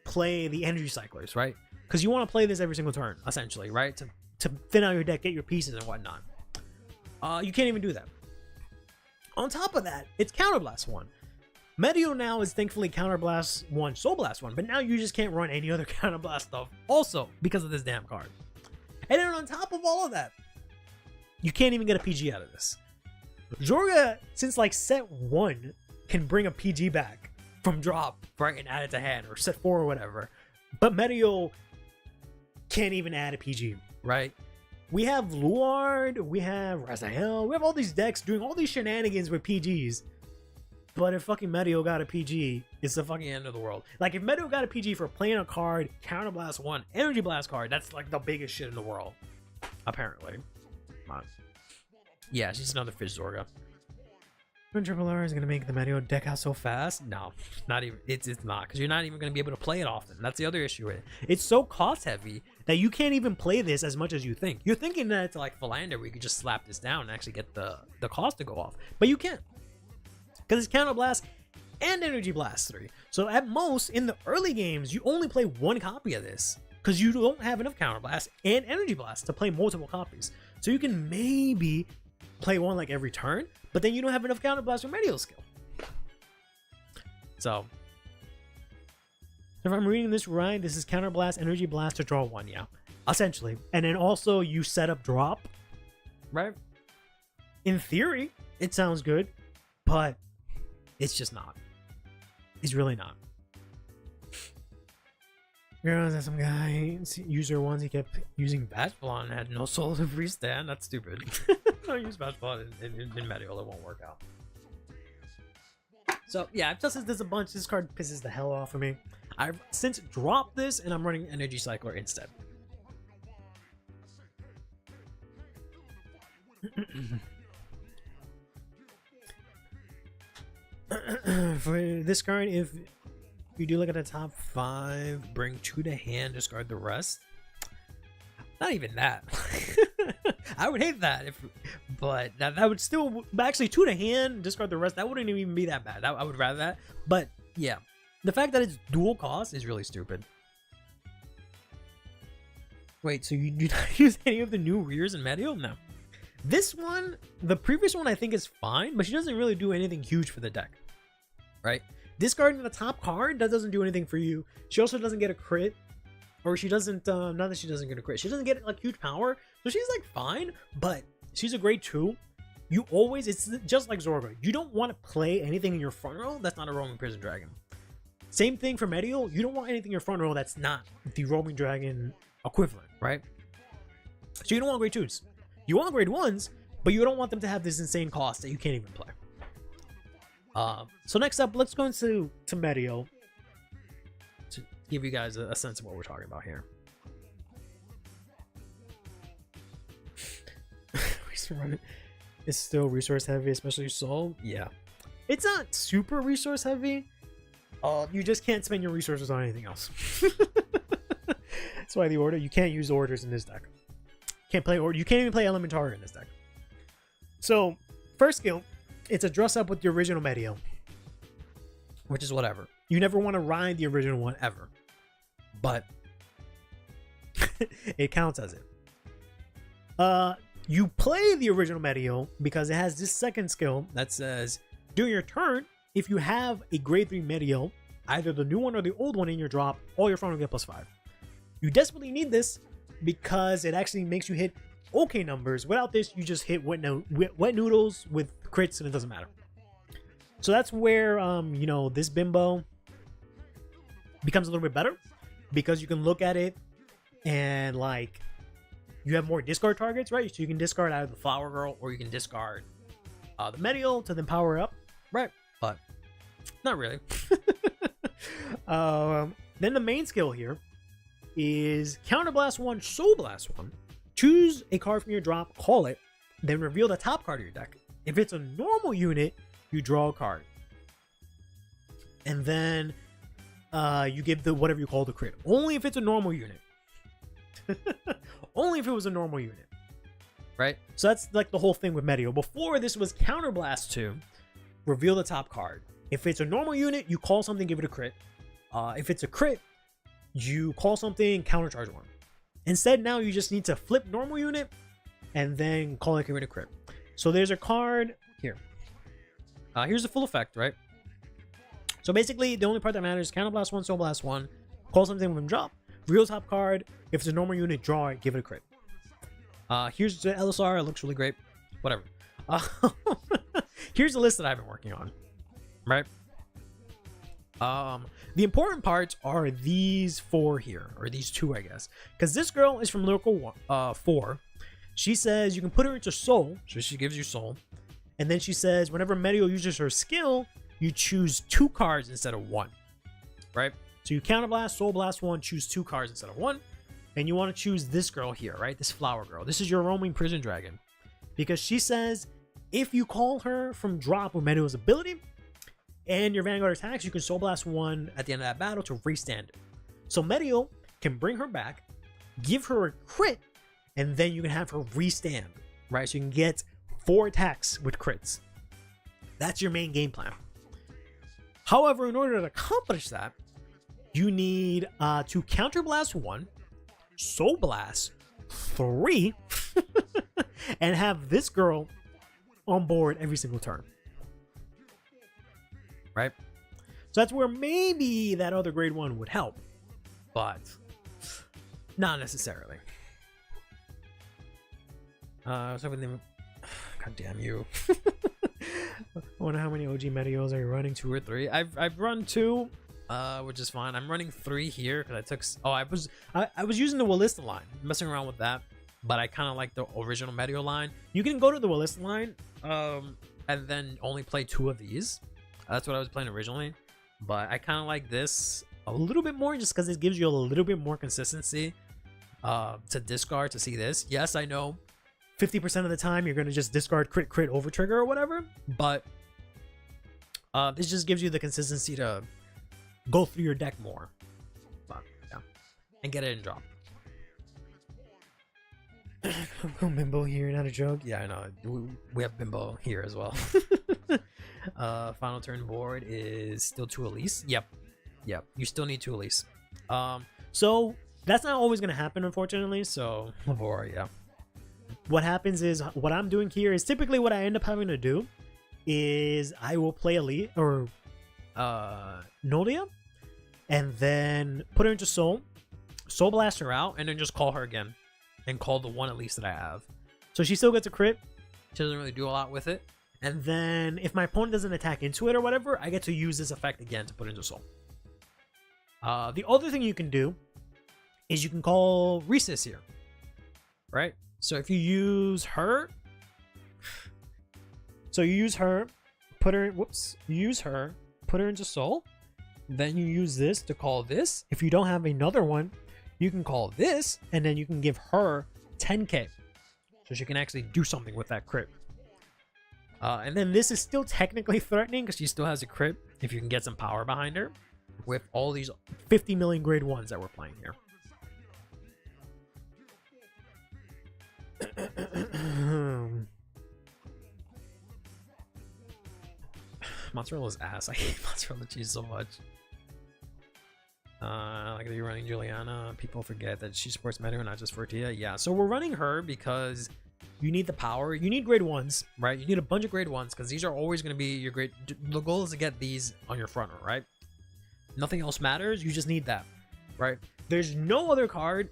play the Energy Cyclers, right? Because you want to play this every single turn, essentially, right? To thin out your deck, get your pieces and whatnot. You can't even do that. On top of that, it's Counterblast 1. Medio now is thankfully Counterblast 1, Soul Blast 1, but now you just can't run any other Counterblast stuff also because of this damn card. And then on top of all of that, you can't even get a PG out of this. Zorga, since like set 1, can bring a PG back from drop, right, and add it to hand, or set 4 or whatever. But Medio can't even add a PG, right? We have Luard, we have Raziel, we have all these decks doing all these shenanigans with PGs. But if fucking Medio got a PG, it's the fucking end of the world. Like, if Medio got a PG for playing a card, Counterblast 1, Energy Blast card, that's like the biggest shit in the world. Apparently. Come on. Yeah, she's another fish Zorga. Triple R is going to make the Medio deck out so fast? No, not even. It's not, because you're not even going to be able to play it often. That's the other issue with it. It's so cost heavy that you can't even play this as much as you think. You're thinking that it's like Philander, where you could just slap this down and actually get the cost to go off. But you can't. Because it's Counterblast and Energy Blast 3. So at most, in the early games, you only play 1 copy of this. Because you don't have enough Counterblast and Energy Blast to play multiple copies. So you can maybe play 1 like every turn, but then you don't have enough Counterblast or Medio skill. So, if I'm reading this right, this is Counterblast, Energy Blast to draw 1, yeah. Essentially. And then also you set up drop, right? In theory, it sounds good, but it's just not. It's really not. That some guy, user ones, he kept using Bashfalon and had no soul to freestand. That's stupid. Don't use Bashfalon in Medial, it won't work out. So yeah, I've tested this a bunch. This card pisses the hell off of me. I've since dropped this and I'm running Energy Cycler instead. For this card, if you do look at the top 5, bring 2 to hand, discard the rest. Not even that. I would hate that, but that would still actually 2 to hand, discard the rest. That wouldn't even be that bad. I would rather that. But yeah, the fact that it's dual cost is really stupid. Wait, so you do not use any of the new rears in Medio? No. This one, the previous one, I think is fine, but she doesn't really do anything huge for the deck, right? Discarding the top card, that doesn't do anything for you. She also doesn't get a crit, or she doesn't, not that she doesn't get a crit, she doesn't get like huge power, so she's like fine, but she's a grade 2. You always, it's just like Zorga. You don't want to play anything in your front row that's not a roaming prison dragon. Same thing for Medio. You don't want anything in your front row that's not the roaming dragon equivalent, right? So you don't want grade 2s. You want grade 1s, but you don't want them to have this insane cost that you can't even play. So next up, let's go into Medio to give you guys a sense of what we're talking about here. It's still resource heavy, especially Soul. Yeah, it's not super resource heavy. You just can't spend your resources on anything else. That's why the order, you can't use orders in this deck. Can't play order. You can't even play Elementary in this deck. So first skill, it's a dress up with the original Medio, which is whatever. You never want to ride the original one ever, but it counts as it. You play the original Medio because it has this second skill that says during your turn, if you have a grade 3 Medio, either the new one or the old one in your drop, all your front will get +5. You desperately need this because it actually makes you hit okay numbers. Without this, you just hit wet noodles with crits and it doesn't matter. So that's where you know, this bimbo becomes a little bit better because you can look at it and like you have more discard targets, right? So you can discard either the Flower Girl or you can discard the Medio to then power up, right? But not really. Then the main skill here is Counterblast 1, Soul Blast 1. Choose a card from your drop, call it, then reveal the top card of your deck. If it's a normal unit, you draw a card. And then you give the whatever you call the crit. Only if it's a normal unit. Only if it was a normal unit. Right? So that's like the whole thing with Medio. Before this was Counterblast 2, reveal the top card. If it's a normal unit, you call something, give it a crit. If it's a crit, you call something, countercharge 1. Instead, now you just need to flip normal unit and then call it, give it a crit. So there's a card here. Here's the full effect, right? So basically, the only part that matters is Counterblast 1, Soul Blast 1, call something with drop, reveal top card. If it's a normal unit, draw it, give it a crit. Here's the LSR. It looks really great. Whatever. Here's the list that I've been working on. Right? The important parts are these 4 here, or these 2, I guess. Because this girl is from Lyrical 4. She says you can put her into Soul, so she gives you Soul. And then she says whenever Medio uses her skill, you choose 2 cards instead of 1. Right? So you Counterblast, Soul Blast 1, choose 2 cards instead of 1. And you want to choose this girl here, right? This Flower Girl. This is your roaming prison dragon. Because she says if you call her from drop with Medio's ability and your Vanguard attacks, you can Soul Blast 1 at the end of that battle to restand it. So Medio can bring her back, give her a crit, and then you can have her restand, right? So you can get 4 attacks with crits. That's your main game plan. However, in order to accomplish that, you need to Counterblast 1, Soul Blast 3, and have this girl on board every single turn. Right? So that's where maybe that other grade 1 would help, but not necessarily. So everything. God damn you. I wonder how many OG Medios are you running? 2 or 3? I've run 2, which is fine. I'm running 3 here because I took. I was using the Wallista line, messing around with that, but I kind of like the original Medio line. You can go to the Wallista line, and then only play 2 of these. That's what I was playing originally, but I kind of like this a little bit more just because it gives you a little bit more consistency to discard to see this. Yes, I know 50% of the time you're going to just discard crit over trigger or whatever, but this just gives you the consistency to go through your deck more, but, yeah, and get it in drop. Bimbo here, not a joke. Yeah, I know. We have Bimbo here as well. Final turn board is still 2 Elise. Yep. You still need 2 Elise. So that's not always going to happen, unfortunately. So, yeah. What happens is what I'm doing here is typically what I end up having to do is I will play Elite or Nolia and then put her into Soul Blast her out, and then just call her again and call the 1 Elise that I have. So she still gets a crit. She doesn't really do a lot with it. And then if my opponent doesn't attack into it or whatever, I get to use this effect again to put into soul. The other thing you can do is you can call Recess here, right? So if you use her, so you use her, put her, you use her, put her into soul. Then you use this to call this. If you don't have another one, you can call this, and then you can give her 10k. So she can actually do something with that crit. And then this is still technically threatening because she still has a crit if you can get some power behind her with all these 50 million grade 1s that we're playing here. Mozzarella's ass. I hate mozzarella cheese so much. Like if you're running Juliana, people forget that she supports Meteor, not just Fortia. Yeah, so we're running her because you need the power. You need grade 1s, right? You need a bunch of grade 1s because these are always going to be your grade. The goal is to get these on your front row, right? Nothing else matters. You just need that, right? There's no other card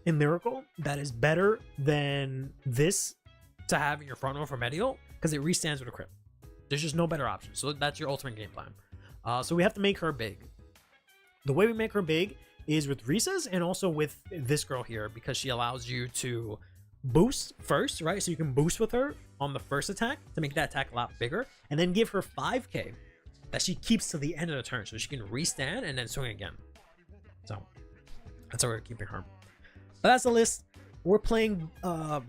in Lyrical that is better than this to have in your front row for Medial because it restands with a crit. There's just no better option. So that's your ultimate game plan. So we have to make her big. The way we make her big is with Risa's and also with this girl here because she allows you to boost first, right? So you can boost with her on the first attack to make that attack a lot bigger and then give her 5k that she keeps to the end of the turn so she can restand and then swing again. So that's how we're keeping her. But that's the list. We're playing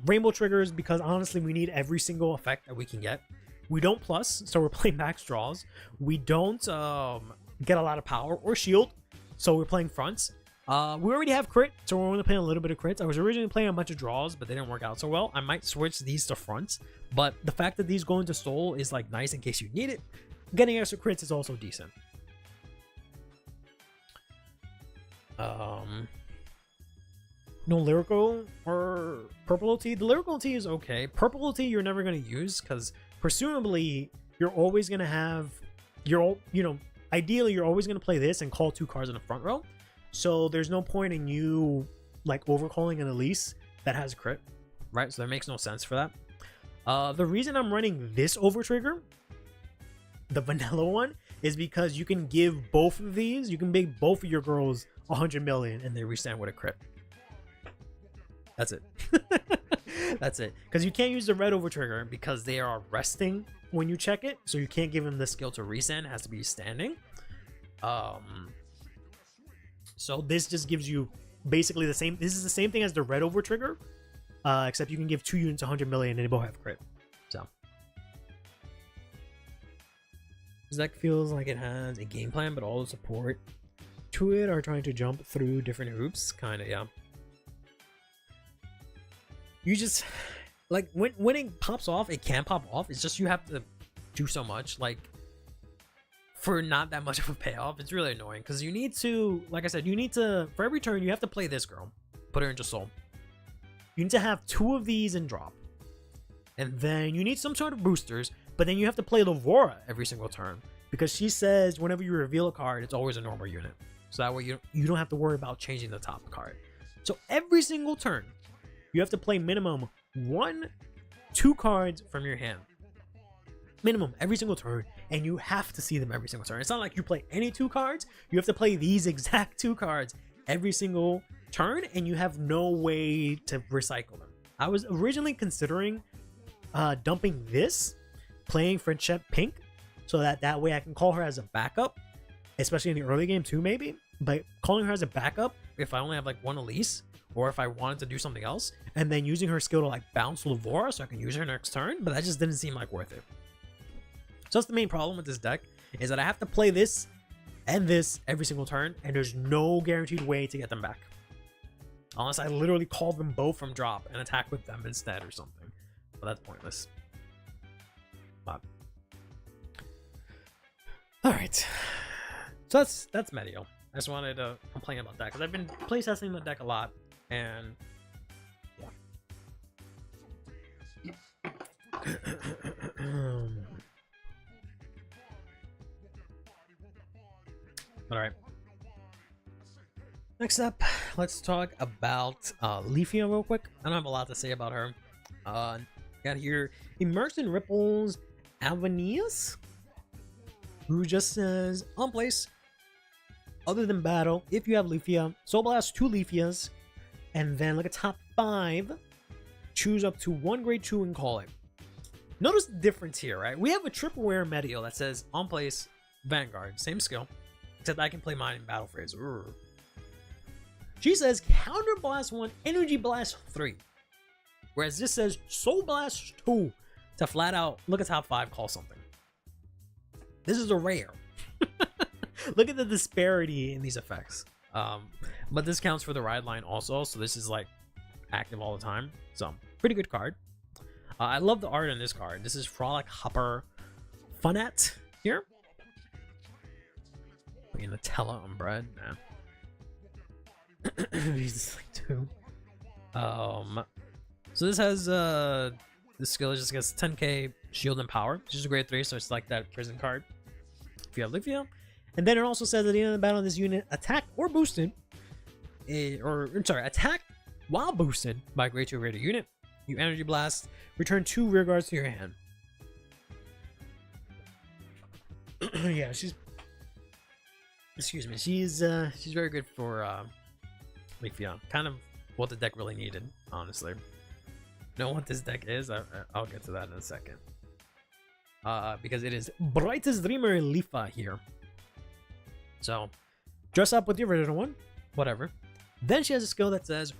rainbow triggers because honestly we need every single effect that we can get. We don't plus, so we're playing max draws. We don't get a lot of power or shield, so we're playing fronts. We already have crit, so we're only playing a little bit of crits. I was originally playing a bunch of draws, but they didn't work out so well. I might switch these to fronts, but the fact that these go into soul is like nice in case you need it. Getting extra crits is also decent. No lyrical or purple OT. The lyrical OT is okay. Purple OT you're never going to use because presumably you're always going to have ideally you're always going to play this and call 2 cards in the front row. So there's no point in you like overcalling an Elise that has a crit, right? So that makes no sense for that. The reason I'm running this over trigger, the vanilla one, is because you can give both of these, you can make both of your girls 100 million and they restand with a crit. That's it. That's it. Because you can't use the red over trigger because they are resting when you check it. So you can't give them the skill to restand. It has to be standing. So this just gives you basically the same. This is the same thing as the red over trigger. Except you can give 2 units 100 million and they both have crit. So this deck feels like it has a game plan, but all the support to it are trying to jump through different hoops. Kind of, yeah. You just like when it pops off, it can pop off. It's just you have to do so much like for not that much of a payoff. It's really annoying because you need to, like I said, you need to, for every turn you have to play this girl, put her into soul. You need to have 2 of these in drop, and then you need some sort of boosters. But then you have to play Lavora every single turn because she says whenever you reveal a card, it's always a normal unit. So that way you don't have to worry about changing the top card. So every single turn, you have to play minimum 1-2 cards from your hand. Minimum every single turn, and you have to see them every single turn. It's not like you play any 2 cards. You have to play these exact 2 cards every single turn, and you have no way to recycle them. I was originally considering dumping this, playing Friendship Pink, so that way I can call her as a backup, especially in the early game too, maybe. But calling her as a backup if I only have like 1 Elise, or if I wanted to do something else, and then using her skill to like bounce Lavora so I can use her next turn, but that just didn't seem like worth it. So that's the main problem with this deck, is that I have to play this and this every single turn, and there's no guaranteed way to get them back. Unless I literally call them both from drop and attack with them instead or something. But that's pointless. But alright. So that's Medio. I just wanted to complain about that because I've been playtesting the deck a lot, and yeah. Alright. Next up, let's talk about Leafia real quick. I don't have a lot to say about her. Got here Immersion Ripples Avenias, who just says on place other than battle if you have Lethia, Soul Blast 2 Lethias, and then look at top 5, choose up to 1 grade 2 and call it. Notice the difference here, right? We have a triple rare Medio that says on place Vanguard, same skill, except I can play mine in battle phase. She says Counter Blast 1, Energy Blast 3. Whereas this says Soul Blast 2 to flat out look at top 5, call something. This is a rare. Look at the disparity in these effects. But this counts for the ride line also, so this is like active all the time. So pretty good card. I love the art in this card. This is Frolic Hopper Funat here. Nutella on bread. Nah. He's like 2. So this has this skill just gets 10k shield and power, which is a grade 3, so it's like that prison card if you have Lethia. And then it also says at the end of the battle, this unit attack or boosted, attack while boosted by grade 2 rated unit. You energy blast, return 2 rear guards to your hand. Yeah, she's very good for Lethia. Kind of what the deck really needed, honestly. Know what this deck is? I'll get to that in a second. Because it is Brightest Dreamer Lifa here. So, dress up with the original one, whatever. Then she has a skill that says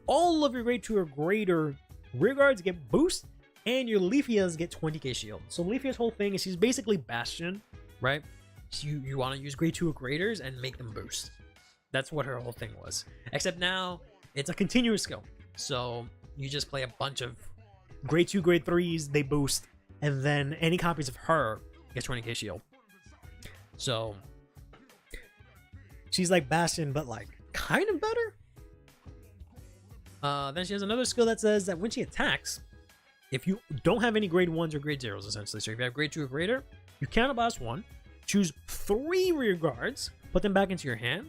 all of your grade 2 or greater rear guards get boost, and your Lethias get 20k shield. So Lethia's whole thing is she's basically Bastion, right? So you want to use grade 2 or graders and make them boost. That's what her whole thing was. Except now it's a continuous skill. So you just play a bunch of grade 2, grade 3s, they boost, and then any copies of her gets 20k shield. So she's like Bastion, but like kind of better. Then she has another skill that says that when she attacks, if you don't have any grade 1s or grade 0s, essentially, so if you have grade 2 or greater, you counter blast 1, choose 3 rear guards, put them back into your hand,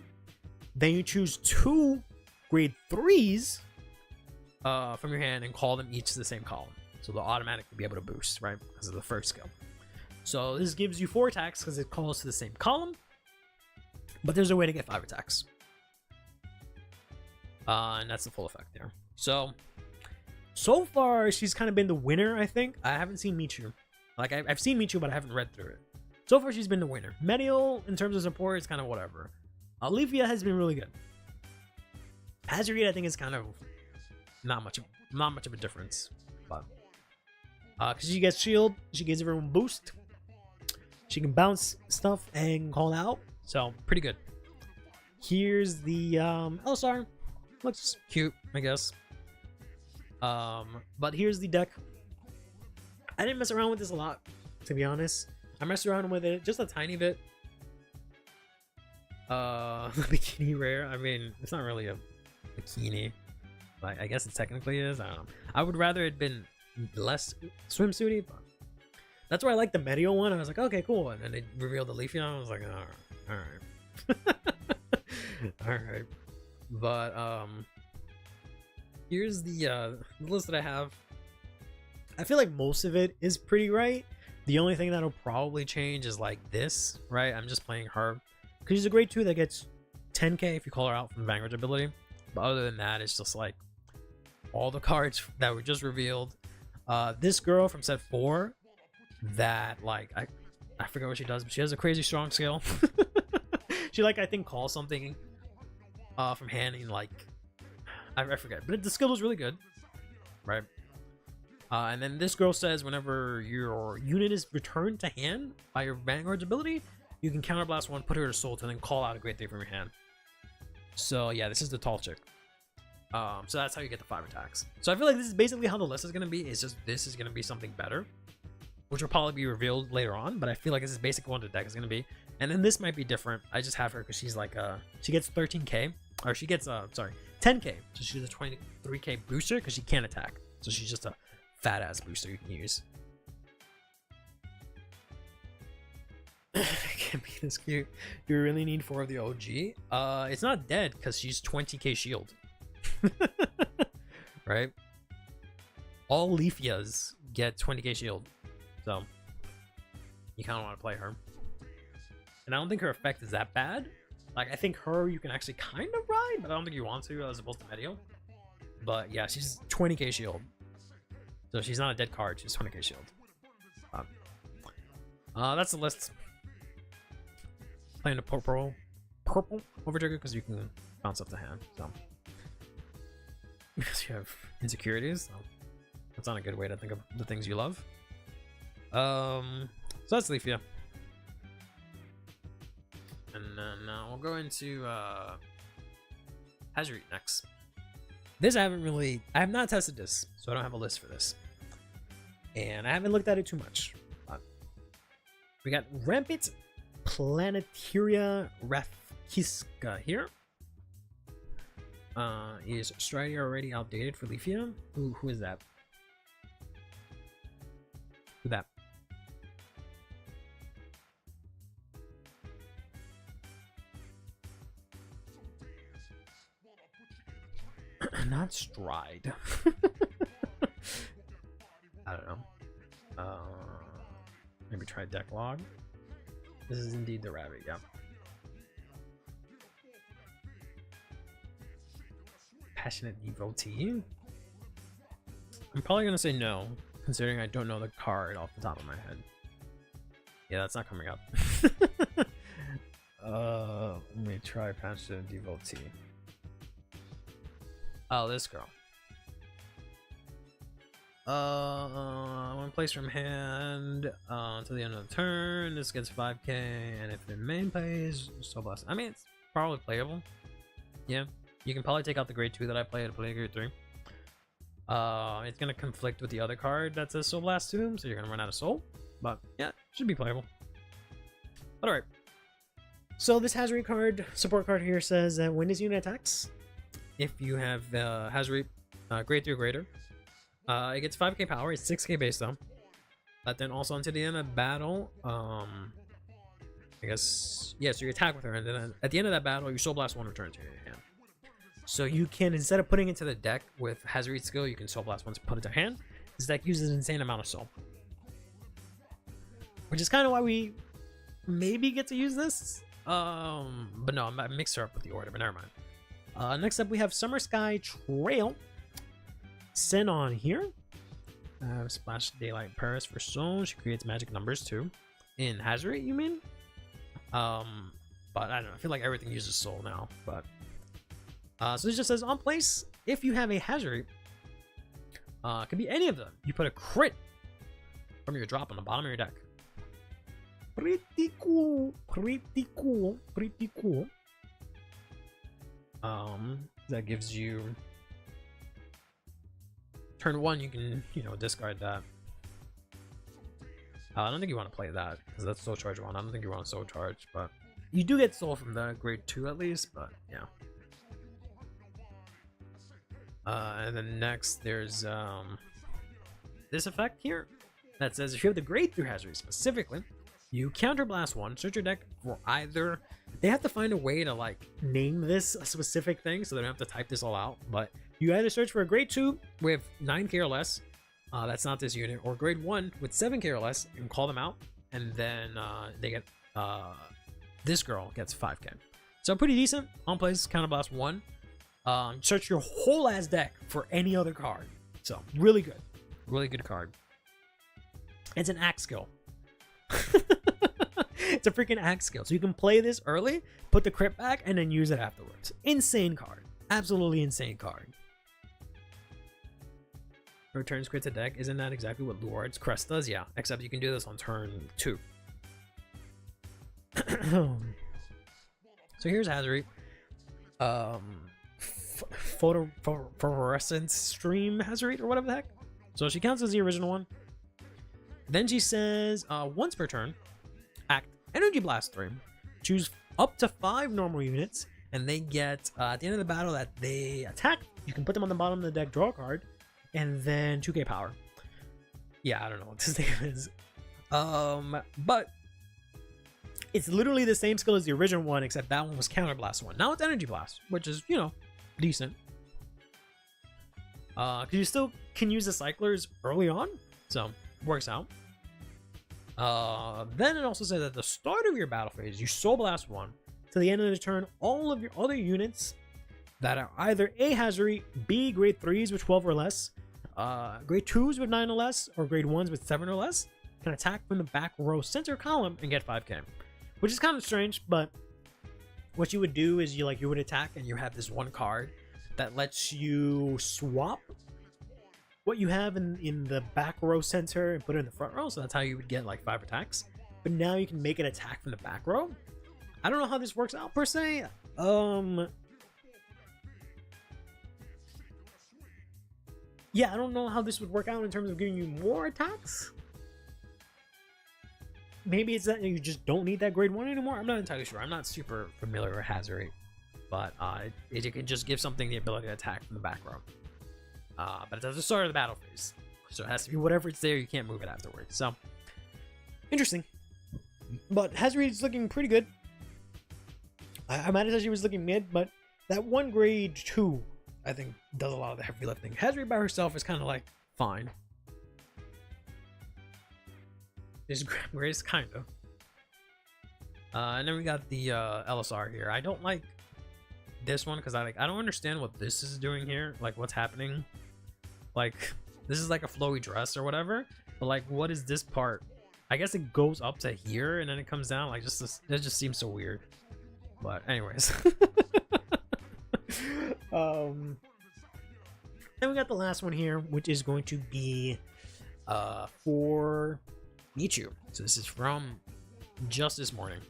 then you choose 2 grade 3s from your hand and call them each to the same column. So they'll automatically be able to boost, right? Because of the first skill. So this gives you 4 attacks because it calls to the same column, but there's a way to get 5 attacks. And that's the full effect there. So far, she's kind of been the winner, I think. I haven't seen Michu. Like, I've seen Michu, but I haven't read through it. So far, she's been the winner. Medial, in terms of support, is kind of whatever. Lethia has been really good. Hazard, I think, is kind of not much of a difference. But because she gets shield, she gives everyone boost. She can bounce stuff and call out. So, pretty good. Here's the LSR. Looks cute, I guess. But here's the deck. I didn't mess around with this a lot, to be honest. I messed around with it just a tiny bit. Bikini rare. I mean, it's not really a bikini. Like, I guess it technically is. I don't know. I would rather it been less swimsuity, but that's why I like the Medio one. I was like, okay, cool. And then they revealed the Lethia. I was like, all right. All right. But here's the list that I have. I feel like most of it is pretty right. The only thing that'll probably change is like this, right? I'm just playing her because she's a grade 2 that gets 10k if you call her out from the Vanguard's ability. But other than that, it's just like all the cards that were just revealed. This girl from set 4 that like I forget what she does, but she has a crazy strong skill. She like I think calls something from handing like I forget, but the skill was really good, right? And then this girl says whenever your unit is returned to hand by your Vanguard's ability, you can counterblast 1, put her to soul, and then call out a grade 3 from your hand. So yeah, this is the tall chick. So that's how you get the 5 attacks. So I feel like this is basically how the list is going to be. It's just this is going to be something better, which will probably be revealed later on. But I feel like this is basically what the deck is going to be. And then this might be different. I just have her because she's like she gets 13k, or she gets 10k. So she's a 23k booster because she can't attack. So she's just a fat ass booster you can use. Can't be this cute. You really need 4 of the OG. It's not dead because she's 20k shield. Right? all Leafias get 20k shield. So you kind of want to play her. And I don't think her effect is that bad. Like, I think her you can actually kind of ride, but I don't think you want to as opposed to Medio. But yeah, she's 20k shield. So she's not a dead card, she's 20k shield. That's the list. Playing the purple Overtrigger because you can bounce up the hand. So because you have insecurities, so that's not a good way to think of the things you love. So that's Leafia. And then we'll go into Hazurit next. This I have not tested this, so I don't have a list for this. And I haven't looked at it too much. But we got Rampant Planetaria Rathkiska here. Is Strider already outdated for Leafia? Who is that? Who that? Not Stride. I don't know. Maybe try deck log. This is indeed the rabbit, yeah. Passionate devotee. I'm probably gonna say no, considering I don't know the card off the top of my head. Yeah, that's not coming up. Let me try passionate devotee. Oh, this girl. One place from hand to the end of the turn. This gets 5k, and if the main plays, so blessed. I mean, it's probably playable. Yeah, you can probably take out the grade 2 that I played to play grade 3. It's gonna conflict with the other card that says Soul Blast Tomb, so you're gonna run out of soul. But yeah, should be playable. But alright. So this Hazurit card, support card here, says that when this unit attacks, if you have Hazurit grade 3 or greater, it gets 5k power, it's 6k base though. But then also until the end of battle, I guess, yeah, so you attack with her, and then at the end of that battle, your Soul Blast 1 returns to your hand. So you can, instead of putting it to the deck with Hazurit skill, you can Soul Blast 1 to put it to hand. This deck uses an insane amount of soul. Which is kind of why we maybe get to use this. But no, I mixed her up with the order, but never mind. Next up, we have Summer Sky Trail. Senon here. Splash Daylight Paris for soul. She creates magic numbers too. In Hazurit, you mean? But I don't know. I feel like everything uses soul now. But so this just says on place. If you have a Hazurit, it could be any of them. You put a crit from your drop on the bottom of your deck. Pretty cool. Pretty cool. Pretty cool. That gives you turn 1. You can, discard that. I don't think you want to play that because that's soul charge 1. I don't think you want to soul charge, but you do get soul from the grade 2 at least. But yeah. And then next there's this effect here that says if you have the grade 3 Hazurit specifically, you counterblast 1. Search your deck for either. They have to find a way to like name this a specific thing so they don't have to type this all out. But you either search for a grade 2 with 9k or less, that's not this unit, or grade 1 with 7k or less, and call them out, and then they get this girl gets 5k. So pretty decent on place. Counterblast 1. Search your whole ass deck for any other card. So really good card. It's an axe skill. It's a freaking axe skill, so you can play this early, put the crit back, and then use it afterwards. Insane card. Absolutely insane card. Returns crit to deck. Isn't that exactly what Luard's Crest does? Yeah, except you can do this on turn 2. So here's Hazurit. Photorescence stream Hazurit, or whatever the heck. So she counts as the original one. Then she says, once per turn, act Energy Blast 3. Choose up to 5 normal units, and they get, at the end of the battle that they attack, you can put them on the bottom of the deck, draw a card, and then 2k power. Yeah, I don't know what this thing is. But it's literally the same skill as the original one, except that one was Counter Blast 1. Now it's Energy Blast, which is, decent. Because you still can use the cyclers early on, so works out. Then it also says at the start of your battle phase, you Soul Blast 1. To the end of the turn, all of your other units that are either A Hazard, B grade 3s with 12 or less, grade 2s with 9 or less, or grade 1s with 7 or less, can attack from the back row center column and get 5k. Which is kind of strange, but what you would do is you would attack and you have this one card that lets you swap what you have in the back row center and put it in the front row, so that's how you would get like 5 attacks. But now you can make an attack from the back row. I don't know how this works out per se. Yeah, I don't know how this would work out in terms of giving you more attacks. Maybe it's that you just don't need that grade 1 anymore. I'm not entirely sure. I'm not super familiar with hazard rate, but it can just give something the ability to attack from the back row. But it's at the start of the battle phase, so it has to be whatever it's there. You can't move it afterwards. So interesting. But hazard rate is looking pretty good. I might have said she was looking mid, but that one grade 2, I think, does a lot of the heavy lifting. Hazard rate by herself is kind of like fine. This grade is kind of. And then we got the LSR here. I don't like this one because I don't understand what this is doing here. Like, what's happening? Like, this is like a flowy dress or whatever. But like, what is this part? I guess it goes up to here and then it comes down. Like, it just seems so weird. But anyways. Then we got the last one here, which is going to be for Michu. So this is from just this morning,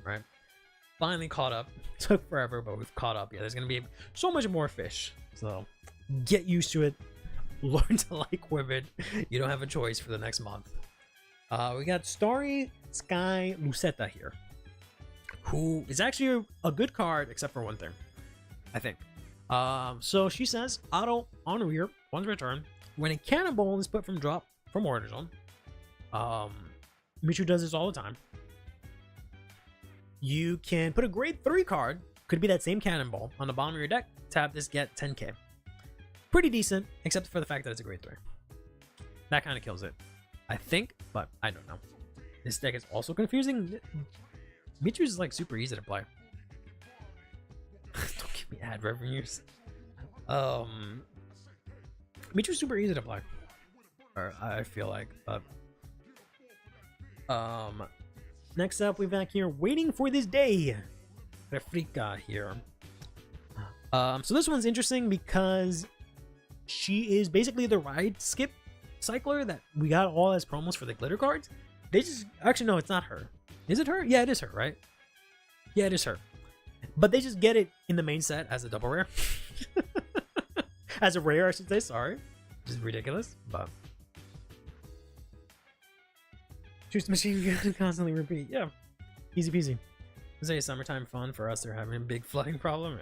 right? Finally caught up. Took forever, but we've caught up. Yeah, there's gonna be so much more fish. So get used to it. Learn to like women. You don't have a choice for the next month. We got Starry Sky Lucetta here, who is actually a good card except for one thing, I think. So she says auto on rear once per turn when a cannonball is put from drop from order zone. Michu does this all the time. You can put a grade 3 card, could be that same cannonball, on the bottom of your deck. Tap this, get 10k. Pretty decent, except for the fact that it's a grade 3. That kind of kills it, I think, but I don't know. This deck is also confusing. Michu's is like super easy to play. Don't give me ad revenues. Michu's super easy to play, or I feel like, but next up we're back here waiting for this day. Refrika here. So this one's interesting because she is basically the ride skip cycler that we got all as promos for the glitter cards. They just actually, no, it's not her. Is it her? Yeah, it is her, right? Yeah, it is her. But they just get it in the main set as a double rare. As a rare, I should say, sorry. Which is ridiculous, but choose the machine gun constantly repeat. Yeah. Easy peasy. Is a summertime fun for us? They're having a big flooding problem.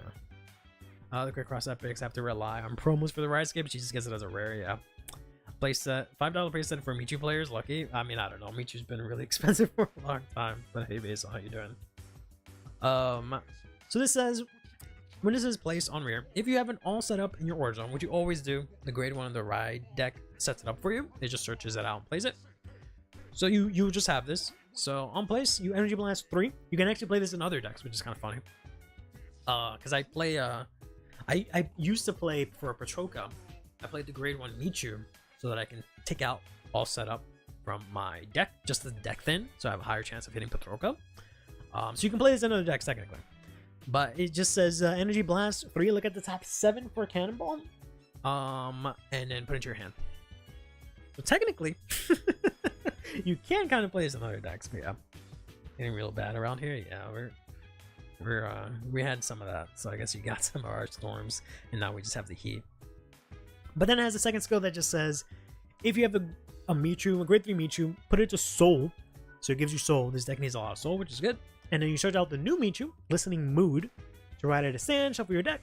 Yeah. The quick cross epics have to rely on promos for the ride skip. She just gets it as a rare. Yeah. Playset, $5 playset for Michu players. Lucky. I mean, I don't know. Michu's been really expensive for a long time. But hey, Basil, how you doing? So this says, when this is placed on rear, if you have an all set up in your order zone, which you always do, the grade 1 of the ride deck sets it up for you. It just searches it out and plays it. So you just have this. So on place, you Energy Blast 3. You can actually play this in other decks, which is kind of funny. Because I play, I used to play for a Petroka. I played the grade 1 Michu so that I can take out all set up from my deck, just the deck thin, so I have a higher chance of hitting Petroka. So you can play this in other decks technically. But it just says Energy Blast 3, look at the top 7 for a Cannonball. And then put it to your hand. So technically, you can kind of play this in other decks, but yeah. Getting real bad around here, yeah, we had some of that, so I guess you got some of our storms, and now we just have the heat. But then it has a second skill that just says, if you have a Michu, a grade 3 Michu, put it to Soul, so it gives you Soul. This deck needs a lot of Soul, which is good. And then you search out the new Michu, Listening Mood, to ride at a stand, shuffle your deck,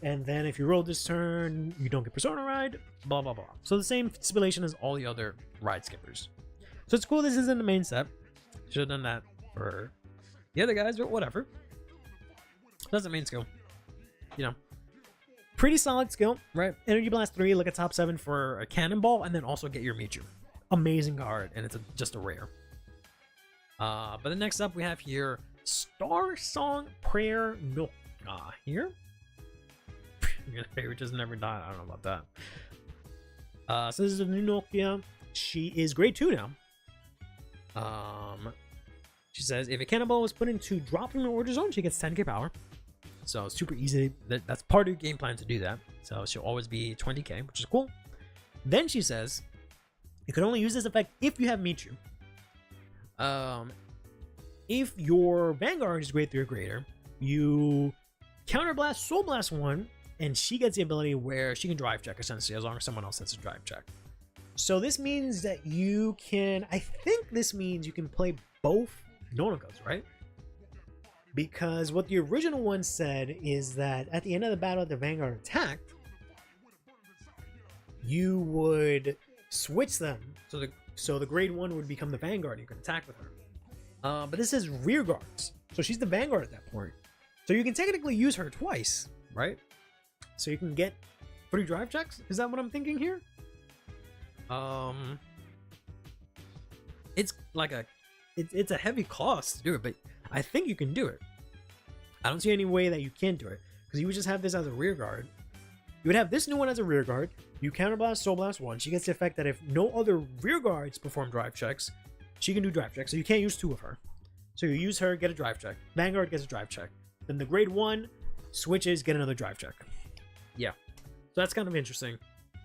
and then if you roll this turn, you don't get Persona Ride, blah blah blah. So the same stipulation as all the other ride skippers. So it's cool this is in the main set. Should have done that for the other guys, but whatever. That's the main skill. You know, Pretty solid skill, right? Energy Blast 3, look at top 7 for a Cannonball, and then also get your Michu. Amazing card, and it's just a rare. But the next up we have here, Star Song Prayer Nook. Here? Your favorite just never died. I don't know about that. So this is a new Nokia. She is grade 2 now. She says, if a Cannonball was put into drop from the order zone, she gets 10k power. So super easy. That's part of your game plan to do that. So she'll always be 20k, which is cool. Then she says, you can only use this effect if you have Michu. If your Vanguard is grade 3 or greater, you counterblast Soul Blast 1, and she gets the ability where she can drive check essentially as long as someone else has a drive check. So this means that you can, I think this means you can play both Nonokos, right? Because what the original one said is that at the end of the battle, the Vanguard attacked, you would switch them. So the grade 1 would become the Vanguard. You can attack with her. But this is rear guards. So she's the Vanguard at that point. So you can technically use her twice, right? So you can get 3 drive checks. Is that what I'm thinking here? It's like it's a heavy cost to do it, but I think you can do it. I don't see any way that you can't do it, because you would just have this as a rear guard. You would have this new one as a rear guard. You counterblast Soul Blast 1. She gets the effect that if no other rear guards perform drive checks, she can do drive checks. So you can't use 2 of her. So you use her, get a drive check. Vanguard gets a drive check. Then the grade 1 switches, get another drive check. Yeah. So that's kind of interesting.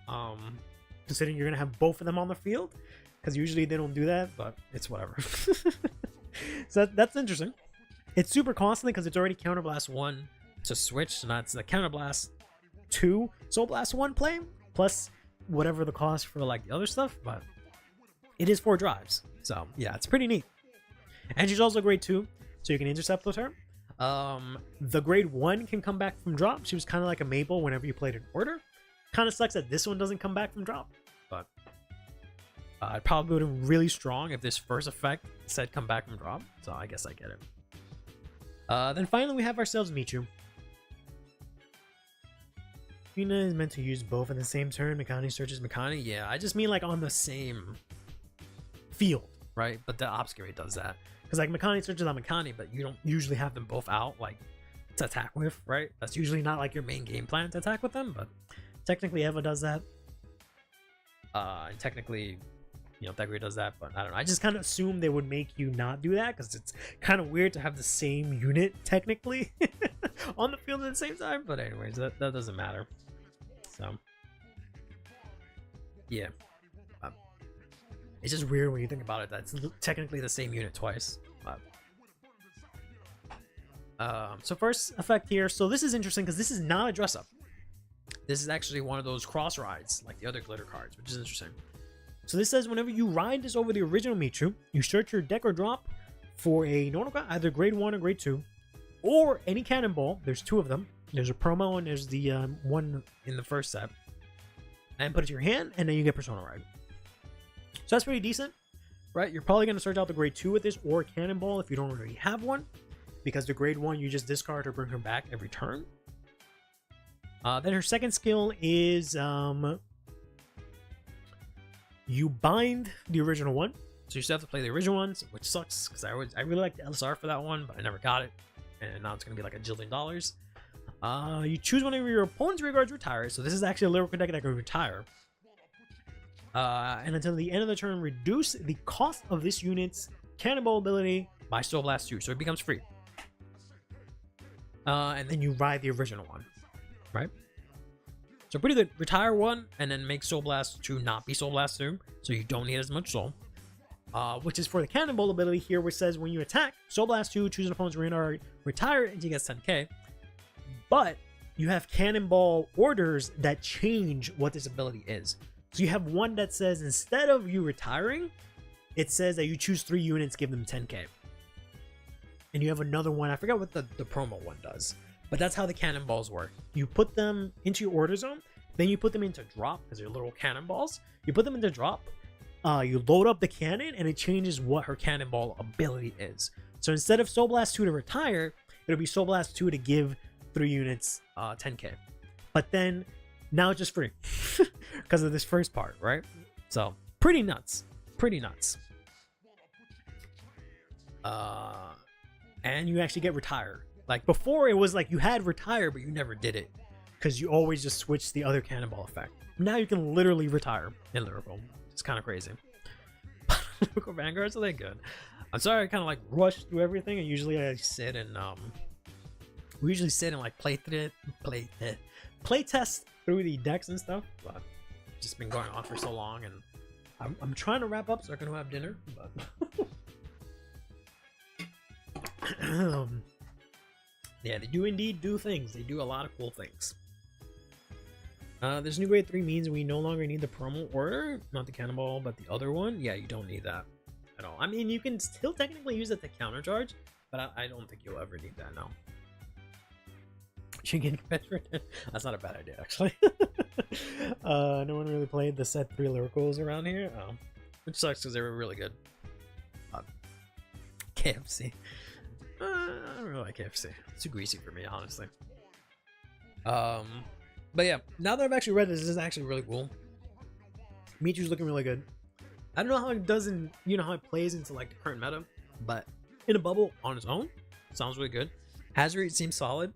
Considering you're going to have both of them on the field, because usually they don't do that, but it's whatever. So that's interesting. It's super costly because it's already Counterblast 1 to switch, so that's the Counterblast 2 Soul Blast 1 play, plus whatever the cost for like the other stuff, but it is 4 drives. So yeah, it's pretty neat. And she's also grade 2, so you can intercept with her. The grade 1 can come back from drop. She was kind of like a Maple whenever you played in order. Kind of sucks that this one doesn't come back from drop, but it probably would have been really strong if this first effect said come back from drop, so I guess I get it. Then finally we have ourselves Michu. Fina is meant to use both in the same turn. Mikani searches Mikani. Yeah, I just mean like on the same field, right? But the Obscurate does that. Because like Mikani searches on Mikani, but you don't usually have them both out like to attack with, right? That's usually not like your main game plan to attack with them, but technically Eva does that. And technically, you know, Thagri does that, but I don't know. I just kind of assumed they would make you not do that because it's kind of weird to have the same unit technically on the field at the same time. But anyways, that doesn't matter. So yeah, it's just weird when you think about it. That's technically the same unit twice. So first effect here. So this is interesting because this is not a dress up. This is actually one of those cross rides like the other glitter cards, which is interesting. So this says whenever you ride this over the original Michu, you search your deck or drop for a Nonoka, either grade 1 or grade 2, or any Cannonball. There's 2 of them. There's a promo and there's the one in the first set. And put it to your hand, and then you get Persona Ride. So that's pretty decent, right? You're probably going to search out the grade 2 with this, or Cannonball if you don't already have one, because the grade 1 you just discard or bring her back every turn. Then her second skill is you bind the original one, so you still have to play the original ones, which sucks because I really like the LSR for that one, but I never got it, and now it's gonna be like $1 jillion. You choose one of your opponent's rear guards retire, so this is actually a lyrical deck that can retire. And until the end of the turn, reduce the cost of this unit's Cannonball ability by Soul Blast 2, so it becomes free. And then you ride the original one, right? So pretty good. Retire one and then make Soul Blast 2 not be Soul Blast 2, so you don't need as much soul. Which is for the Cannonball ability here, which says when you attack, Soul Blast 2, choose an opponent's arena, retire it, and you get 10k. But you have Cannonball orders that change what this ability is. So you have one that says instead of you retiring, it says that you choose 3 units, give them 10k. And you have another one, I forgot what the promo one does. But that's how the cannonballs work. You put them into your order zone, then you put them into drop, because they're little cannonballs. You put them into drop, you load up the cannon, and it changes what her cannonball ability is. So instead of Soul Blast 2 to retire, it'll be Soul Blast 2 to give 3 units 10k. but then now it's just free because of this first part, right? So pretty nuts, pretty nuts. And you actually get retire. Like before, it was like you had retire, but you never did it because you always just switched the other cannonball effect. Now you can literally retire in Lyrical. It's kind of crazy. Lyrical Vanguards, are they good? I'm sorry, I kind of like rushed through everything, and usually I sit and we usually sit and like play test through the decks and stuff. But it's just been going on for so long, and I'm trying to wrap up so I can have dinner. But yeah, they do indeed do things. They do a lot of cool things. This new grade 3 means we no longer need the promo order, not the cannonball, but the other one. Yeah, you don't need that at all. I mean, you can still technically use it to counter charge, but I don't think you'll ever need that now. You get better. That's not a bad idea, actually. No one really played the set 3 lyricals around here, which sucks because they were really good. KFC. I don't really like KFC. It's too greasy for me, honestly. But yeah, now that I've actually read this is actually really cool. Michu's looking really good. I don't know how it does in, you know, how it plays into like the current meta, but in a bubble on its own, sounds really good. Hazard seems solid.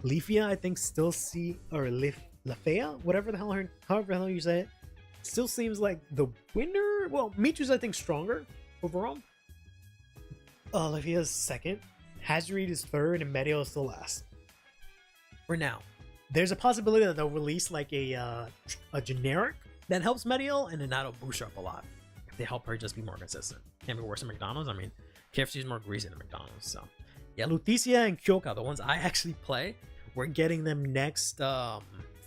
Leafia, I think, still Lafea, whatever the hell, however the hell you say it, still seems like the winner. Well, Michu's I think stronger overall. Lefia's second. Hazard is third, and Medio is still last. For now. There's a possibility that they'll release like a generic that helps Medial, and then that'll boost her up a lot if they help her just be more consistent. Can't be worse than McDonald's. I mean, KFC is more greasy than McDonald's. So yeah, Lutetia and Kyoka, the ones I actually play, we're getting them next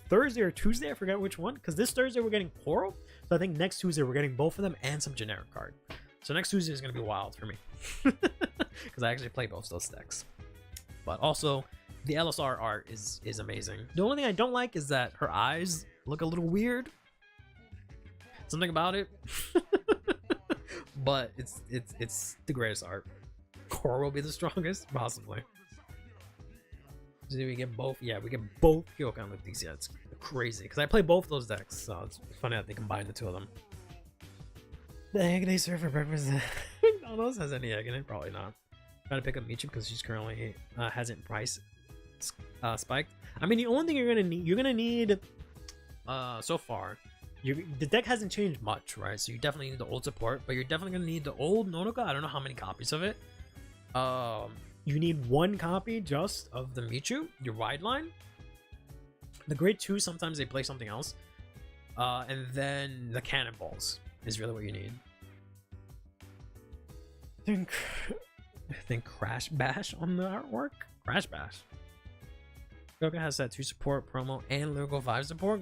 Thursday or Tuesday. I forgot which one, because this Thursday we're getting Coral. So I think next Tuesday we're getting both of them and some generic card. So next Tuesday is gonna be wild for me because I actually play both those decks. But also, the LSR art is amazing. The only thing I don't like is that her eyes look a little weird. Something about it. But it's the greatest art. Core will be the strongest, possibly. So we get both. Yeah, we get both Kyoka and Lutetia. It's crazy because I play both those decks, so it's funny that they combine the two of them. The egg they serve for breakfast. McDonald's has any egg in it? Probably not. Trying to pick up Michu because she's currently hasn't price spiked. I mean, the only thing you're gonna need so far, the deck hasn't changed much, right? So you definitely need the old support, but you're definitely gonna need the old Nonoka. I don't know how many copies of it. You need 1 copy just of the Michu, your wide line. The grade 2, sometimes they play something else, and then the cannonballs is really what you need. I think Crash Bash on the artwork. Crash Bash. Kyoka has that 2 support promo and Lyrical 5 support.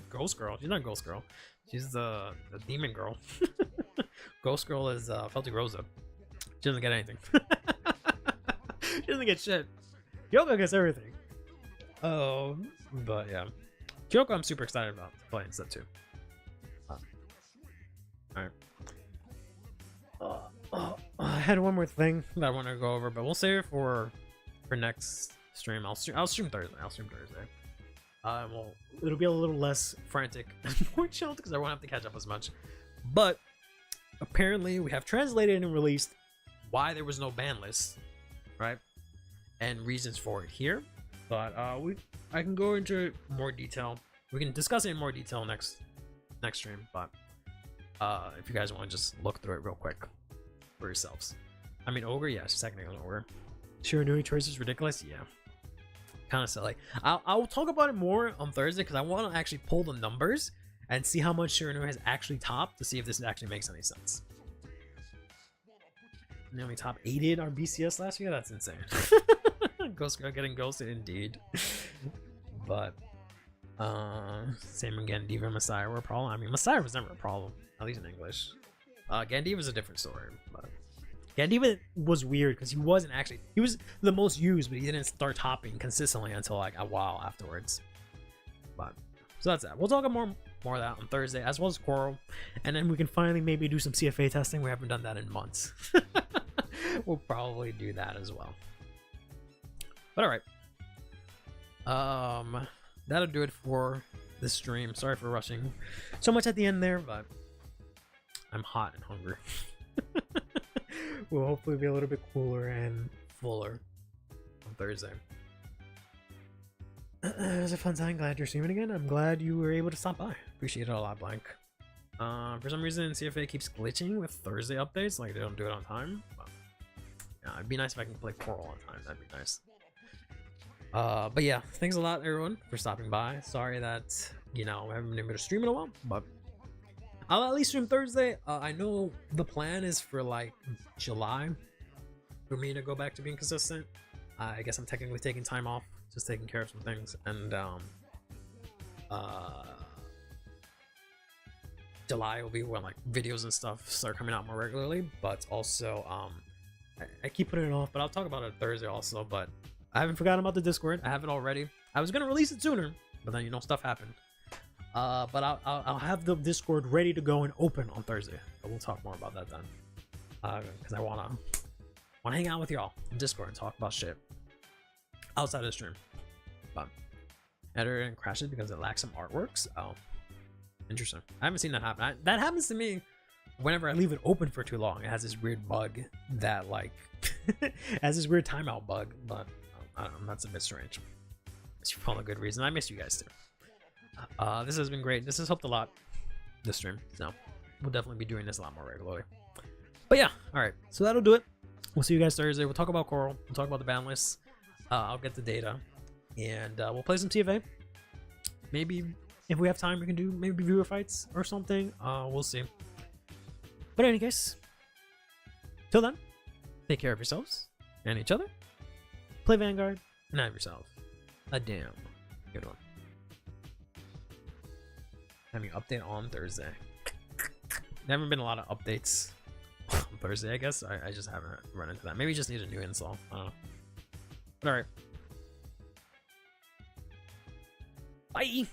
Ghost Girl. She's not Ghost Girl. She's the demon girl. Ghost Girl is Felty Rosa. She doesn't get anything. She doesn't get shit. Kyoka gets everything. Oh, but yeah. Kyoka I'm super excited about playing set 2. Alright. I had one more thing that I want to go over, but we'll save it for next stream. I'll stream Thursday. Well, it'll be a little less frantic and more chilled because I won't have to catch up as much. But apparently, we have translated and released why there was no ban list, right? And reasons for it here. But I can go into more detail. We can discuss it in more detail next stream. But if you guys want to just look through it real quick for yourselves. I mean, Ogre, yeah, she's technically an Ogre. Sure, new choice is ridiculous, yeah. Kind of silly. I'll talk about it more on Thursday because I want to actually pull the numbers and see how much Shiranu has actually topped to see if this actually makes any sense. And then we top 8'd our BCS last year? That's insane. Ghost Girl getting ghosted indeed. But same again, Diva and Messiah were a problem. I mean, Messiah was never a problem, at least in English. Gandiva is a different story, but Gandiva was weird because he was the most used, but he didn't start topping consistently until like a while afterwards. But so that's that. We'll talk more of that on Thursday, as well as Coral, and then we can finally maybe do some CFA testing. We haven't done that in months. We'll probably do that as well. But all right, That'll do it for this stream. Sorry for rushing so much at the end there, but I'm hot and hungry. We'll hopefully be a little bit cooler and fuller on Thursday. It was a fun time. Glad you're streaming again. I'm glad you were able to stop by. Appreciate it a lot, Blank. For some reason, CFA keeps glitching with Thursday updates. Like, they don't do it on time. But, yeah, it'd be nice if I can play Coral on time. That'd be nice. But yeah, thanks a lot, everyone, for stopping by. Sorry that, you know, I haven't been able to stream in a while, but I'll at least stream Thursday. I know the plan is for, like, July for me to go back to being consistent. I guess I'm technically taking time off. Just taking care of some things, and July will be when like videos and stuff start coming out more regularly. But also, I keep putting it off, but I'll talk about it Thursday also. But I haven't forgotten about the Discord. I have it already. I was gonna release it sooner, but then, you know, stuff happened. But I'll have the Discord ready to go and open on Thursday. But we'll talk more about that then, because I wanna hang out with y'all on Discord and talk about shit outside of the stream. But editor and crashes because it lacks some artworks. Oh, interesting. I haven't seen that happen. That happens to me whenever I leave it open for too long. It has this weird bug that like has this weird timeout bug, but I don't know, that's a bit strange. It's for all a good reason. I miss you guys too. This has been great. This has helped a lot, this stream, so we'll definitely be doing this a lot more regularly. But yeah, all right, so that'll do it. We'll see you guys Thursday. We'll talk about Coral. We'll talk about the ban list. I'll get the data, and we'll play some TFA. Maybe if we have time, we can do maybe viewer fights or something. We'll see. But in any case, till then, take care of yourselves and each other. Play Vanguard and have yourself a damn good one. Having an update on Thursday. There haven't been a lot of updates on Thursday, I guess. I just haven't run into that. Maybe just need a new install. I don't know. But all right. Bye.